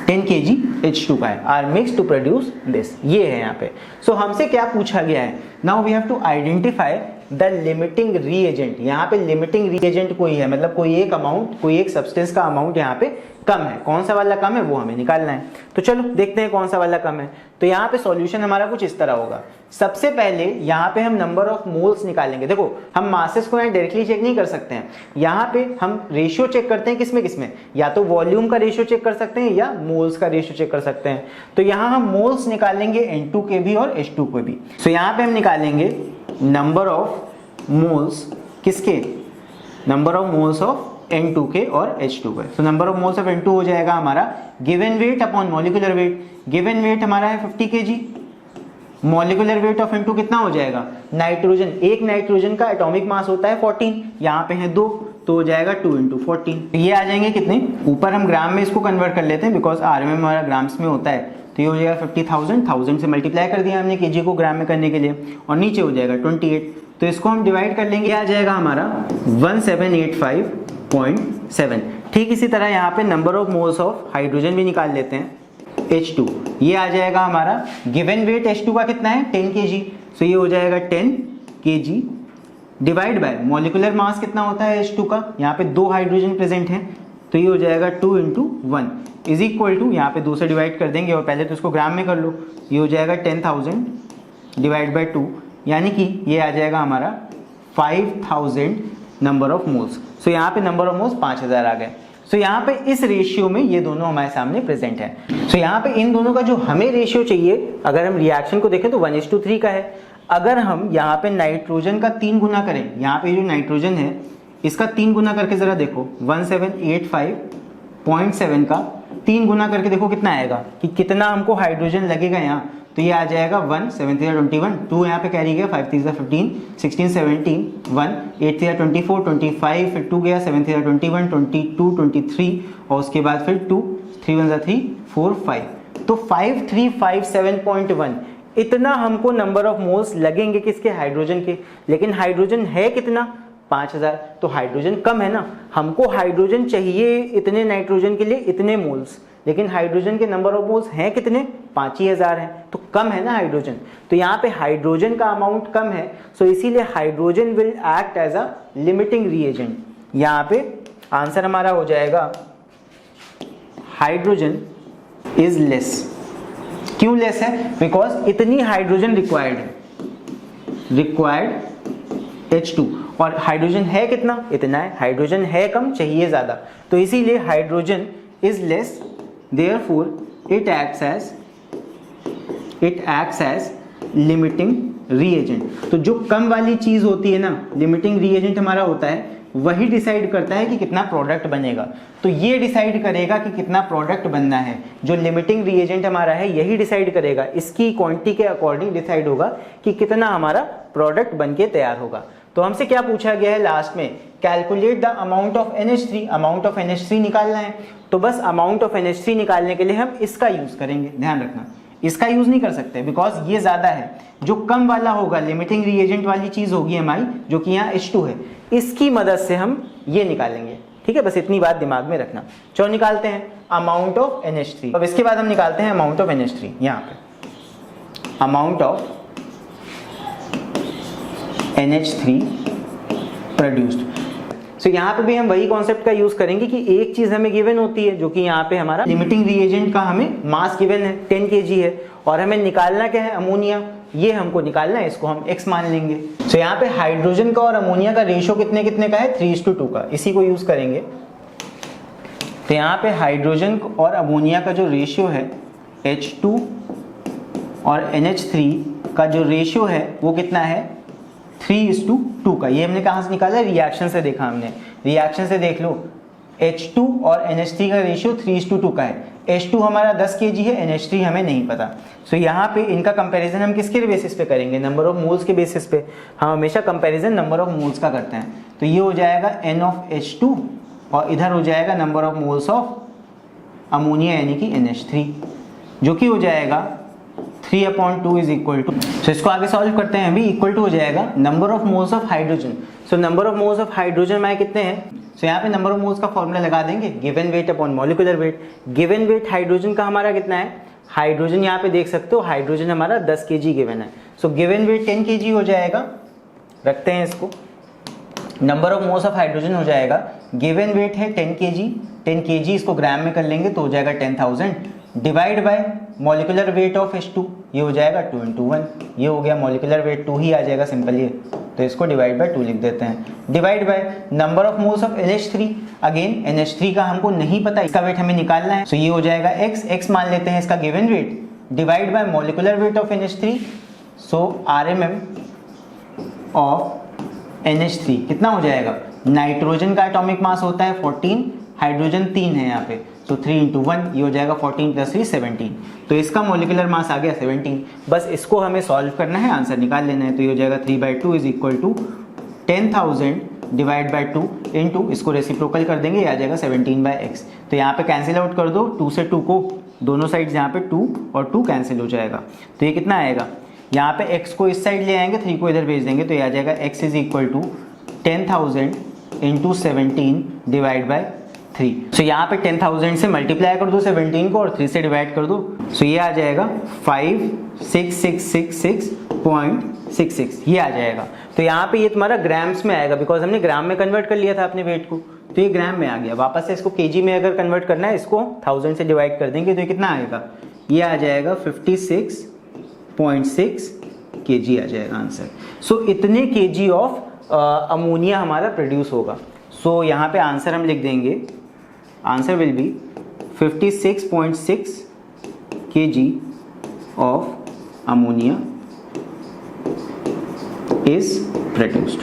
10 kg H2 का है, are mix to produce this. ये है यहाँ पे। सो हमसे क्या पूछा गया है, now we have to identify the limiting reagent, यहाँ पे लिमिटिंग रीएजेंट कोई है, मतलब कोई एक अमाउंट, कोई एक सब्सटेंस का अमाउंट यहाँ पे कम है। कौन सा वाला कम है वो हमें निकालना है। तो चलो देखते हैं कौन सा वाला कम है। तो यहाँ पे सॉल्यूशन हमारा कुछ इस तरह होगा। सबसे पहले यहाँ पे हम नंबर ऑफ मोल्स निकालेंगे। देखो हम मासेस को यहाँ डायरेक्टली चेक नहीं कर सकते हैं, यहाँ पे हम रेशियो चेक करते हैं किसमें किसमें, या तो वॉल्यूम का रेशियो चेक कर सकते हैं या मोल्स का रेशियो चेक कर सकते हैं। तो यहाँ हम मोल्स निकालेंगे N2 के भी और H2 के भी। तो यहाँ पे हम निकालेंगे नंबर ऑफ मोल्स किसके, number of moles of N2 के और H2 के। तो number of moles of N2 हो जाएगा हमारा given weight upon molecular wait. Given weight हमारा है 50 kg, molecular weight of N2 कितना हो जाएगा, नाइट्रोजन, एक नाइट्रोजन का एटॉमिक मास होता है 14, यहाँ पे है 2, तो हो जाएगा 2 × 14। ये आ जाएंगे कितने, ऊपर हम ग्राम में इसको कन्वर्ट कर लेते हैं बिकॉज RMM हमारा ग्राम्स में होता है। तो ये हो जाएगा 50,000, 1000 से मल्टीप्लाई कर दिया हमने kg को ग्राम में करने के लिए, और नीचे हो जाएगा 28। तो इसको हम डिवाइड कर लेंगे, आ जाएगा हमारा 1785.7। ठीक इसी तरह यहाँ पे number of moles of hydrogen भी निकाल लेते हैं, H2। ये आ जाएगा हमारा गिवन वेट H2 का कितना है 10 kg, सो ये हो जाएगा 10 kg divide by molecular mass कितना होता है H2 का, यहाँ पे 2 हाइड्रोजन प्रेजेंट हैं, तो ये हो जाएगा 2 × 1 इज इक्वल टू, यहाँ पे 2 से डिवाइड कर देंगे और पहले तो इसको ग्राम में कर लो, ये हो जाएगा 10,000 डिवाइड बाय 2, यानी कि ये आ जाएगा हमारा 5000 नंबर ऑफ मोल्स। सो यहाँ पे नंबर ऑफ मोल्स 5000 आ गए। सो यहाँ पे इस रेशियो में ये दोनों हमारे सामने प्रेजेंट है। सो यहाँ पे इन दोनों का जो हमें रेशियो चाहिए, अगर हम रिएक्शन को देखें तो 1:3 का है। अगर हम यहाँ पे नाइट्रोजन का 3 गुना करें, यहाँ पे जो नाइट्रोजन है इसका 3 गुना करके जरा देखो, 1785.7 का 3 गुना करके देखो कितना आएगा, कि कितना हमको हाइड्रोजन लगेगा यहाँ। तो ये आ जाएगा 1, 7 3 21, 2 यहाँ पे कैरी गया, 5 3 15, 16 17, 1 8 3 24, 25, फिर 2 गया, 7 3 21, 22 23, और उसके बाद फिर 2 3 1 3 4 5, तो 5357.1 इतना हमको नंबर ऑफ मोल्स लगेंगे किसके, हाइड्रोजन के। लेकिन हाइड्रोजन है कितना, 5000, तो हाइड्रोजन कम है ना, हमको हाइड्रोजन चाहिए इतने नाइट्रोजन के लिए इतने मोल्स, लेकिन हाइड्रोजन के नंबर ऑफ मोल्स हैं कितने, 5000 हैं, तो कम है ना हाइड्रोजन। तो यहाँ पे हाइड्रोजन का अमाउंट कम है, सो इसीलिए hydrogen will act as a limiting reagent. यहाँ पे आंसर हमारा हो जाएगा हाइड्रोजन इज लेस। क्यों लेस है, बिकॉज इतनी हाइड्रोजन रिक्वायर्ड है, रिक्वायर्ड H2, और हाइड्रोजन है कितना, इतना है, हाइड्रोजन है कम, चाहिए ज्यादा, तो इसीलिए hydrogen is less, therefore it acts as limiting reagent। तो जो कम वाली चीज होती है ना, लिमिटिंग रिएजेंट हमारा होता है, वही डिसाइड करता है कि कितना प्रोडक्ट बनेगा। तो ये डिसाइड करेगा कि कितना प्रोडक्ट बनना है, जो लिमिटिंग रिएजेंट हमारा है यही डिसाइड करेगा, इसकी क्वांटिटी के अकॉर्डिंग डिसाइड होगा कि कितना हमारा प्रोडक्ट बनके तैयार होगा। तो हमसे क्या पूछा गया है लास्ट में, calculate the amount of NH3, amount of NH3 निकालना है। तो बस अमाउंट ऑफ NH3 निकालने के लिए हम इसका यूज करेंगे, ध्यान रखना इसका यूज नहीं कर सकते बिकॉज ये ज्यादा है। जो कम वाला होगा, लिमिटिंग रिएजेंट वाली चीज होगी हमारी, जो कि यहाँ H2 है, इसकी मदद से हम ये निकालेंगे। ठीक है, बस इतनी बात दिमाग में रखना। चलो निकालते हैं अमाउंट ऑफ NH3। अब इसके बाद हम निकालते हैं अमाउंट ऑफ NH3, यहाँ पे अमाउंट ऑफ NH3 प्रोड्यूस्ड। सो यहाँ पे भी हम वही कॉन्सेप्ट का यूज करेंगे कि एक चीज हमें गिवन होती है, जो कि यहाँ पे हमारा लिमिटिंग रिएजेंट का हमें मास गिवन है 10 kg है, और हमें निकालना क्या है, अमोनिया, ये हमको निकालना है, इसको हम x मान लेंगे। सो यहाँ पे हाइड्रोजन का और अमोनिया का रेशियो कितने कितने का है, 3:2 का, इसी को यूज करेंगे। तो यहाँ पे हाइड्रोजन और अमोनिया का जो रेशियो है H2 और NH3 का जो रेशियो है वो कितना है, 3:2 का। ये हमने कहाँ से निकाला, रिएक्शन से देखा हमने, रिएक्शन से देख लो, H2 और NH3 का रेशियो 3:2 का है। H2 हमारा 10 kg है, NH3 हमें नहीं पता। सो यहाँ पे इनका कंपैरिजन हम किसके बेसिस पे करेंगे, नंबर ऑफ मोल्स के बेसिस पे। हम हमेशा कंपैरिजन नंबर ऑफ मोल्स का करते हैं। तो ये हो जाएगा N ऑफ H2 और इधर हो जाएगा number of moles of ammonia यानी कि NH3, जो कि हो जाएगा 3/2 इज इक्वल टू, सो इसको आगे सॉल्व करते हैं अभी, इक्वल टू हो जाएगा number of moles of hydrogen. So number of moles of hydrogen हमारे कितने हैं, सो यहाँ पे नंबर ऑफ मोल्स का फॉर्मूला लगा देंगे, given weight upon molecular wait. Given weight hydrogen का हमारा कितना है, हाइड्रोजन यहाँ पे देख सकते हो, हाइड्रोजन हमारा 10 kg गिवन है, सो गिवन वेट 10 kg हो जाएगा। रखते हैं इसको। Number of moles of hydrogen हो जाएगा, गिवन वेट है 10 kg, 10 kg इसको ग्राम में कर लेंगे तो हो जाएगा 10,000, divide by molecular weight of H2, ये हो जाएगा 2 × 1, ये हो गया मॉलिक्यूलर वेट 2 ही आ जाएगा सिंपल ये, तो इसको डिवाइड बाय 2 लिख देते हैं। Divide by number of moles of NH3, again NH3 का हमको नहीं पता, इसका वेट हमें निकालना है, तो ये हो जाएगा x मान लेते हैं इसका given weight, divide by molecular weight of NH3, so RMM of NH3 कितना हो जाएगा, नाइट्रोजन का एटॉमिक मास होता है 14, हाइड्रोजन 3 है यहाँ पे, तो 3 × 1 ये हो जाएगा 14 + 3 17, तो इसका मॉलिक्यूलर मास आ गया 17। बस इसको हमें सॉल्व करना है, आंसर निकाल लेना है, तो ये हो जाएगा 3/2 = 10,000 डिवाइड बाय 2 इंटू इसको रेसिप्रोकल कर देंगे, ये आ जाएगा 17/x। तो यहाँ पे कैंसिल आउट कर दो, 2 से 2 को दोनों साइड्स यहाँ पे 2 और 2 कैंसिल हो जाएगा, तो ये कितना आएगा, यहाँ पे x को इस साइड ले आएंगे, 3 को इधर भेज देंगे, तो ये आ जाएगा x = 10,000 × 17 डिवाइड बाय 3। सो यहाँ पे 10,000 से मल्टीप्लाई कर दो 17 को और 3 से डिवाइड कर दो, सो ये आ जाएगा 56666.66, ये आ जाएगा। तो यहाँ पे ये तुम्हारा ग्राम्स में आएगा, बिकॉज हमने ग्राम में कन्वर्ट कर लिया था अपने वेट को, तो ये ग्राम में आ गया। वापस से इसको केजी में अगर कन्वर्ट करना है, इसको 1000 से डिवाइड कर देंगे, तो ये कितना आएगा, ये आ जाएगा 56.6 kg आ जाएगा आंसर। सो इतने kg ऑफ अमोनिया हमारा प्रोड्यूस होगा। सो यहाँ पे आंसर हम लिख देंगे, answer will be 56.6 kg of ammonia is produced.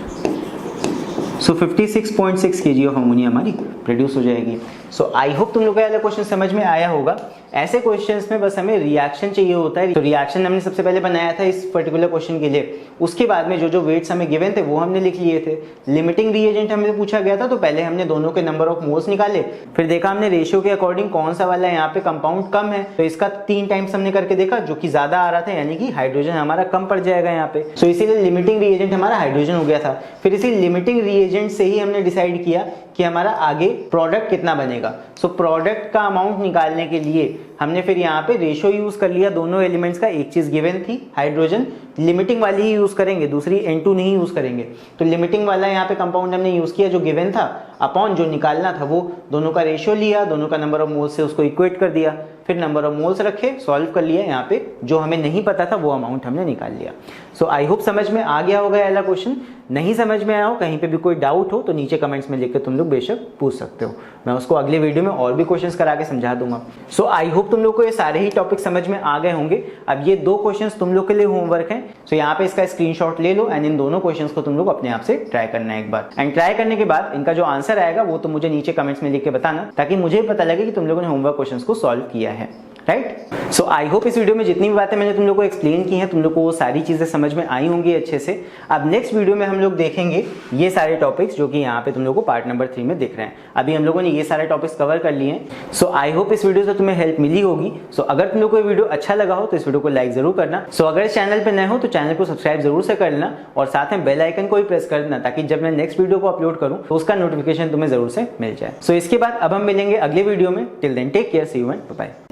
So 56.6 kg of ammonia हमारी प्रोड्यूस हो जाएगी। सो आई होप तुम लोग को ये क्वेश्चन समझ में आया होगा। ऐसे क्वेश्चंस में बस हमें रिएक्शन चाहिए होता है, तो रिएक्शन हमने सबसे पहले बनाया था इस पर्टिकुलर क्वेश्चन के लिए। उसके बाद में जो जो वेट्स हमें गिवन थे वो हमने लिख लिए थे। लिमिटिंग रिएजेंट हमें पूछा गया था, तो पहले हमने दोनों के नंबर ऑफ मोल्स निकाले, फिर देखा हमने रेशियो के अकॉर्डिंग कौन सा वाला यहाँ पे कंपाउंड कम है, तो इसका 3 टाइम्स हमने करके देखा, जो कि ज्यादा आ रहा था, यानी कि हाइड्रोजन हमारा कम पड़ जाएगा यहाँ पे। सो इसीलिए लिमिटिंग रिएजेंट हमारा हाइड्रोजन हो गया था। फिर इसी लिमिटिंग रिएजेंट से ही हमने डिसाइड किया कि हमारा आगे प्रोडक्ट कितना बनेगा। सो प्रोडक्ट का अमाउंट निकालने के लिए हमने फिर यहाँ पे रेशियो यूज कर लिया दोनों एलिमेंट्स का। एक चीज गिवन थी हाइड्रोजन, लिमिटिंग वाली ही यूज करेंगे, दूसरी N2 नहीं यूज करेंगे, तो लिमिटिंग वाला यहाँ पे कंपाउंड हमने यूज किया जो गिवन था, अपॉन जो निकालना था वो दोनों का रेशियो लिया, दोनों का नंबर ऑफ मोल्स से उसको इक्वेट कर दिया, फिर नंबर ऑफ मोल्स रखे, सॉल्व कर लिया, यहाँ पे जो हमें नहीं पता था वो अमाउंट हमने निकाल लिया। सो आई होप समझ में आ गया होगा पहला क्वेश्चन। नहीं समझ में आया हो, कहीं पे भी कोई डाउट हो, तो नीचे कमेंट्स में लिख के तुम लोग बेशक पूछ सकते हो, मैं उसको अगले वीडियो में और भी क्वेश्चंस करा के समझा दूंगा। सो आई होप तुम लोग को ये सारे ही टॉपिक समझ में आ गए होंगे। अब ये 2 क्वेश्चंस तुम लोग के लिए होमवर्क है, सो यहाँ पे इसका स्क्रीनशॉट ले लो एंड इन दोनों क्वेश्चंस को तुम लोग अपने आप से ट्राई करना है एक बार, एंड ट्राई करने के बाद इनका जो आंसर आएगा वो तो मुझे नीचे कमेंट्स में लिख के बताना, ताकि मुझे पता लगे कि तुम लोगों ने होमवर्क क्वेश्चंस को सॉल्व किया है, राइट। सो आई होप इस वीडियो में जितनी भी बातें मैंने तुम लोग को एक्सप्लेन की हैं, तुम लोग को वो सारी चीजें समझ में आई होंगी अच्छे से। अब नेक्स्ट वीडियो में हम लोग देखेंगे ये सारे टॉपिक्स जो कि यहाँ पे तुम लोग को पार्ट नंबर 3 में दिख रहे हैं। अभी हम लोगों ने ये सारे टॉपिक्स कवर कर लिए हैं। सो आई होप इस वीडियो से तुम्हें हेल्प मिली होगी। सो अगर तुम लोग को ये वीडियो अच्छा लगा हो तो इस वीडियो को लाइक जरूर करना। सो अगर इस चैनल पर नए हो तो चैनल को सब्सक्राइब जरूर से कर लेना, और साथ में बेल आइकन को भी प्रेस कर देना, ताकि जब मैं नेक्स्ट वीडियो को अपलोड करूँ तो उसका नोटिफिकेशन तुम्हें जरूर से मिल जाए। सो इसके बाद अब हम मिलेंगे अगले वीडियो में। Till then take care, see you and bye.